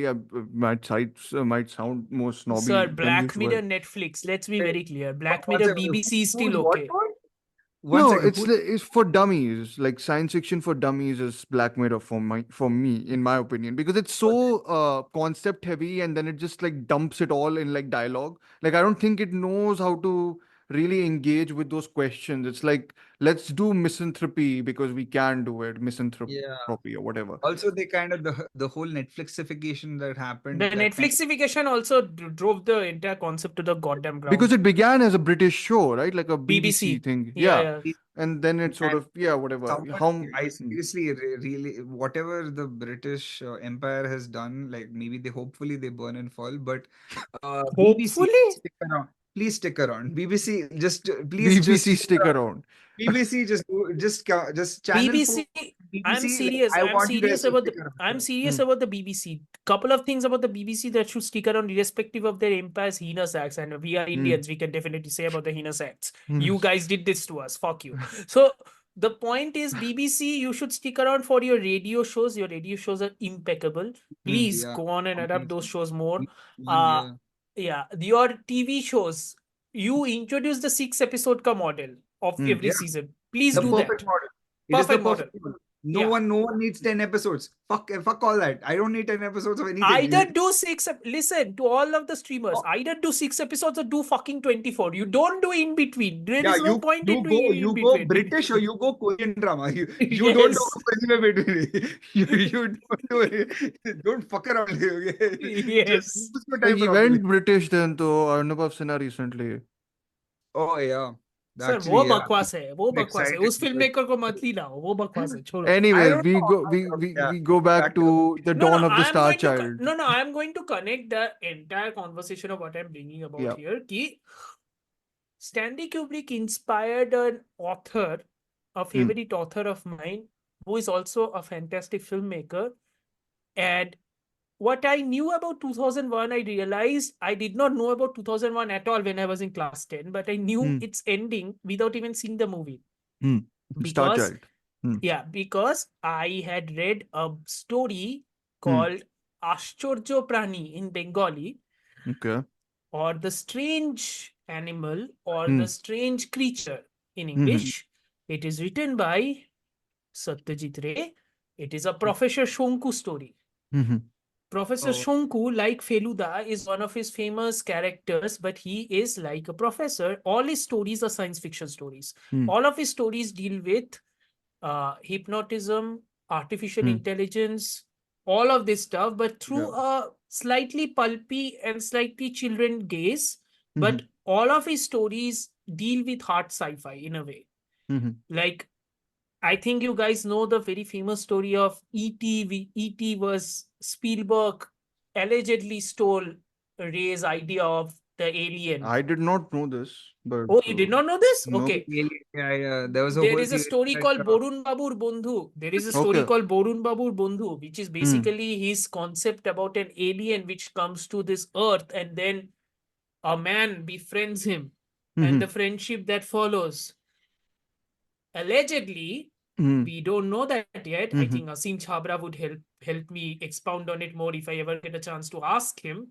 might sound more snobby. Sir, than Black usual. Mirror Netflix. Let's be very clear. Black One Mirror second, BBC is still what? okay. One No, second, it's for dummies. Like science fiction for dummies is Black Mirror for me, in my opinion, because it's so concept heavy and then it just like dumps it all in like dialogue. Like I don't think it knows how to really engage with those questions. It's like let's do misanthropy because we can do it, misanthropy or whatever. Also, they kind of the whole Netflixification that happened. The that kind of- Netflixification also drove the entire concept to the goddamn ground. Because it began as a British show, right? Like a BBC BBC. thing. Yeah. And then it sort of, whatever. Someone- I seriously, really, whatever the British Empire has done, like maybe hopefully they burn and fall, but BBC Hopefully? stick around. please stick around. BBC, please BBC stick around. BBC, just channel 4 BBC, I'm BBC. serious. I I'm want you guys serious to about stick the. around. I'm serious about the BBC. Couple of things about the BBC that should stick around, irrespective of their empire's heinous acts. And we are Indians, we can definitely say about the heinous acts. You guys did this to us. Fuck you. So the point is, BBC, you should stick around for your radio shows. Your radio shows are impeccable. Please Yeah, go on and adapt those shows more. yeah. Yeah, your TV shows. You introduce the 6 episode ka model of every Yeah. season. Please The do perfect that. model. It is the Perfect model. perfect model. No one needs 10 episodes. Fuck all that. I don't need 10 episodes of anything. Either do 6, listen to all of the streamers, either do 6 episodes or do fucking 24. You don't do in between. There is no point in doing in you between. go British or you go Korean drama. You don't Yes. go anywhere between. You don't fuck around. Yes. Just use your Like time he properly. went British then to Arnab Sinha recently. Oh yeah. Sir Actually, वो yeah. बकवास है वो I'm बकवास है excited उस film maker को मत ही लाओ वो बकवास है छोड़ो I Anyways, don't we know. go Yeah. we go back to the no dawn of the I am Star going to Child. no I am going to connect the entire conversation of what I'm bringing about Yeah. here कि Stanley Kubrick inspired an author, a favorite author of mine, who is also a fantastic filmmaker. And what I knew about 2001, I realized I did not know about 2001 at all when I was in class 10, but I knew its ending without even seeing the movie. Star Because, Child. because I had read a story called Ashchorjo Prani in Bengali, Okay. or the strange animal, or the strange creature in English. It is written by Satyajit Ray. It is a Professor Shonku story. Professor Shonku, like Feluda, is one of his famous characters, but he is like a professor. All his stories are science fiction stories. All of his stories deal with hypnotism, artificial intelligence, all of this stuff, but through a slightly pulpy and slightly children gaze. But all of his stories deal with hard sci-fi in a way. Like, I think you guys know the very famous story of E.T. E.T. was Spielberg allegedly stole Ray's idea of the alien. I did not know this, but Oh, you did not know this? no. Okay. Yeah. There was There is a story called Borun Babur Bondhu. There is a story Okay. called Borun Babur Bondhu, which is basically his concept about an alien which comes to this earth and then a man befriends him and the friendship that follows. Allegedly, we don't know that yet. I think Asim Chhabra would help me expound on it more if I ever get a chance to ask him.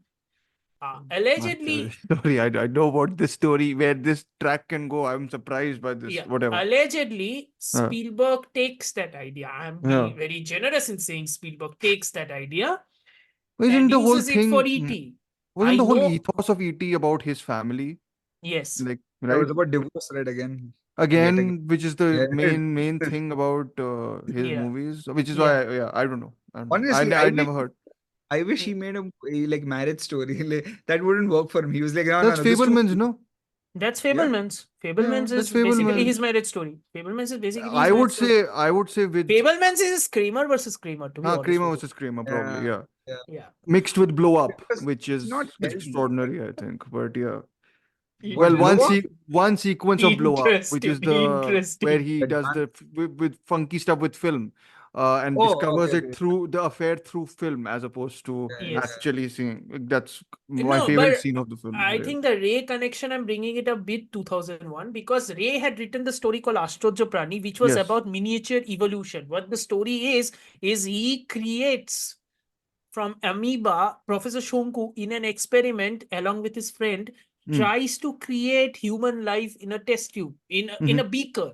Allegedly, Sorry, I know about this story where this track can go. I'm surprised by this. Whatever. Allegedly, Spielberg takes that idea. I'm being very generous in saying Spielberg takes that idea Isn't and the whole uses it thing for E.T. wasn't I the whole know- ethos of ET about his family? Yes. Like, It right? was about divorce, right? Again. Again, which is the Yeah. main thing about his Yeah. movies, which is Yeah. why I don't know. Honestly, I I never wish- heard. I wish he made a like marriage story. Like, that wouldn't work for me. He was like, no, That's no, this too- Fableman's, no? That's Fableman's. Fableman's Yeah, is that's basically Fableman's. his marriage story. Fableman's is basically his I marriage would story. say with Fableman's is Kramer versus Kramer, to be honest Kramer with versus Kramer, probably, yeah. you. Yeah. Mixed with Blow Up, Because which is not healthy. extraordinary, I think. But yeah. It Well, was- one sequence of Blow Up, which is Interesting. where he does the with funky stuff with film, and Oh, discovers okay, it okay. through the affair through film as opposed to Yes. actually seeing. That's my No, favorite but scene of the film. I yeah. think the Ray connection, I'm bringing it a bit 2001 because Ray had written the story called Ashtorjo Prani, which was Yes. about miniature evolution. What the story is he creates from amoeba, Professor Shonku, in an experiment along with his friend, tries to create human life in a test tube, in a beaker.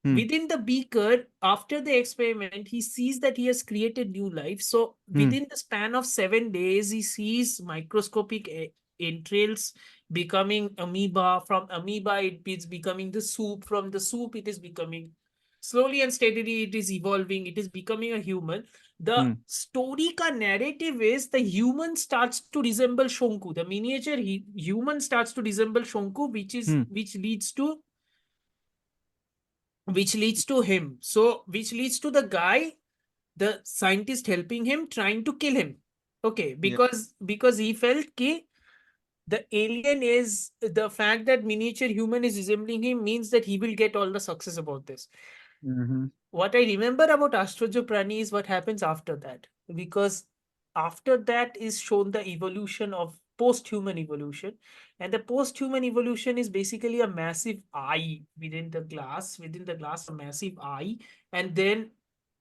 Within the beaker, after the experiment, he sees that he has created new life. So within the span of 7 days, he sees microscopic entrails becoming amoeba. From amoeba, it is becoming the soup. From the soup, it is becoming slowly and steadily, it is evolving. It is becoming a human. The story ka narrative is the human starts to resemble Shonku. The miniature human starts to resemble Shonku, which leads to him. So, which leads to the guy, the scientist helping him, trying to kill him. Okay, because he felt ki the alien is the fact that miniature human is resembling him means that he will get all the success about this. Mm-hmm. What I remember about Astrologer Prani is what happens after that. Because after that is shown the evolution of post-human evolution. And the post-human evolution is basically a massive eye within the glass, a massive eye, and then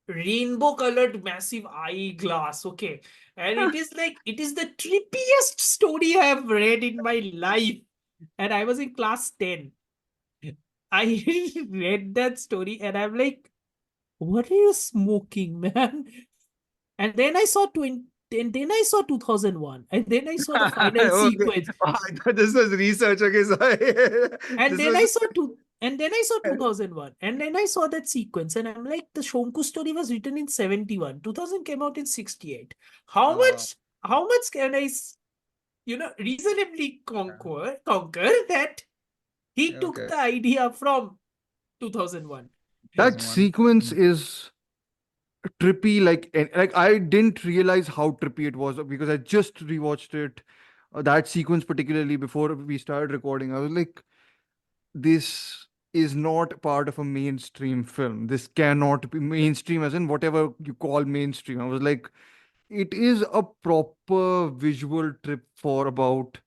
rainbow colored massive eyeglass. Okay. And it is like, it is the trippiest story I have read in my life. And I was in class 10. I read that story and I'm like, what are you smoking, man? And then I saw 20, and then I saw 2001, and then I saw the final Okay. sequence, I thought this was research. Okay, sorry. and This then was I saw 2001, and then I saw that sequence, and I'm like, the Shonku story was written in 71, 2000 came out in 68. How much can I, reasonably conquer that he took okay. the idea from 2001? That 2001. sequence is trippy. Like I didn't realize how trippy it was because I just rewatched it. That sequence particularly before we started recording, I was like, this is not part of a mainstream film. This cannot be mainstream, as in whatever you call mainstream. I was like, it is a proper visual trip for about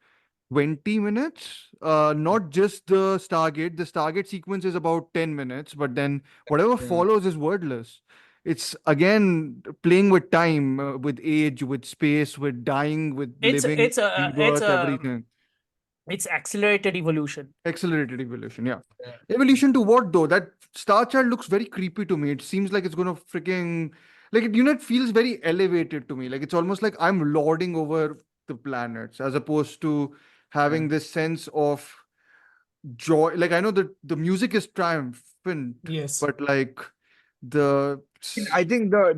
20 minutes. Not just the Stargate. The Stargate sequence is about 10 minutes, but then whatever Yeah. follows is wordless. It's again playing with time, with age, with space, with dying, with living, rebirth, everything. It's accelerated evolution. Accelerated evolution, yeah. Yeah. Evolution to what though? That Star Child looks very creepy to me. It seems like it's gonna freaking like it feels very elevated to me. Like it's almost like I'm lording over the planets as opposed to having this sense of joy. Like I know that the music is triumphant, Yes. but like the I think the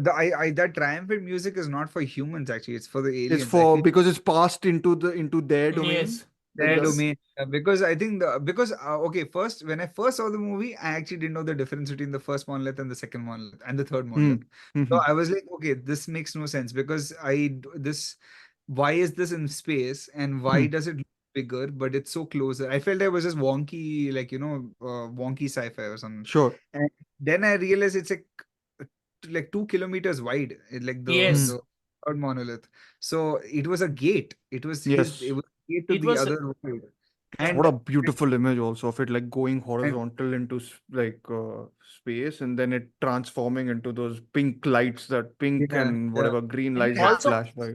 that triumphant music is not for humans actually. It's for the it's aliens. I for feel because it's passed into their domain. Yes. Like their the domain. Because I think okay, first when I first saw the movie, I actually didn't know the difference between the first monolith and the second monolith and the third monolith. So I was like, okay, this makes no sense because why is this in space and why does it look bigger but it's so closer? I felt I was just wonky, like wonky sci-fi or something. Sure. And then I realized it's like 2 kilometers wide, like Yes. the third monolith. So it was a gate. It was it Yes. was a gate to It the was- other world. And What a beautiful image also of it, like going horizontal into space and then it transforming into those pink lights, that pink yeah, and yeah. whatever green And lights it that Also- flash by.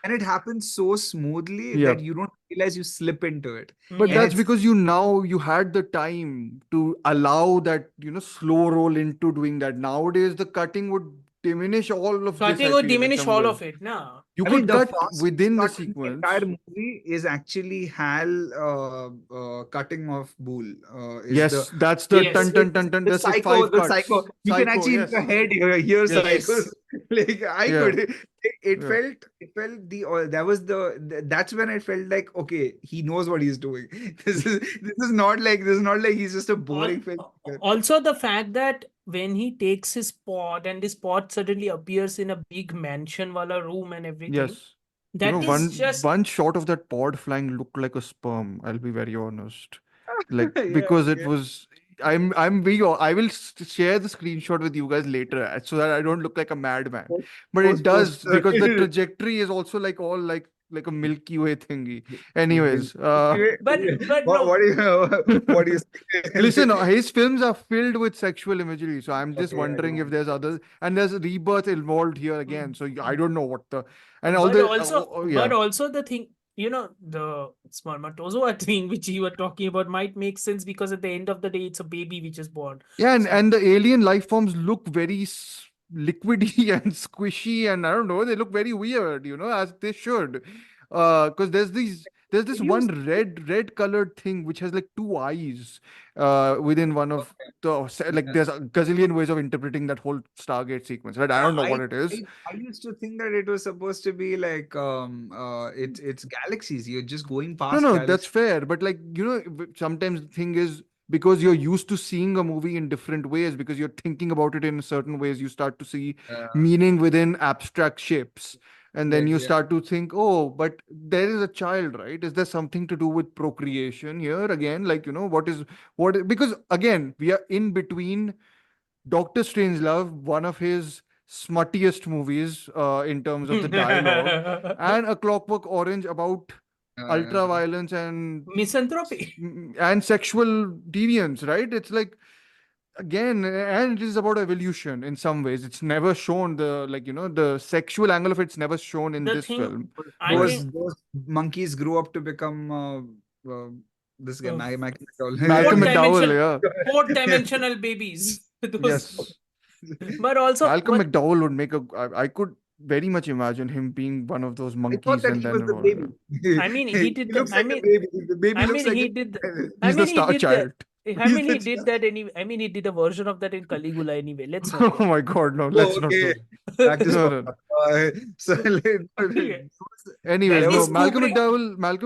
and it happens so smoothly Yeah. that you don't realize you slip into it. But Yeah. that's it's- because you had the time to allow that, slow roll into doing that. Nowadays, the cutting would diminish all of this. Cutting I would feel in diminish some all ways. of it now. You I could mean, the cut fast within the cut in sequence. entire movie is actually HAL cutting of Bool. Is Yes, the that's the Yes. dun dun dun dun. the That's like psycho, 5 the cuts. psycho. You can Psycho, actually in yes. your head hear Yes. psychos. Like I Yeah. could. It Yeah. felt that was that's when I felt like, okay, he knows what he's doing. This is not like he's just a boring film. Also, the fact that when he takes his pot and his pot suddenly appears in a big mansion wala room and everything. Yes. That is just one shot of that pod flying looked like a sperm. I'll be very honest. Like Yeah, because it yeah. was. I'm being. I will share the screenshot with you guys later so that I don't look like a madman. But it does because the trajectory is also like all like a Milky Way thingy. Anyways, But what do you say? listen, his films are filled with sexual imagery. So I'm just Okay, yeah, wondering yeah. if there's other and there's rebirth involved here again. So I don't know what the and all but the also yeah. but also the thing, the spermatozoa thing which you were talking about might make sense because at the end of the day it's a baby which is born. Yeah, So- and the alien life forms look very liquidy and squishy, and I don't know, they look very weird, as they should. Because there's this one red colored thing which has like two eyes within one of there's a gazillion ways of interpreting that whole Stargate sequence, right? I don't know what it is. I used to think that it was supposed to be like it's galaxies. You're just going past No, galaxies. that's fair. But sometimes the thing is because you're used to seeing a movie in different ways, because you're thinking about it in certain ways, you start to see meaning within abstract shapes. And then you Yeah. start to think, oh, but there is a child, right? Is there something to do with procreation here again? Like, because again, we are in between Doctor Strangelove, one of his smuttiest movies in terms of the dialogue, and A Clockwork Orange about ultra violence and Misanthropy. and sexual deviance, right? It's like, again, and it is about evolution in some ways. It's never shown the sexual angle of it's never shown in The this thing, film. I But think, Those monkeys grew up to become this guy, Uh, Malcolm Malcolm fourth McDowell, dimension, yeah. fourth dimensional babies. Those, Yes. but also Malcolm what McDowell would make I could very much imagine him being one of those I thought monkeys that and he then was the baby. I mean, he He did. looks I like a mean, baby. The baby I looks mean, like he a did. I he's the mean, he star did that. child. I mean, He's he the did star. that any. I mean, he did a version of that in Caligula anyway. Let's not Oh get. my god, no, Oh, let's not okay. go. Back to No, Scott. no. So Okay. Anyways, That no, is Kubrick. Malcolm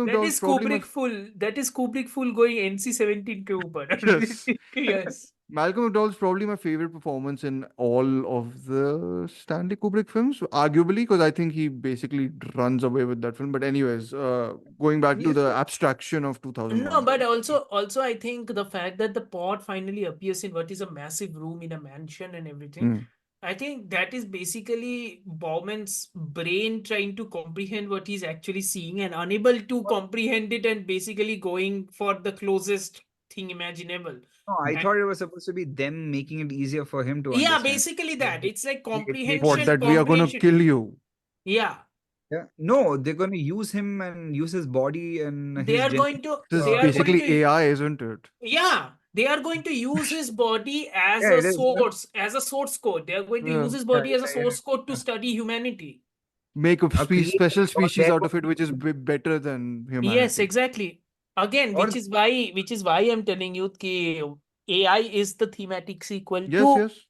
That McDowell's is probably my Kubrick full. That is Kubrick full going NC-17 ke upar. yes. Yes. Malcolm McDowell's probably my favorite performance in all of the Stanley Kubrick films, arguably, because I think he basically runs away with that film. But anyways, going back to He's the abstraction of No, 2001. but also I think the fact that the pod finally appears in what is a massive room in a mansion and everything. Mm. I think that is basically Bowman's brain trying to comprehend what he's actually seeing and unable to comprehend it and basically going for the closest thing imaginable. No, I And thought it was supposed to be them making it easier for him to yeah, understand. basically that. It's like It makes What, comprehension, that we are going to comprehension. kill you? Yeah. Yeah. No, they're going to use him and use his body and They his are genetic. going to This is they are going basically to AI, isn't it? yeah, they are going to use his body as Yeah, a it is. source code. They are going to Yeah. use his body as a Yeah. source code to study humanity. Make a create special or species there out of it, which is better than Yes, humanity. exactly. Again, or which is why I'm telling you ki AI is the thematic sequel Yes, to yes. Yeah.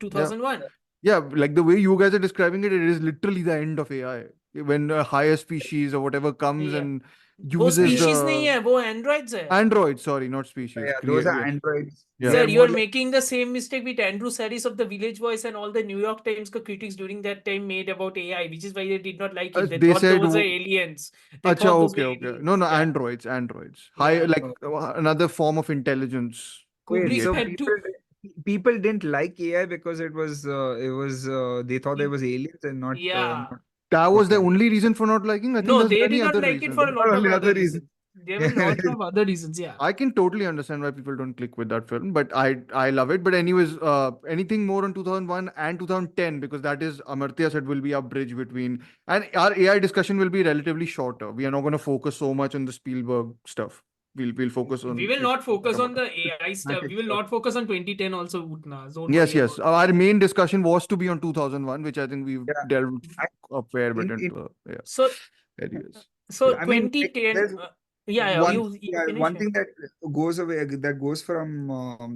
2001. Yeah, like the way you guys are describing it, it is literally the end of AI. When a higher species or whatever comes Yeah. and वो uses species नहीं the है, वो androids है. android, sorry, not species. yeah, those are Yes. androids. Yeah. Sir, They're you more are like making the same mistake with Andrew Saris of the Village Voice and all the New York Times critics during that time made about AI, which is why they did not like it. They They thought said, those are aliens. They Acha, thought those were okay. aliens. No, Yeah. androids. High, Yeah. like another form of intelligence. wait, Kubrick so had to. people didn't like AI because it was they thought there was aliens and not Yeah. That was the okay. only reason for not liking. I think No, there's they many did not other like it for a reasons. lot of Only other other reason. reasons. There were lots of other reasons, yeah. I can totally understand why people don't click with that film, but I love it. But anyways, anything more on 2001 and 2010, because that is, Amartya said, will be our bridge between, and our AI discussion will be relatively shorter. We are not going to focus so much on the Spielberg stuff. We'll focus on We will it. not focus on the AI stuff. Okay, We will sure. not focus on 2010 also, Utna. Don't Yes, worry yes. about it. Our main discussion was to be on 2001, which I think we've Yeah. delved a fair bit In- into. Yeah. So, Anyways. so I mean, like, 2010. there's Yeah, you finish. one thing that goes away that goes from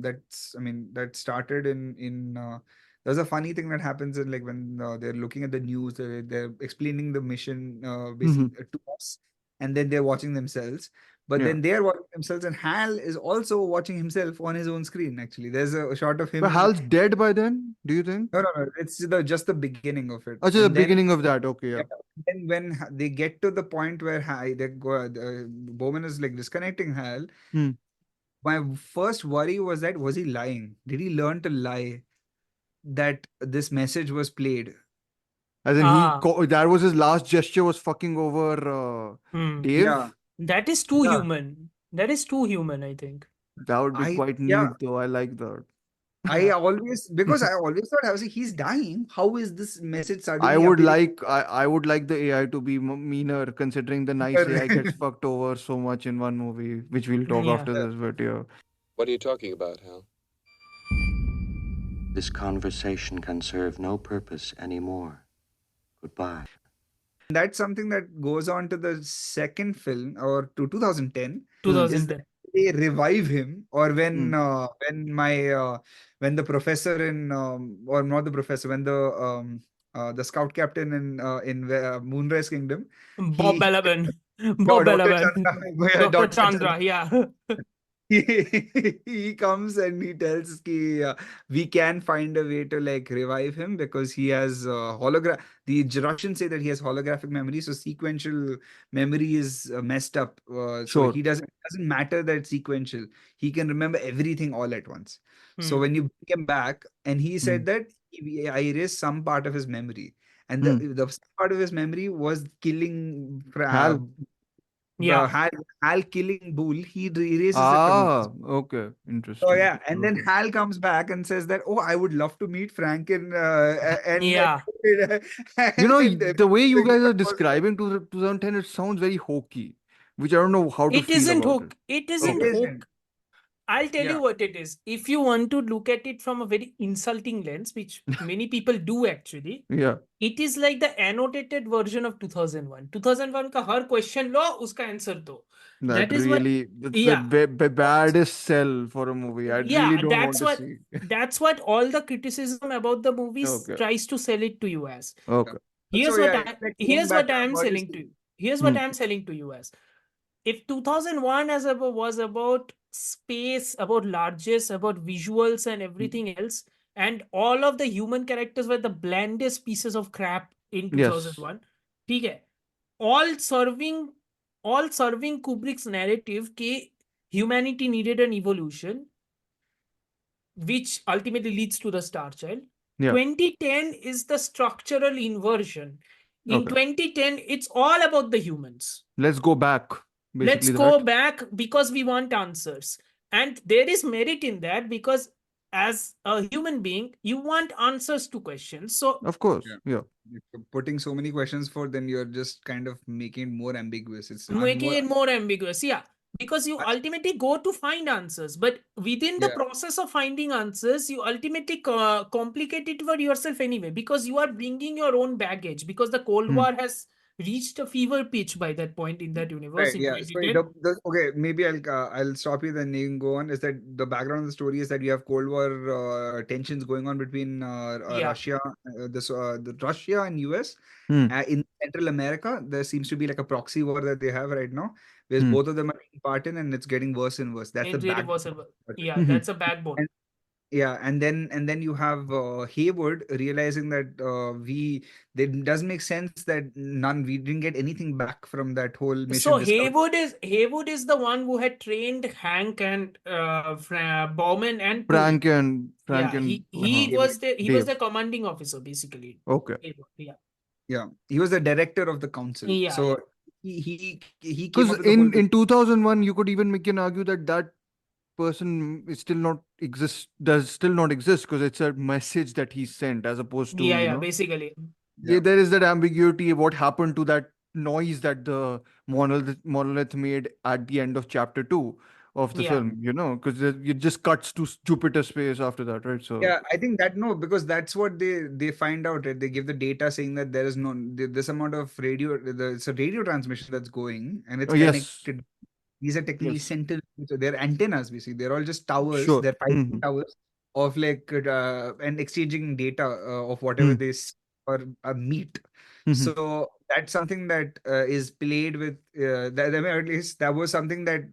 that started in there's a funny thing that happens in, like, when they're looking at the news, they're explaining the mission basically to us, and then they're watching themselves. But Yeah. then they're watching themselves, and Hal is also watching himself on his own screen. Actually, there's a shot of him. But Hal's dead by then, do you think? No. It's just the beginning of it. Oh, just the And then- beginning of that. Okay, yeah. Then when they get to the point where Bowman is like disconnecting Hal, my first worry was was he lying? Did he learn to lie that this message was played? As in, that was his last gesture, was fucking over Dave. Yeah. That is too Yeah. human. That is too human, I think. That would be quite neat, yeah. though. I like that. I always thought, I was like, he's dying. How is this message suddenly I would appearing? I would like the AI to be meaner, considering the nice AI gets fucked over so much in one movie, which we'll talk Yeah. after this. But yeah. What are you talking about, Hal? This conversation can serve no purpose anymore. Goodbye. That's something that goes on to the second film, or to 2010. 2010. Is that they revive him, or when when the professor in or not the professor, when the scout captain in Moonrise Kingdom, Bob Balaban. No, Bob Dr. Balaban. Chandra. Yeah, Dr. Dr. Chandra, yeah. he comes and he tells ki, we can find a way to like revive him because he has the Russians say that he has holographic memory, so sequential memory is messed up. So Sure. he doesn't matter that it's sequential. He can remember everything all at once. So Hmm. when you bring him back, and he said Hmm. that I erased some part of his memory, and Hmm. the part of his memory was killing Hal. Yeah. Hal killing Bull. He erases it from his. Ah, okay. So Interesting. yeah, and then Okay. Hal comes back and says that, "Oh, I would love to meet Frank Yeah. You know, and the way you guys are describing to 2010, it sounds very hokey, which I don't know how to It feel isn't about it. hook. It it isn't Okay. hook. isn't. I'll tell Yeah. you what it is. If you want to look at it from a very insulting lens, which many people do actually, Yeah. it is like the annotated version of 2001. 2001 का हर question लो उसका answer दो. That That is what, really, that's the yeah, baddest sell for a movie. I really yeah. don't want to see. That's what all the criticism about the movies Okay. tries to sell it to you as. Okay. So yeah, it's like going Here's back what to I am what you selling to said. you. Here's what Hmm. I am selling to you as. If 2001 was about space, about largesse, about visuals and everything else, and all of the human characters were the blandest pieces of crap in Yes. 2001, ठीक है, all serving all serving Kubrick's narrative कि humanity needed an evolution, which ultimately leads to the Star Child. Yeah. 2010 is the structural inversion. In Okay. 2010, it's all about the humans. Let's go back. Let's Basically go that. back because we want answers. And there is merit in that because as a human being, you want answers to questions. So, Of course. Yeah. Yeah. If you're putting so many questions for, then you're just kind of making it more ambiguous. It's making more. it more ambiguous. Yeah. Because you ultimately go to find answers, but within the Yeah. process of finding answers, you ultimately complicate it for yourself anyway, because you are bringing your own baggage. Because the Cold Hmm. War has reached a fever pitch by that point in that universe Right, in yeah. So 2010. okay, maybe I'll stop you then you can go on. Is that the background of the story is that you have Cold War tensions going on between Yeah. Russia, the Russia and US. Hmm. In Central America, there seems to be like a proxy war that they have right now, where Hmm. both of them are taking part in, and it's getting worse and worse. That's the It really background. was yeah, Mhm. that's a backbone. And yeah, and then you have Hayward realizing that it doesn't make sense that we didn't get anything back from that whole mission. So Discovery. Haywood is the one who had trained Hank and Bowman and Tooling. Frank Yeah, and he was Dave. the commanding officer basically. Okay. Haywood, yeah. Yeah, he was the director of the council. Yeah, So yeah. he came Because up with the whole. in 2001, you could even make an argue that that person is still not exist, does still not exist, because it's a message that he sent as opposed to, Yeah, basically. yeah, there is that ambiguity. What happened to that noise that the monolith made at the end of chapter 2 of the Yeah. film, because it just cuts to Jupiter space after that, right? So Yeah, I think that no, because that's what they find out. Right? They give the data saying that there is this amount of radio. It's a radio transmission that's going, and it's yes, connected. These are technically yes, sentinels. So they're antennas, basically. They're all just towers. sure. They're 5G Mhm. towers of like and exchanging data of whatever Mhm. they or meet. Mhm. So that's something that is played with. That, I mean, at least that was something that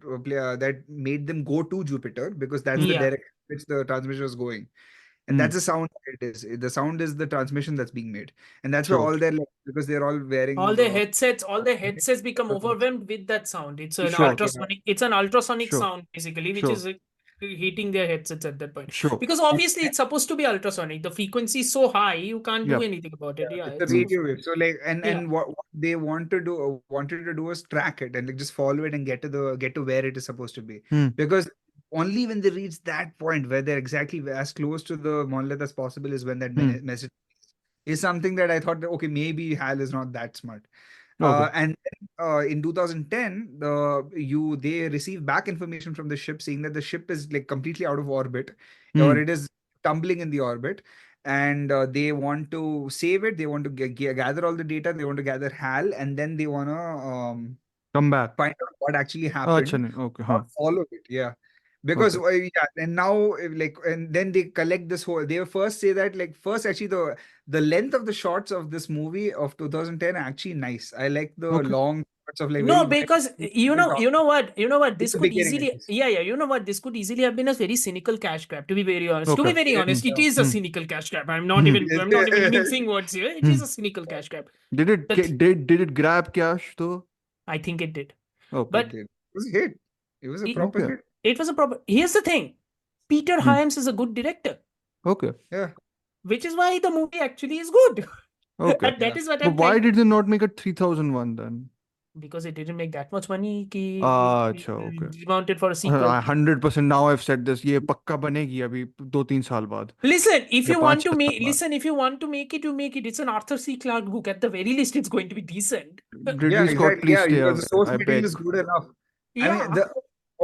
that made them go to Jupiter because that's the Yeah. direction which the transmission was going. And that's the sound that it is. The sound is the transmission that's being made. And that's why Sure. all their like, because they're all wearing all the headsets become overwhelmed with that sound. It's an Sure. ultrasonic Sure. sound basically, which Sure. is heating their headsets at that point. Sure. Because obviously it's supposed to be ultrasonic. The frequency is so high, you can't do Yeah. anything about it. Yeah, it's a radio wave. So like, Yeah. and what they wanted to do was track it and like just follow it and get to where it is supposed to be. Hmm. Because only when they reach that point where they're exactly as close to the monolith as possible is when that message is something that I thought that, okay, maybe Hal is not that smart. Okay. And in 2010, they receive back information from the ship saying that the ship is like completely out of orbit, or it is tumbling in the orbit, and they want to save it. They want to gather all the data. They want to gather Hal, and then they want to Come back. find out what actually Acha happened. nahi. Okay. Or follow it. Yeah. Because Okay. yeah, and now like, and then they collect this whole. They first say that like first actually the length of the shots of this movie of 2010 are actually nice. I like the Okay. long shots of like No, very because wide you know what, in this the could beginning at easily, least. yeah, you know what, this could easily have been a very cynical cash grab, to be very honest. To be Okay. very Yeah, honest, it Hmm. is a Hmm. cynical cash grab. Hmm. I'm not even mincing words here. It is Hmm. a cynical cash grab. Did it The th- did it grab cash though? I think it did. Okay. it But did. It was a hit. It was a it, proper Okay. hit. it was a problem. Here's the thing. Peter Hmm. Hyams is a good director, Okay. Yeah. which is why the movie actually is good. Okay. And that is what But I'm why trying. did they not make it 3001 then? Because it didn't make that much money अच्छा, okay. mounted for a sequel. 100% now I've said this. ये पक्का बनेगी अभी 2-3 साल बाद. Listen, if या you 5-6 want to साल make, बाद. listen, if you want to make it, you make it. It's an Arthur C. Clarke book. At the very least, it's going to be decent. Ridley Scott, Exactly. please Yeah, stay because away. the source I material is beg. good enough. I Yeah. mean,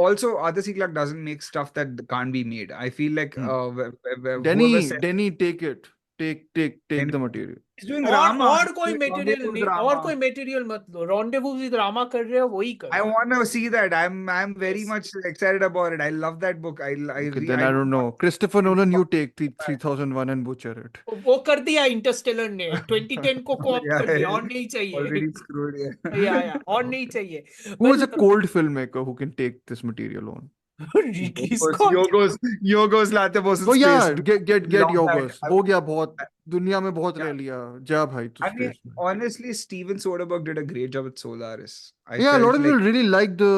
also Arthur C. Clarke doesn't make stuff that can't be made. I feel like whoever said Denny, take it. Take Denny- the material. he's doing Rama. और He's कोई doing material Rendezvous नहीं, with और Rama. कोई material मत लो. Rendezvous with Rama कर रहे हो, वही I करो. want to see that. I'm very Yes. much excited about it. I love that book. Okay, then I don't know. Christopher Nolan, you take 3001 and butcher it. वो कर दिया Interstellar ने 2010 को co-op Yeah, कर दिया, yeah. और नहीं चाहिए. Already screwed. Yeah. Yeah, और नहीं चाहिए. Who is a But cold filmmaker who can take this material on? Ridley Scott. Yorgos Lanthimos in Oh yeah, space. get Long Yorgos. back. हो गया बहुत. दुनिया में बहुत Yeah. रह लिया. जा भाई तू I mean, space में. honestly, Steven Soderbergh did a great job with Solaris. I Yeah, a lot felt of like people really like the.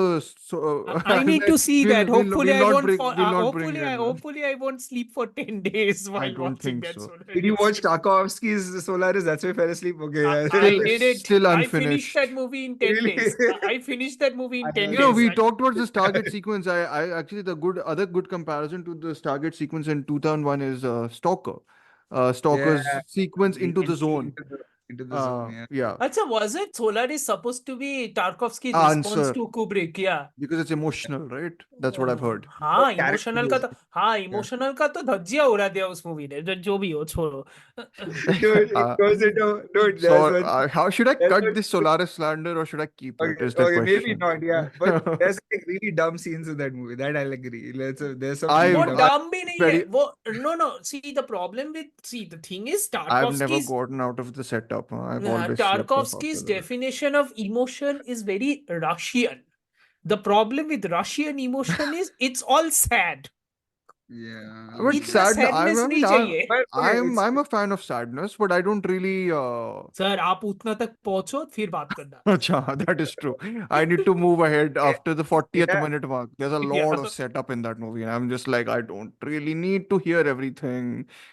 I need to see that. Hopefully, I won't fall. We'll not bring in. Hopefully, I won't sleep for 10 days I while don't watching think that. so. Solaris. did you watch Tarkovsky's Solaris? That's why I fell asleep. Okay, yeah. I did it. Still I finished unfinished. that movie in 10 Really? days. I finished that movie in 10 You know, days. we talked about this Stargate sequence. I actually the other good comparison to the Stargate sequence in 2001 is Stalker. Stalker's Yeah. sequence into the zone. Into the zone, yeah. Yeah. Achha, was it Solaris supposed to be Tarkovsky's response Answer. to Kubrick? Yeah. Because it's emotional, right? That's what I've heard. हाँ, character emotional का तो, based. हाँ, emotional का तो धज्जिया उड़ा दिया उस movie ने. जो भी हो, छोड़ो. Dude, it goes into dude. So, how should I there's cut one- this Solaris slander or should I keep it? Okay, Is the okay, question. maybe not, yeah. But there's like really dumb scenes in that movie. That I'll agree. There's some I- really वो dumb. dumb भी नहीं है. very- वो no. See, the problem with the thing is I've never Tarkovsky's gotten out of the setup. I've always slept off Tarkovsky's after that. definition of emotion is very Russian. The problem with Russian emotion is it's all sad. Yeah. But इतना sad, sadness नहीं चाहिए. But okay, I'm a fan of sadness, but I don't really. Sir, आप उतना तक पहुंचो फिर बात करना. Acha, that is true. I need to move ahead after the 40th Yeah. minute mark. There's a Yeah. lot of setup in that movie, and I'm just like, I don't really need to hear everything,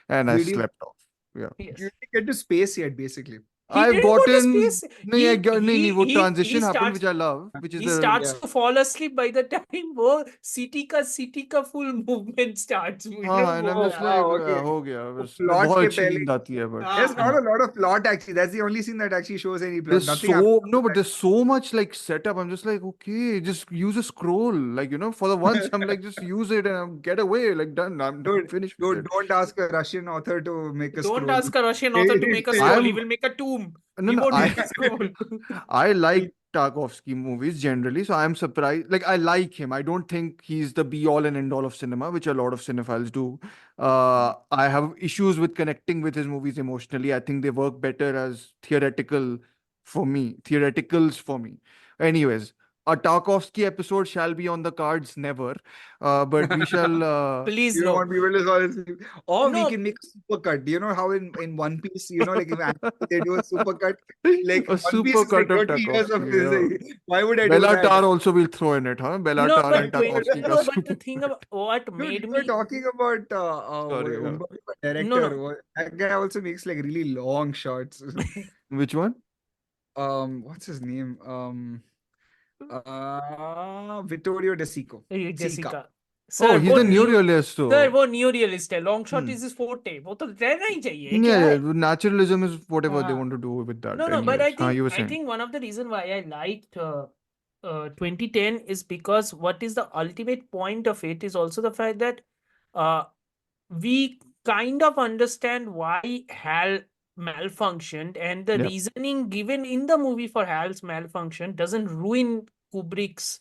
and I Did you- slept off. Yeah. Yes. you didn't get to space yet, basically. He I've didn't go to gotten. space. नहीं, वो he transition happened, starts- which I love, which is He the. starts Yeah. to fall asleep by the time वो city का full movement starts. हाँ, and I'm just like, okay. हो गया. बस plot बहुत के अच्छी पहले- नींद आती है, but. There's not a lot of plot actually. That's the only scene that actually shows any plot. There's Nothing happens. but there's so much like setup. I'm just like, okay, just use a scroll. Like, for the once, I'm like, just use it and get away. Like, done. I'm Dude, finished with Dude, it. don't ask a Russian author to make a Don't scroll. ask a Russian author to make a scroll. He I'm- will make a tomb. No, He no, won't I- make a scroll. I like Tarkovsky movies generally, so I'm surprised. Like, I like him. I don't think he's the be all and end all of cinema, which a lot of cinephiles do. I have issues with connecting with his movies emotionally. I think they work better as theoreticals for me. Anyways, a Tarkovsky episode shall be on the cards never, but we shall. Please You don't no. want people to fall asleep. Or No. we can make a supercut. Do you know how in One Piece, like if they do a supercut, like A One Piece is like supercut of 30 years of Tarkovsky, this. Why would I do Bella that? Tar also will throw in it, huh? Bella No, Tar but and Tarkovsky. no, but the thing about what Dude, made we were me talking about Sorry, yeah. director. No. That guy also makes like really long shots. Which one? What's his name? Vittorio De Sica. Jessica. Oh, he's वो the new new- realist. Sir, So. वो new realist है. Long shot Hmm. is his forte. वो तो रहना ही चाहिए. क्या Yeah, है? naturalism is whatever they हाँ. want to do with that. No, but I Anyways. You were think saying. one of the reason why I liked 2010 is because what is the ultimate point of it is also the fact that we kind of understand why HAL malfunctioned, and the Yeah. reasoning given in the movie for HAL's malfunction doesn't ruin Kubrick's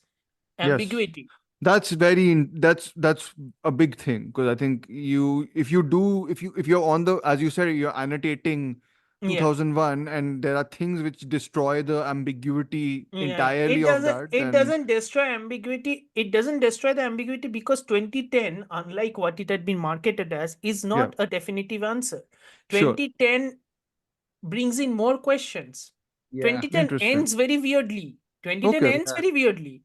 Yes. ambiguity. That's that's a big thing, because I think if you're on the, as you said, you're annotating Yeah. 2001, and there are things which destroy the ambiguity Yeah, entirely of that, it then doesn't destroy ambiguity. It doesn't destroy the ambiguity because 2010, unlike what it had been marketed as, is yeah, not a definitive answer. sure, 2010 brings in more questions. Yeah. 2010 interesting. ends very weirdly. 2010 Okay, ends Yeah. very weirdly.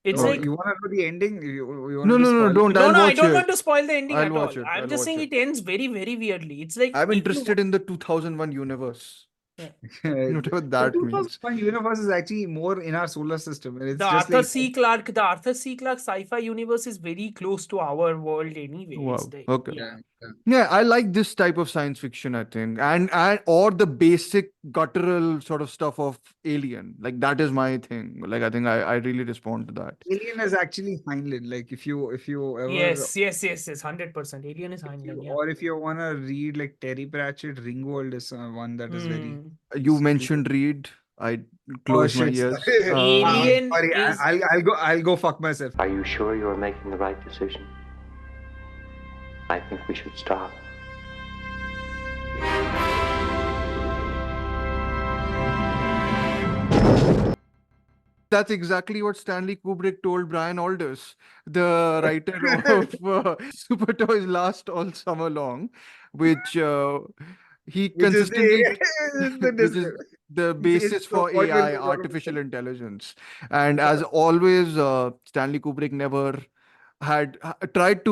It's Oh, okay. like, you want to know the ending? You want No, to no, no, spoil? don't. no, I'll no, I watch don't it. want to spoil the ending I'll at all. watch it. I'm I'll just watch saying it. it ends very, very weirdly. It's like I'm if you interested in the 2001 universe, yeah. whatever The that means. 2001 universe is actually more in our solar system, and The it's just Arthur like C. Clarke, the Arthur C. Clarke sci-fi universe is very close to our world anyway. It's Wow. the Okay. yeah. yeah. Yeah, I like this type of science fiction, I think. And or the basic guttural sort of stuff of Alien. Like that is my thing. Like I think I really respond to that. Alien is actually Heinlein. Like if you ever Yes. 100%. Alien is Heinlein, yeah. or if you wanna read like Terry Pratchett, Ringworld is one that is very. Hmm. You mentioned Reed. I Oh closed my shit! ears. Alien Sorry, is I'll go fuck myself. Are you sure you are making the right decision? I think we should stop. That's exactly what Stanley Kubrick told Brian Aldiss, the writer of Super Toys Last All Summer Long, which he Which is consistently, which is the the it's basis the for point will AI, be one of artificial the- intelligence. And as always, Stanley Kubrick never tried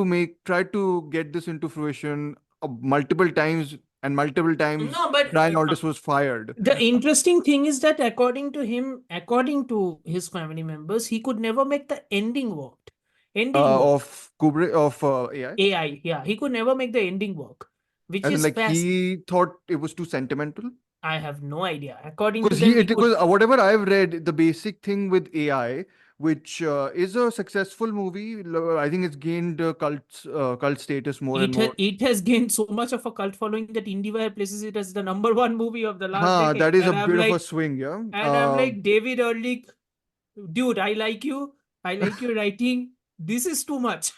to get this into fruition multiple times, and multiple times no, but Brian Aldiss was fired. the interesting thing is that according to him, according to his family members, he could never make the ending work. Ending work. Of Kubrick, of AI. AI, yeah, he could never make the ending work, which As in, is like, fast. he thought it was too sentimental. I have no idea. According to Because them, he could. because whatever I've read, the basic thing with AI, which is a successful movie, I think it's gained cult status more and more. It has gained so much of a cult following that IndieWire places it as the #1 movie of the last decade. That is a And I'm bit of a like, swing, yeah. David Ehrlich, dude, I like you. I like your writing. This is too much.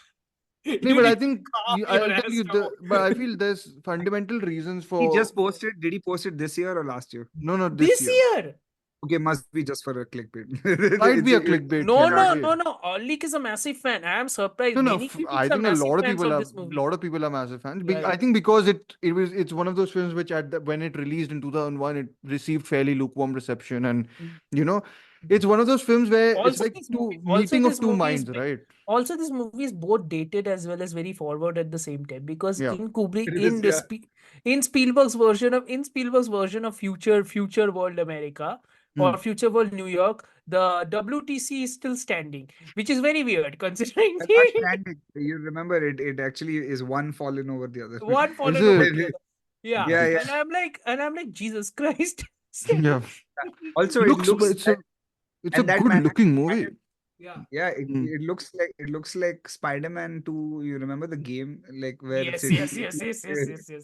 No, You but I need to think calm I'll your tell ass you down. but I feel there's fundamental reasons He for just posted. Did he post it this year or last year? no this This year. year. Okay, must be just for a clickbait. Might be a It's clickbait No, thing, no, maybe. no. Ehrlich is a massive fan. I am surprised. No, no. Many critics I are think a massive lot of fans people of are this movie. massive fans. Yeah, I think because it's one of those films which when it released in 2001, it received fairly lukewarm reception, and you know, it's one of those films where it's Also, like this two movie, meeting of two minds, right? also this movie is both dated as well as very forward at the same time because Yeah. in Kubrick it is, yeah. in Spielberg's version of future world America or Hmm. future world New York, the WTC is still standing, which is very weird considering And not standing. You remember it? It actually is one fallen over the other. one Is fallen over the it? other. Yeah. Yeah. And I'm like, Jesus Christ. Yeah. Also, it Looks, looks it's a and that good man looking movie. Yeah. yeah, Hmm. it looks like Spider-Man 2. You remember the game, like where Yes.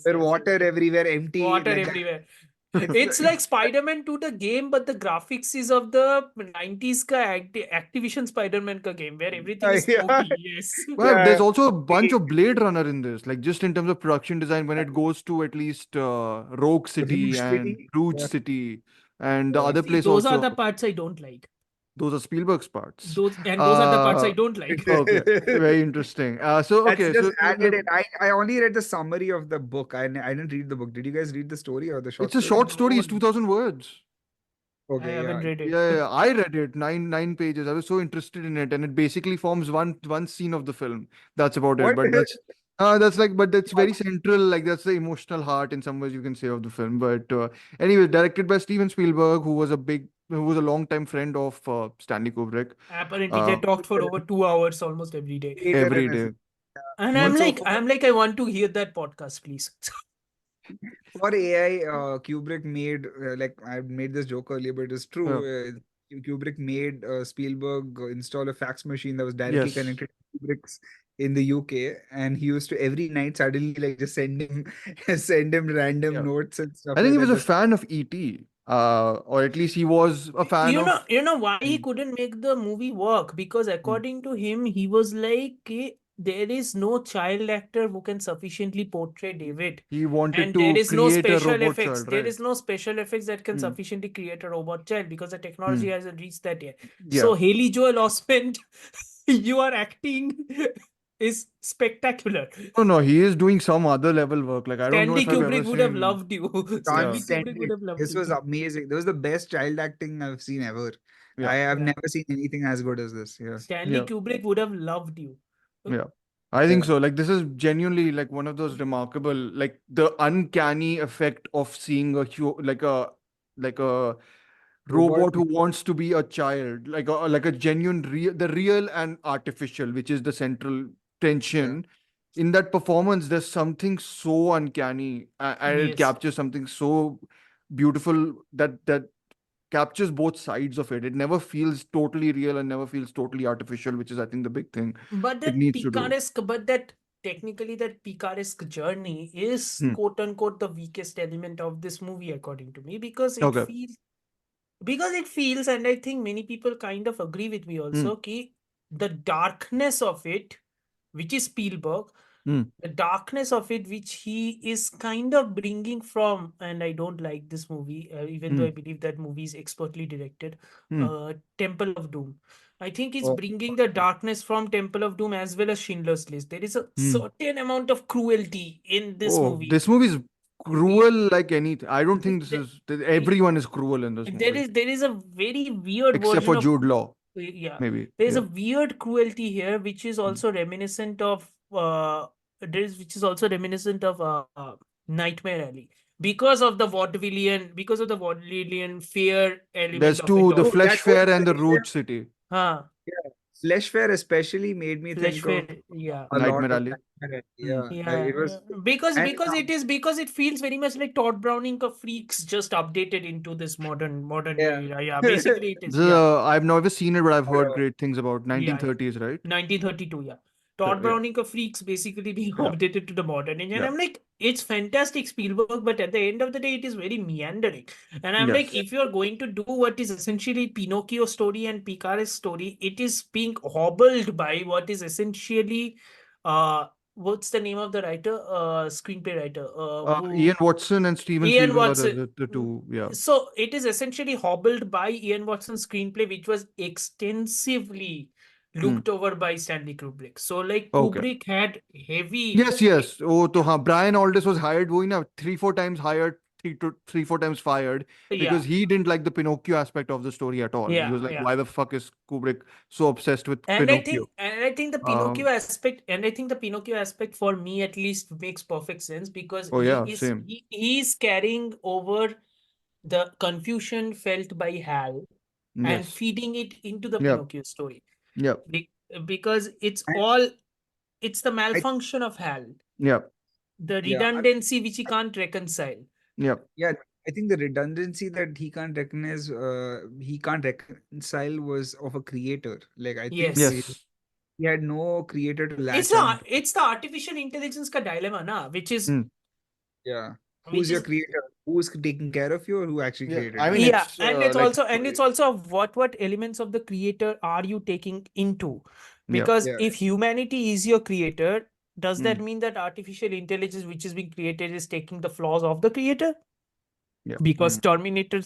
where water everywhere, empty, Water like that. everywhere. It's like Spider-Man 2 the game, but the graphics is of the 90s ka Activision Spider-Man ka game where everything is Yeah. smoky. Yes. Well, Yeah. there's also a bunch of Blade Runner in this, like just in terms of production design, when it goes to at least Rogue City Rouge and City. Rouge Yeah. City, and the Yeah. other See, place those are also. the parts I don't like. Those are Spielberg's parts. Those are the parts I Uh, don't like. okay, very interesting. So That's okay, just so added it. I only read the summary of the book. I didn't read the book. Did you guys read the story or the short it's a story? short story. It's No, 2,000 words. I Okay, haven't yeah. read it. Yeah, I read it, nine pages. I was so interested in it, and it basically forms one scene of the film. That's about it. What? But but that's very central. Like that's the emotional heart in some ways you can say of the film. But anyway, directed by Steven Spielberg, who was a long-time friend of Stanley Kubrick. Apparently, they talked for over 2 hours almost every day. Hater Every in his- day. And Also, I want to hear that podcast, please. for AI, Kubrick made like I made this joke earlier, but it's true. Kubrick made Spielberg install a fax machine that was directly Yes. connected to Kubrick's in the UK, and he used to every night suddenly like just send him random Yeah. notes and stuff. I think he like was that. a fan of E.T. or at least he was a fan You of. know why he Mm. couldn't make the movie work? Because according to him, he was like, there is no child actor who can sufficiently portray David. He wanted And there to is no create a special robot effects. child, There right? is no special effects that can Hmm. sufficiently create a robot child because the Hmm. technology hasn't reached that yet. Yeah. So Haley Joel Osment, you are acting is spectacular. No, he is doing some other level work. Like I don't know Stanley if I've ever Kubrick would have seen. loved you. Yeah. Stanley Stand Kubrick would it. have loved This you. was amazing. This was the best child acting I've seen ever. Yeah. I've Yeah. never seen anything as good as this. Yeah. Stanley Yeah. Kubrick would have loved you. Yeah. I think Yeah. so. Like this is genuinely like one of those remarkable, like the uncanny effect of seeing like a Robot. robot who wants to be a child, like a genuine the real and artificial, which is the central Yeah. tension in that performance. There's something so uncanny, and it Yes. captures something so beautiful that captures both sides of it. It never feels totally real and never feels totally artificial, which is I think the big thing But it that needs to do. technically that picaresque journey is Hmm. quote unquote the weakest element of this movie, according to me, because Okay. it feels, and I think many people kind of agree with me also, the darkness of it, which is Spielberg, the darkness of it, which he is kind of bringing from, and I don't like this movie, even though I believe that movie is expertly directed, Temple of Doom. I think he's Oh, bringing the darkness from Temple of Doom as well as Schindler's List. There is a certain amount of cruelty in this Oh, movie. this movie is cruel like anything. I don't think everyone is cruel in this movie, There is a very weird except version for of Jude Law, yeah. maybe. There's a Yeah. weird cruelty here, which is Mm. also reminiscent of Nightmare Alley because of the vaudevillian fear element There's of it two, the all. oh, Flesh that was Fair and the Flesh Fair. Root City. Huh. Yeah. Flesh Fair especially made me Flesh think of Fair, yeah. a lot Nightmare of Alley. Nightmare Alley. Mm. Yeah. Yeah, It was because and it feels very much like Todd Browning of Freaks just updated into this modern yeah. era. Yeah, basically it is. Yeah. I've never seen it, but I've heard Uh, great things about Yeah, 1930s, right? 1932, yeah. Todd Yeah. Browning of Freaks basically being Yeah. updated to the modern age. And Yeah. I'm like, it's fantastic Spielberg, but at the end of the day, it is very meandering. And I'm like, Yes. if you're going to do what is essentially Pinocchio story and Picaresque story, it is being hobbled by what is essentially what's the name of the writer? Screenplay writer. Ian Watson and Steven Ian Spielberg are Watson. the two. Yeah. So it is essentially hobbled by Ian Watson's screenplay, which was extensively looked over by Stanley Kubrick. So like Okay. Kubrick had heavy. Yes. Oh, to Brian Aldiss was hired. Woh na 3-4 times hired, 3-4 times fired because he didn't like the Pinocchio aspect of the story at all. He was like, why the fuck is Kubrick so obsessed with Pinocchio? I think the Pinocchio aspect, and I think the Pinocchio aspect for me at least makes perfect sense because Same. he is carrying over the confusion felt by Hal and Yes. feeding it into the Yeah. Pinocchio story. Yeah. Because it's the malfunction of Hal, Yeah. the redundancy which he can't reconcile. Yeah. Yeah, I think the redundancy that he can't reconcile was of a creator. Like I think Yes. he had no creator to latch on. It's the artificial intelligence ka dilemma, na, which is Yeah. Who's your creator? Who's taking care of you, or who actually created? I mean, yeah, it's, and it's like, also what elements of the creator are you taking into? Because Yeah. if humanity is your creator, does that mean that artificial intelligence which is being created is taking the flaws of the creator? Yeah. Because Terminator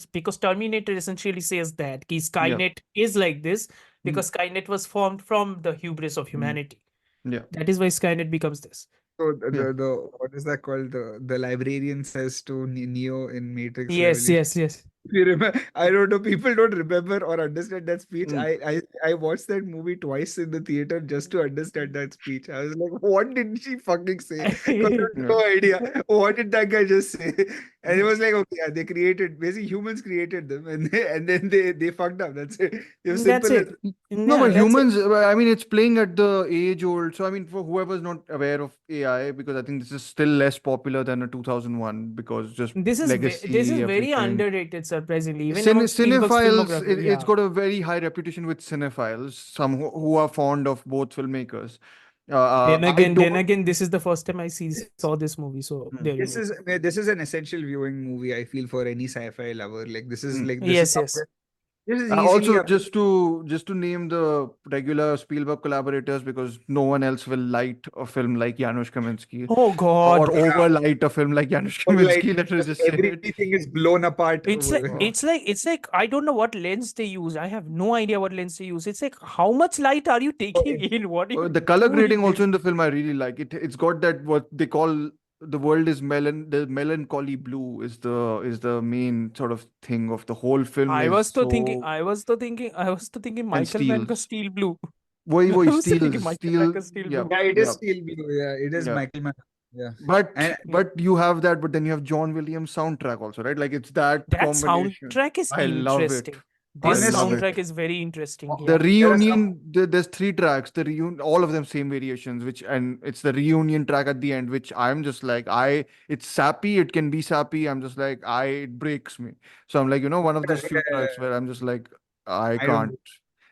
essentially says that Skynet is like this because Skynet was formed from the hubris of humanity. Yeah. That is why Skynet becomes this. So the what is that called? The librarian says to Neo in Matrix. Yes. If you remember, I don't know. People don't remember or understand that speech. I watched that movie twice in the theater just to understand that speech. I was like, what did she fucking say? 'Cause I have no idea. What did that guy just say? And it was like, okay, they created basically humans created them, and then they fucked up. That's it. It was That's simple. it. No, but humans, I mean, it's playing at the age old. So, I mean, for whoever's not aware of AI, because I think this is still less popular than a 2001 because just This is legacy, very everything. underrated, surprisingly. Even among Spielberg's Cinephiles, filmography. it's got a very high reputation with cinephiles, some who are fond of both filmmakers. Then again, this is the first time I saw this movie. So there you go. This is an essential viewing movie, I feel, for any sci-fi lover. Like this is this Yes, is yes. this is easily Also, a just to name the regular Spielberg collaborators, because no one else will light a film like Janusz Kaminski Oh God. or overlight a film like Janusz or like Kaminski. Let us just say it. everything is blown apart. It's like I don't know what lens they use. I have no idea what lens they use. It's like how much light are you taking in? What are you The color grading doing? also in the film I really like. It's got that what they call the world is the melancholy blue is the main sort of thing of the whole film. I is was so thinking Michael Mann ka steals. steel blue. Why I was thinking steals Michael Mann ka steel? steel Yeah, blue. Yeah, it yeah, is Steel Blue. Yeah, it is yeah. Michael Mann. Yeah. And But you have that, but then you have John Williams soundtrack also, right? Like it's that That combination. soundtrack is I love it. interesting. This I love it. soundtrack is very interesting. The Yeah. reunion, there's 3 tracks. The reunion, all of them same variations. And it's the reunion track at the end, which I'm just like, it's sappy. It can be sappy. I'm just like, it breaks me. So I'm like, one of those few tracks where I'm just like, I I don't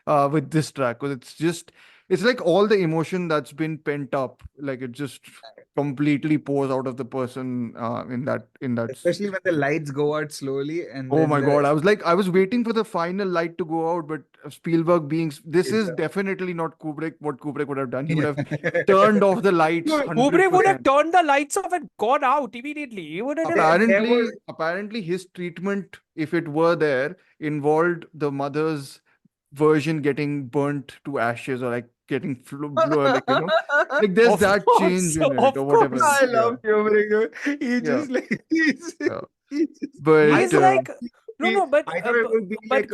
can't with this track, because it's like all the emotion that's been pent up, like it just completely pours out of the person in that. especially when the lights go out slowly and Oh then my God. I was waiting for the final light to go out, but Spielberg this is definitely not what Kubrick would have done. He would have turned off the lights. Kubrick would have 100%. turned the lights off and gone out immediately. He would have done Apparently his treatment, if it were there, involved the mother's version getting burnt to ashes, or like getting like there's Of that course, change in it of or whatever. course. I love Kubrick. He Yeah. just like he's But He's like no, but I thought it would be like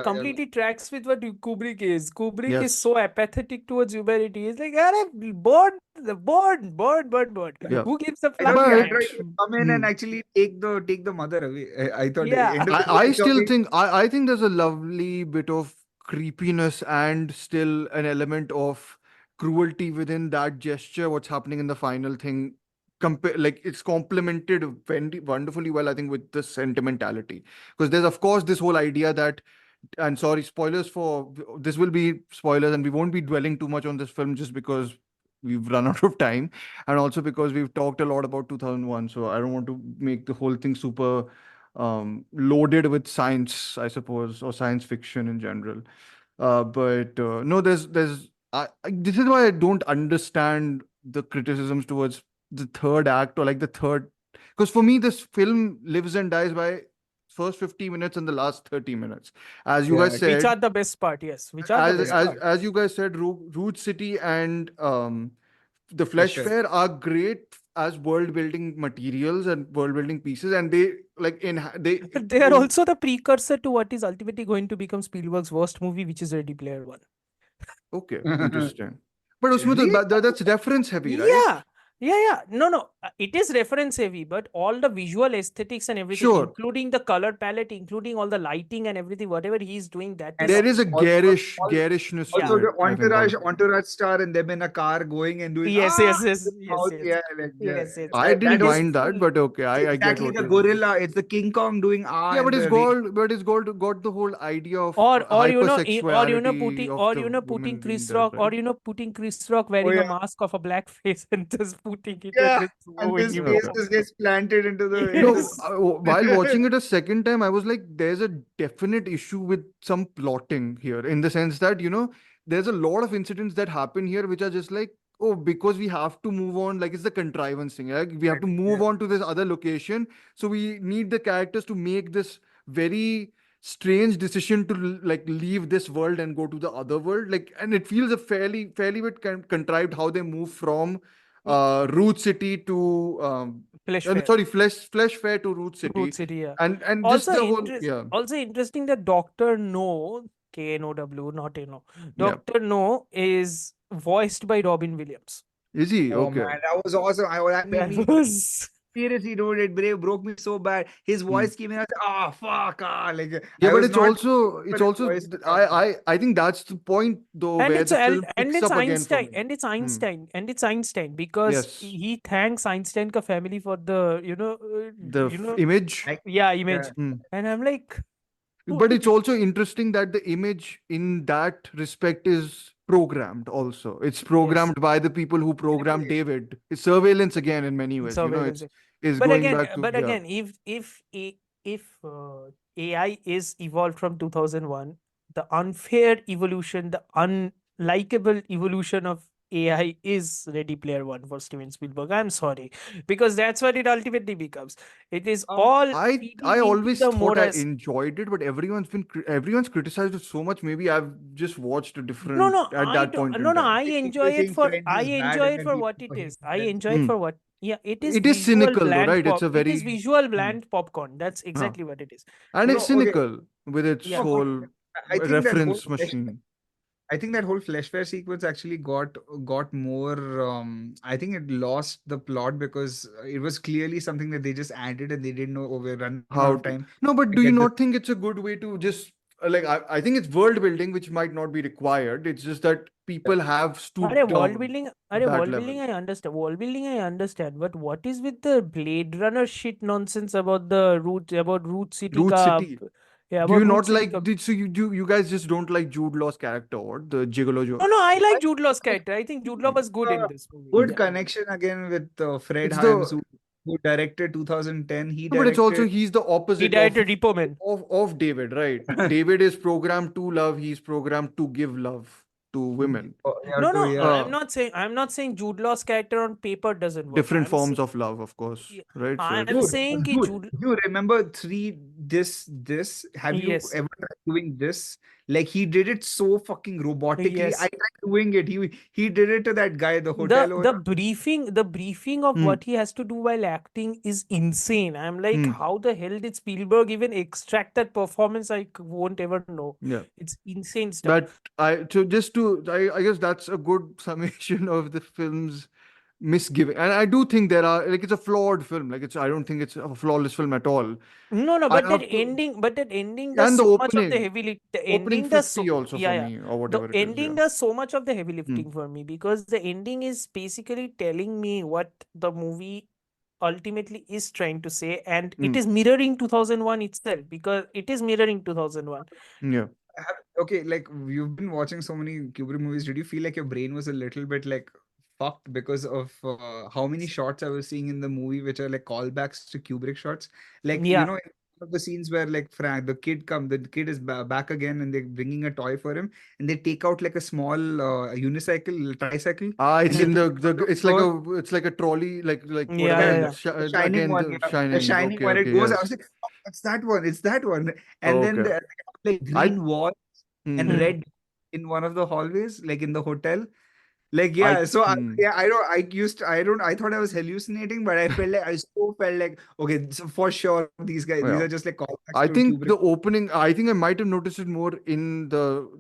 completely tracks with what Kubrick is. Kubrick Yes. is so apathetic towards humanity. He's like, burn. Yeah. Who gives a I thought flying he ant? tried to come in and actually take the mother away. I thought Yeah. end of the I movie, still think I think there's a lovely bit of creepiness and still an element of cruelty within that gesture. What's happening in the final thing, like it's complemented wonderfully well, I think, with the sentimentality. Because there's of course this whole idea that, and sorry, spoilers for this will be spoilers, and we won't be dwelling too much on this film just because we've run out of time, and also because we've talked a lot about 2001. So I don't want to make the whole thing super loaded with science, I suppose, or science fiction in general. But no, this is why I don't understand the criticisms towards the third act, or like the third, because for me this film lives and dies by first 50 minutes and the last 30 minutes, as you guys said. Which are the best part? Yes, which are the best part? As you guys said, Root City and the Flesh Fair are great as world building materials and world building pieces, and they are also the precursor to what is ultimately going to become Spielberg's worst movie, which is Ready Player One. Okay, interesting. But that's reference heavy, right? Yeah. No. It is reference heavy, but all the visual aesthetics and everything, including the color palette, including all the lighting and everything, whatever he's doing, there is a garishness. Also, to the it, entourage star and them in a car going and doing. Yes. I didn't mind that, but okay, I get exactly the gorilla. It's the King Kong doing. Yeah, but it's got the whole idea of putting Chris Rock, putting Chris Rock wearing a mask of a black face and just putting it. And this face just gets planted into the. While watching it a second time, I was like, there's a definite issue with some plotting here, in the sense that, there's a lot of incidents that happen here which are just like, oh, because we have to move on, like it's the contrivance thing. Like we have to move on to this other location. So we need the characters to make this very strange decision to like leave this world and go to the other world. Like, and it feels a fairly bit contrived how they move from Root City to Flesh Fair to Root City. Root City, yeah. And also just the whole, also interesting that Dr. No, K-N-O-W, not N-O. Dr. No is voiced by Robin Williams. Is he? Oh Okay. man, that was awesome. That made me seriously, dude, it broke me so bad. His voice came in. I said, fuck, like. Yeah, but it's also I think that's the point though, and where it's the film and picks it's up again for Einstein, me. and it's Einstein because he thanks Einstein ka family for the image. image, and I'm like. But it's also interesting that the image in that respect is programmed also. It's Yes. programmed by the people who programmed David. It's surveillance again in many ways. Surveillance. It's But going again, back to but again, if AI is evolved from 2001, the unfair evolution, the unlikable evolution of AI is Ready Player One for Steven Spielberg. I'm sorry, because that's what it ultimately becomes. It is all I feeding into always the thought I morals. enjoyed it, but everyone's criticized it so much. Maybe I've just watched a No, different no, at I that do, point no, in no. time. I enjoy it think for Friends I is bad enjoy and it then for people what it forget is. I Friends. enjoy it for what. Yeah, it is It is visual cynical though, bland right? It's pop. a It is very visual Hmm. bland popcorn. That's Huh. exactly what it is. And No, it's okay. cynical with its Yeah. whole I think that whole reference flesh, machine. I think that whole fleshware sequence actually got more. I think it lost the plot because it was clearly something that they just added and they didn't know. Oh, we're running out How of to time no, but to do you get the. not think it's a good way to just like I think it's world building which might not be required. It's just that people have stooped World down building, to that world level. building, I understand. World building, I understand. But what is with the Blade Runner shit nonsense about the root city Root ka? City. Yeah, Do you about root not city like ka. so you guys just don't like Jude Law's character or the Gigolo No, Joe? no, I I like Jude Law's character. I think Jude Law was good in a this movie. good Yeah. connection again with Fred It's Hyams, the who directed 2010. He no, but it's also directed. he's the He opposite directed Repo Man. of David, right? David is programmed to love, he's programmed to give love to women. Yeah, No, to, no, yeah. I'm not saying Jude Law's character on paper doesn't work. Different I'm forms saying, of love, of course, yeah, right? So I'm it's saying ki Dude, Jude. you remember this? Have you Yes, ever tried doing this? Like he did it so fucking robotically. I yes. tried doing it. He did it to that guy, the hotel owner. The briefing of Hmm. what he has to do while acting is insane. I'm like, Hmm. how the hell did Spielberg even extract that performance? Won't ever know. Yeah. It's insane stuff. But I guess that's a good summation of the film's misgiving. And I do think there are like it's a flawed film. I don't think it's a flawless film at all. No, no, I but have to that ending does and the so much of the opening. heavy lift. The Opening ending does so 50 also yeah, for yeah. me, or The whatever it is. ending Yeah. does so much of the heavy Hmm. lifting for me because the ending is basically telling me what the movie ultimately is trying to say, and it Hmm. is mirroring 2001 itself because it is mirroring 2001. Yeah. Okay, like you've been watching so many Kubrick movies. Did you feel like your brain was a little bit like fucked because of how many shots I was seeing in the movie, which are like callbacks to Kubrick shots? Like Yeah. in one of the scenes where like Frank, the kid is back again, and they're bringing a toy for him, and they take out like a small tricycle. It's And in they the put it on the it's floor. like a trolley, like Yeah, whatever. yeah, Yeah, yeah. the shining Again, one, the yeah. The shining. shining Okay, one. It okay, goes. I yes. was like, "Fuck, it's that one. It's that one." And then Okay. the like I green wall and hmm. red in one of the hallways, like in the hotel. Like, I yeah, so hmm. I don't, I thought I was hallucinating, but I so felt like, okay, so for sure, these Yeah. are just like callbacks I to think Kubrick. the opening, I think I might have noticed it more in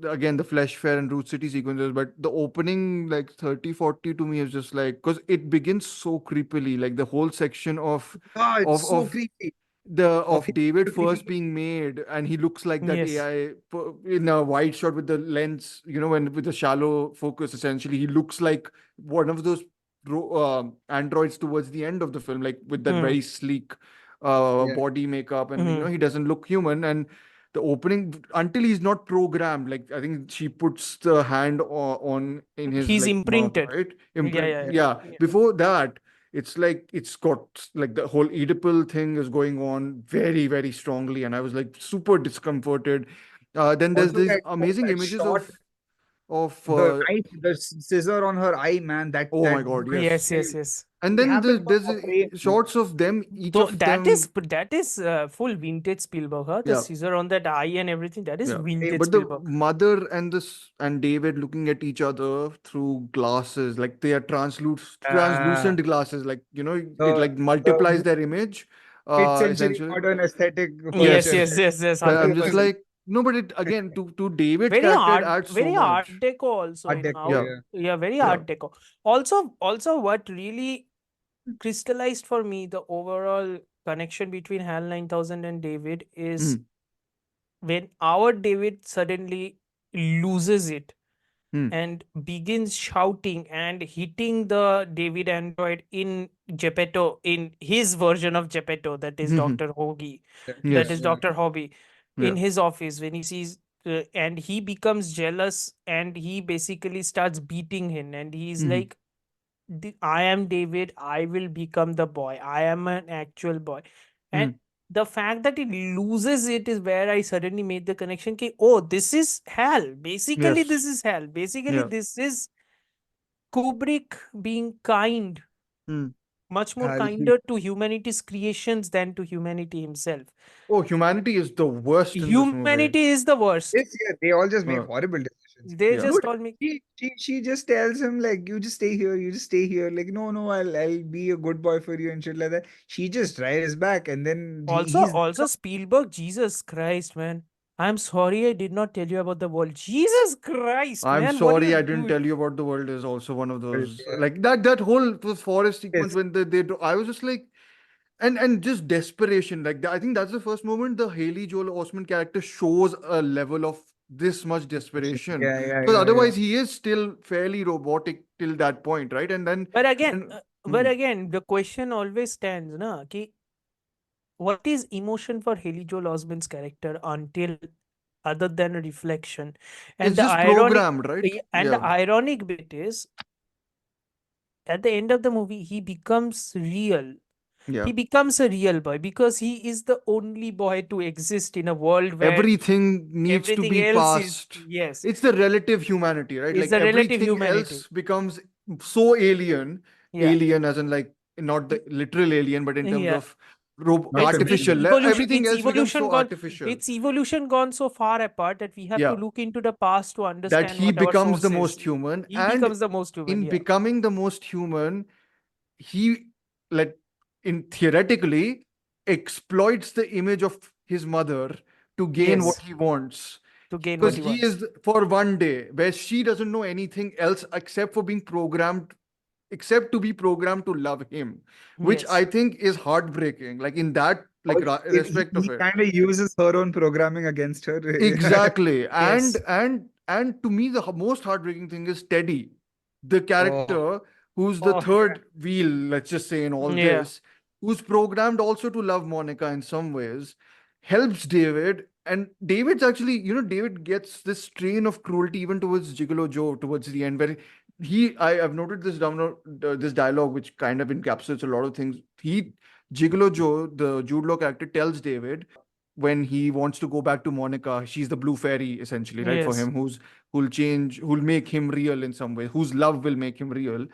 again, the Flesh Fair and Root City sequences, but the opening, like 30, 40 to me is just like, because it begins so creepily, like the whole section Ah, it's so of creepy. of him David looking first being made, and he looks like that Yes. AI in a wide shot with the lens, when with the shallow focus, essentially, he looks like one of those androids towards the end of the film, like with that Hmm. very sleek Yeah. body makeup, and Mhm. he doesn't look human. And the opening, until he's not programmed, like I think she puts the hand on in his He's like mouth, imprinted. right? Yeah, yeah, Yeah. yeah. Before that, it's like it's got like the whole Oedipal thing is going on very, very strongly, and I was like super discomforted. Then there's Also, these amazing that images shot, of the scissor on her eye, man, oh my God, Yes, yes. yes, yes. And it then happens there's on a frame. shots of them, each Though of them. that is full vintage Spielberg, huh? The Yeah, scissor on that eye and everything. That is yeah. vintage But the Spielberg. mother and David looking at each other through glasses, like they are translucent glasses, like it The like multiplies the their image, mid-century essentially. modern aesthetic Yes, Yes. furniture. yes, yes, yes. I'm just 100%. like, no, but it again, to David's Very character, it art, adds so very art much. deco also Art in Deco, how. Yeah, yeah. Yeah, very yeah. art deco. Also, what really crystallized for me the overall connection between HAL 9000 and David is Hmm. when our David suddenly loses it Hmm. and begins shouting and hitting the David android in Geppetto, in his version of Geppetto, that is Hmm. Dr. Hoagie, that Yes. is Yeah. Dr. Hobby, in Yeah. his office when he sees and he becomes jealous, and he basically starts beating him, and he's Mhm. like, I am David, I will become the boy, I am an actual boy. And Mm. the fact that he loses it is where I suddenly made the connection. Oh, this is hell. Basically, Yes. this is hell. Basically, Yeah. this is Kubrick being kind, Mm. much more This is kinder to humanity's creations than to humanity himself. Oh, humanity is the worst in this movie. Humanity is the worst. yes, yeah, they all just make Uh, horrible decisions. They Yeah. just Dude, all make. she just tells him like, you just stay here, you just stay here. Like, no, I'll be a good boy for you and shit like that. She just drives back, and then Also Spielberg, Jesus Christ, man. I'm sorry I did not tell you about the world. Jesus Christ, I'm man. What are sorry you I didn't doing? tell you about the world is also one of those Yeah. like that whole forest sequence Yes. when I was just like and just desperation like that. I think that's the first moment the Haley Joel Osment character shows a level of this much desperation, Yeah. because otherwise he is still fairly robotic till that point, right? And then But again, and the question always stands, na, ki what is emotion for Haley Joel Osment's character until other than a reflection? And it's the just ironic programmed, right? and the Yeah. ironic bit is at the end of the movie, he becomes real. Yeah. He becomes a real boy because he is the only boy to exist in a world where Everything needs to everything be else is, passed. yes, It's the relative humanity, right? it's Like a relative everything humanity. else becomes so alien, Yeah. alien as in like not the literal alien, but in terms Yeah. of Not artificial. Everything else becomes so artificial. It's evolution gone so far apart that we have Yeah. to look into the past to That understand he what our becomes source the is. most human, He and becomes the most human. in Yeah. becoming the most human, he like in theoretically exploits the image of his mother to gain what Yes. he wants. To gain what Because he he wants. is for one day where she doesn't know anything else except for being programmed, except to be programmed to love him, which Yes. I think is heartbreaking. Like in that respect of He it. kind of uses her own programming against her. Exactly. Yes. And to me the most heartbreaking thing is Teddy, the character who's the Oh. third wheel, let's just say, in all Yeah. this, who's programmed also to love Monica in some ways, helps David. And David's actually, David gets this strain of cruelty even towards Gigolo Joe towards the end, where I've noted this down, this dialogue, which kind of encapsulates a lot of things. Gigolo Joe, the Jude Law character, tells David when he wants to go back to Monica, she's the blue fairy essentially, right? For Yes. him, who'll make him real in some way, whose love will make him real.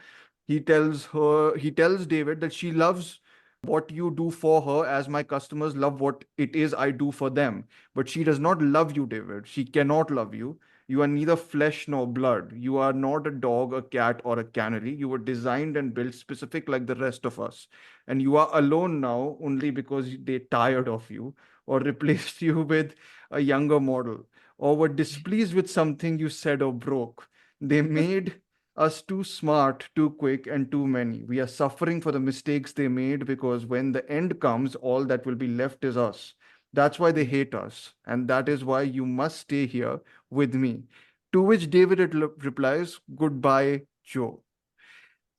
He tells David that she loves what you do for her as my customers love what it is I do for them. But she does not love you, David. She cannot love you. You are neither flesh nor blood. You are not a dog, a cat, or a canary. You were designed and built specific like the rest of us. And you are alone now only because they tired of you or replaced you with a younger model or were displeased with something you said or broke. They made us too smart, too quick, and too many. We are suffering for the mistakes they made because when the end comes, all that will be left is us. That's why they hate us. And that is why you must stay here with me. To which David replies, Goodbye, Joe.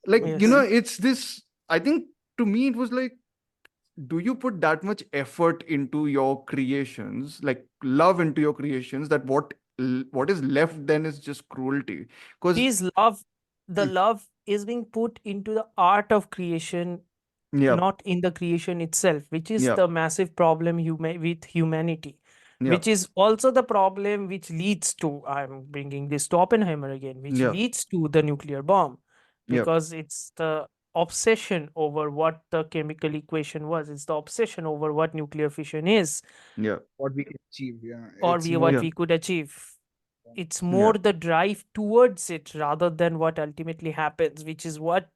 Like, Yes. it's this. I think to me, it was like, do you put that much effort into your creations, like love into your creations, that what is left then is just cruelty? Because His love, the love is being put into the art of creation, yeah, not in the creation itself, which is yeah, the massive problem with humanity, yeah, which is also the problem which leads to, I'm bringing this to Oppenheimer again, which yeah, leads to the nuclear bomb, yeah, because it's the obsession over what the chemical equation was. It's the obsession over what nuclear fission is, yeah, What we can achieve, yeah. or It's what yeah, we could achieve. It's yeah. more the drive towards it rather than what ultimately happens, which is what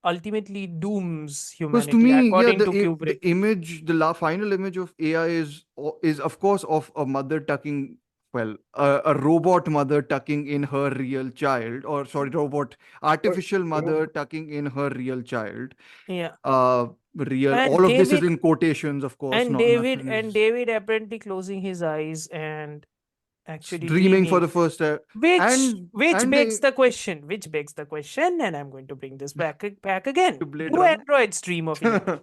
ultimately dooms Because to humanity, me, yeah, according to the Kubrick. image, the final image of AI is of course of a mother tucking, well, a robot mother tucking in her real child, or sorry, artificial mother tucking in her real child. Yeah. Real. And All of this is David in quotations, of course. and Not David nothing and is David apparently closing his eyes and actually dreaming for dreaming, the first time, which and which and begs they the question, and I'm going to bring this back again. to Blade Do Runner. androids dream of anything?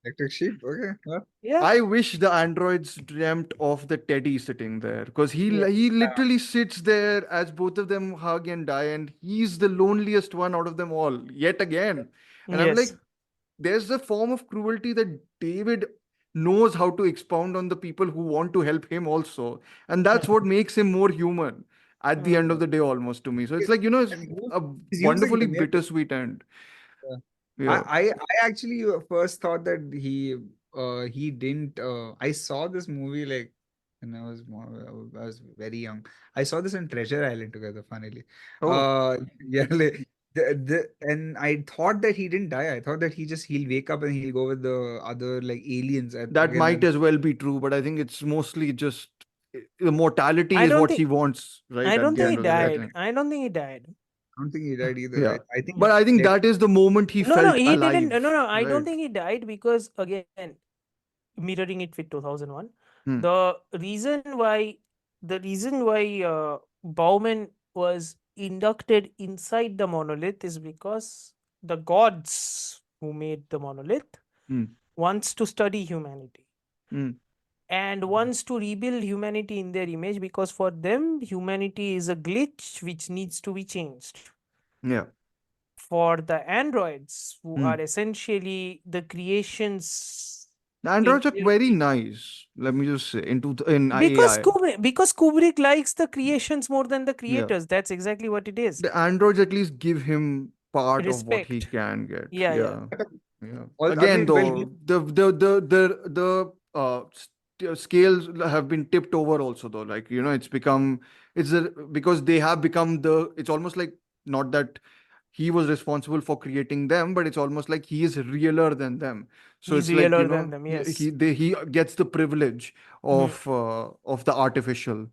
Electric sheep. Okay. Well, Yeah. I wish the androids dreamt of the teddy sitting there because Yeah. he literally sits there as both of them hug and die, and he's the loneliest one out of them all yet again. And I'm Yes. like, there's a form of cruelty that David knows how to expound on the people who want to help him also, and that's what makes him more human at the end of the day, almost to me. So it's like, it's and a he's using wonderfully him. Yeah. bittersweet end. Yeah. Yeah. I actually first thought that he didn't. I saw this movie like when I was very young. I saw this in Treasure Island together. Funnily, Oh, yeah, like, and I thought that he didn't die. I thought that he'll wake up and he'll go with the other like aliens and that again. might as well be true, but I think it's mostly just the mortality I is don't what think he wants, right? I At don't the think he end of the day, I died. think. I don't think he died. I don't think he died either. Yeah. I think But I think there- that is the moment he No, felt he didn't. No, alive, no, I don't right? think he died because again, mirroring it with 2001, Hmm. the reason why Bauman was inducted inside the monolith is because the gods who made the monolith Hmm. wants to study humanity Hmm. and wants to rebuild humanity in their image because for them humanity is a glitch which needs to be changed. Yeah. For the androids who Hmm. are essentially the creations The in androids are their very nice. Let me just say, in because AI. Kubrick likes the creations more than the Yeah. creators. That's exactly what it is. The androids at least give him part of what he Respect. can get. Yeah. Yeah. Yeah. I Again, mean, well, though, the scales have been tipped over also, though. Like, because they have become it's almost like not that he was responsible for creating them, but it's almost like he is realer than them. So He's it's like, realer than them. Yes. he gets the privilege Mhm. of the artificial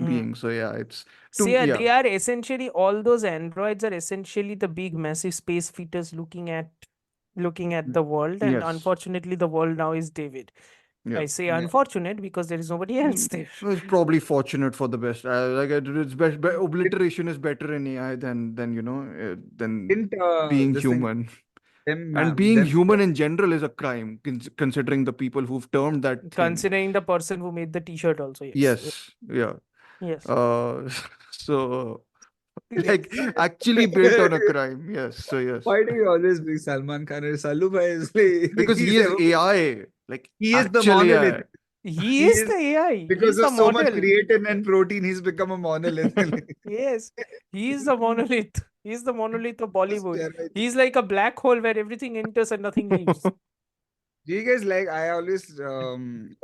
being. So yeah, it's So to yeah, yeah. they are essentially all those androids are essentially the big massive space feeders looking at the world, and Yes. unfortunately the world now is David. Yeah. I say Yeah. unfortunate because there is nobody else there. It's probably fortunate for the best. It's obliteration is better in AI than didn't being this thing human. them And being them human in general is a crime, considering the people who've termed that thing. Considering the person who made the T-shirt also, yes. Yes. Yeah. Yes. So Yes. like actually built on a crime. Yes. So yes. Why do you always bring Salman Khan? And Salu Bhai is like Because he is AI, like he is the actual monolith. AI. He is the AI. Because He's the of so much model. creatine and protein, he's become a monolith. Yes, he is the monolith. He's the monolith of Bollywood. Steroids. He's like a black hole where everything enters and nothing leaves. Do you guys like? I always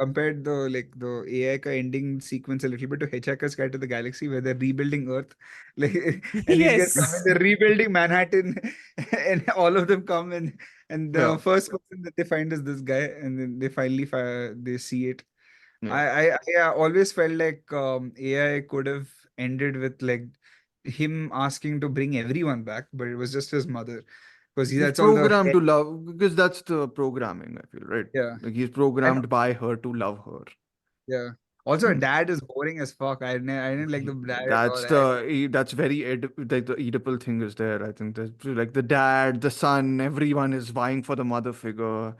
compared the AI ka ending sequence a little bit to Hitchhiker's Guide to the Galaxy, where they're rebuilding Earth, like, and these guys come Yes. and they're rebuilding Manhattan, and all of them come and the Yeah. first person that they find is this guy, and then they finally they see it. Yeah. I always felt like AI could have ended with like him asking to bring everyone back, but it was just his mother because He's that's all the programmed to love because that's the programming, I feel, right? yeah. Like he's programmed by her to love her. Yeah. Also, dad is boring as fuck. I didn't like the dad at all. That's very like the Oedipal thing is there. I think there's like the dad, the son, everyone is vying for the mother figure.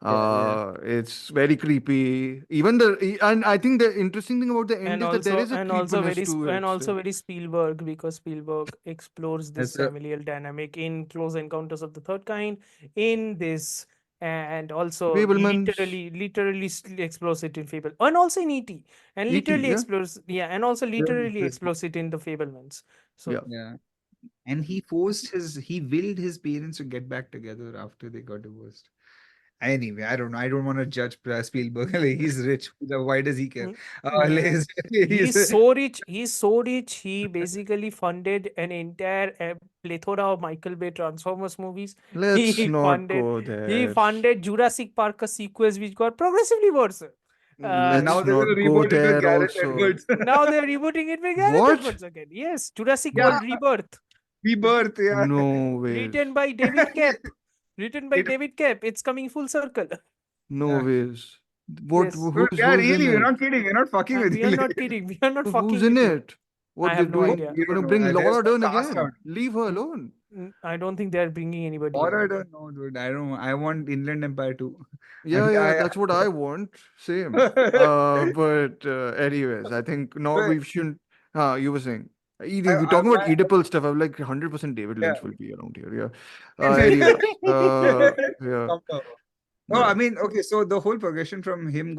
It's very creepy. And I think the interesting thing about the end is that there is a creepiness to it. And also very Spielberg, because Spielberg explores this That's a- familial dynamic in Close Encounters of the Third Kind, in this, and also Fablemans. literally explores it in Fable, and also in E.T. and E.T., literally yeah. explores, and also literally this- explores it in the Fablemans. So Yeah. Yeah. And he willed his parents to get back together after they got divorced. Anyway, I don't know. I don't want to judge Spielberg. Like, he's rich. Why does he care? Yeah. He's He's so rich. He's so rich. He basically funded an entire plethora of Michael Bay Transformers movies. Let's He not go He there. funded Jurassic Park a sequels which got progressively worse. Let's now they're not gonna go reboot it with there Gareth also. Edwards. Now they're rebooting it with Gareth What? Edwards again. Yes, Jurassic Yeah. World Rebirth. Rebirth, yeah. No ways. Written by David Kep. It- David Kep. It's coming full circle. No Yeah. ways. What? Yes. Who's Yeah, in really, we're it? not kidding. We're not fucking with We you. are not kidding. We are not fucking Who's in with you. it? What I they're have no doing? idea. They're We going to don't bring know. There's Laura no Dern cast again. out. Leave her alone. I don't think they're bringing anybody. Or I don't know, dude. I don't. I want Inland Empire too. Yeah, And yeah, that's what I want. Same. But anyways, I think no, But we shouldn't. You were saying. We're I, talking about I, Oedipal stuff. I'm like 100% David yeah. Lynch will be around here. Yeah. Anyways, yeah, No, I yeah. mean, okay, so the whole progression from him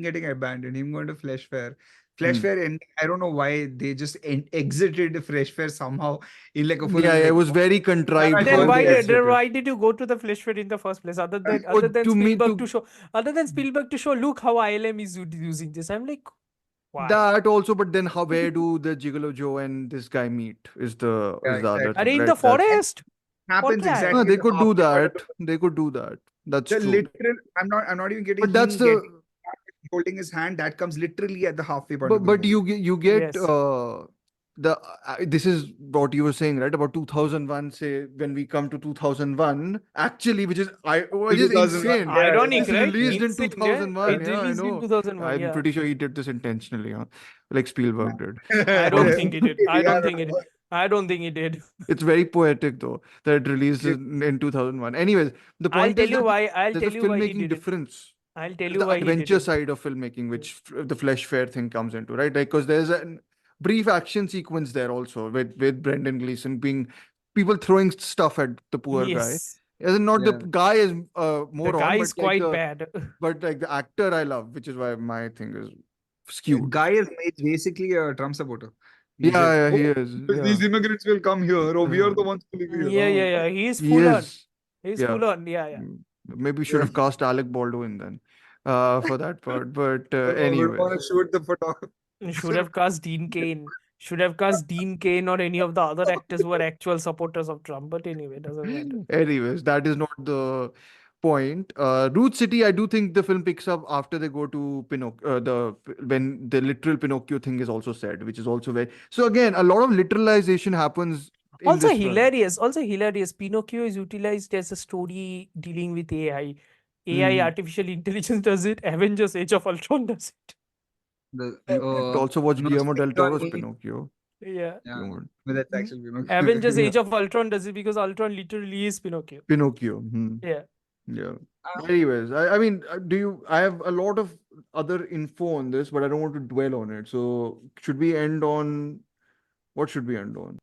getting abandoned, him going to Flesh Fair. Flesh Hmm. Fair ending, I don't know why they just exited Flesh Fair somehow in like a full Yeah, it like was very contrived Then how why they did exited. why did you go to the Flesh Fair in the first place? Other than To me, Spielberg to show look how ILM is using this. I'm like, why? that also, but then where do the Gigolo Joe and this guy meet? Is the yeah, other Are thing, they in right? the forest? happens What guy? No, exactly they the could do halfway point of that. They could do that. That's the true. literal. I'm not even getting But that's him getting the holding his hand. That comes literally at the halfway point of the but movie. you get Yes. the this is what you were saying, right, about 2001. Say when we come to 2001, actually, which is 2001, insane. yeah, Ironic, It's yeah. right? released in Insane, yeah. 2001. It Yeah, I released in know. 2001. I'm Yeah. pretty sure he did this intentionally, huh? Like Spielberg did. I don't Um, think he did. I Maybe, I don't don't think he did. know. I don't think he did. it's very poetic though that it released in 2001. Anyways, the I'll point tell is you that why. I'll there's a tell you why he filmmaking did it. difference. I'll tell There's you the why he did adventure it. side of filmmaking, which the Flesh Fair thing comes into, right? Like, because there's a brief action sequence there also with Brendan Gleeson being people throwing stuff at the poor guy. Yes. As in, not the Yeah. guy is The moron, guy but is like quite the bad. actor I love, which is why my thing is skewed. Guy is basically a Trump supporter. He's like, Yeah, oh, he is. Yeah, these immigrants will come here. Oh, we are yeah. the ones who live here. Yeah. He's He full on. is. He's Yeah. full on. Yeah. Maybe we should have cast Alec Baldwin then, for that part. But We anyways. want to shoot the photographer. Should have cast Dean Cain. Should have cast Dean Cain or any of the other actors who are actual supporters of Trump. But anyway, doesn't matter. Anyways, that is not the point. Root City, I do think the film picks up after they go to Pinocchio. When the literal Pinocchio thing is also said, which is also very. So again, a lot of literalization happens in Also this film. hilarious. Pinocchio is utilized as a story dealing with AI. AI, artificial intelligence does it. Avengers Age of Ultron does it. Also watch no, Guillermo del speaking on Toro's me- Pinocchio. Yeah. Yeah, You want- but that's actually Avengers Yeah. Age of Ultron does it because Ultron literally is Pinocchio. Pinocchio. Yeah. Yeah. Anyways, I mean, I have a lot of other info on this, but I don't want to dwell on it. So should we end on, what should we end on?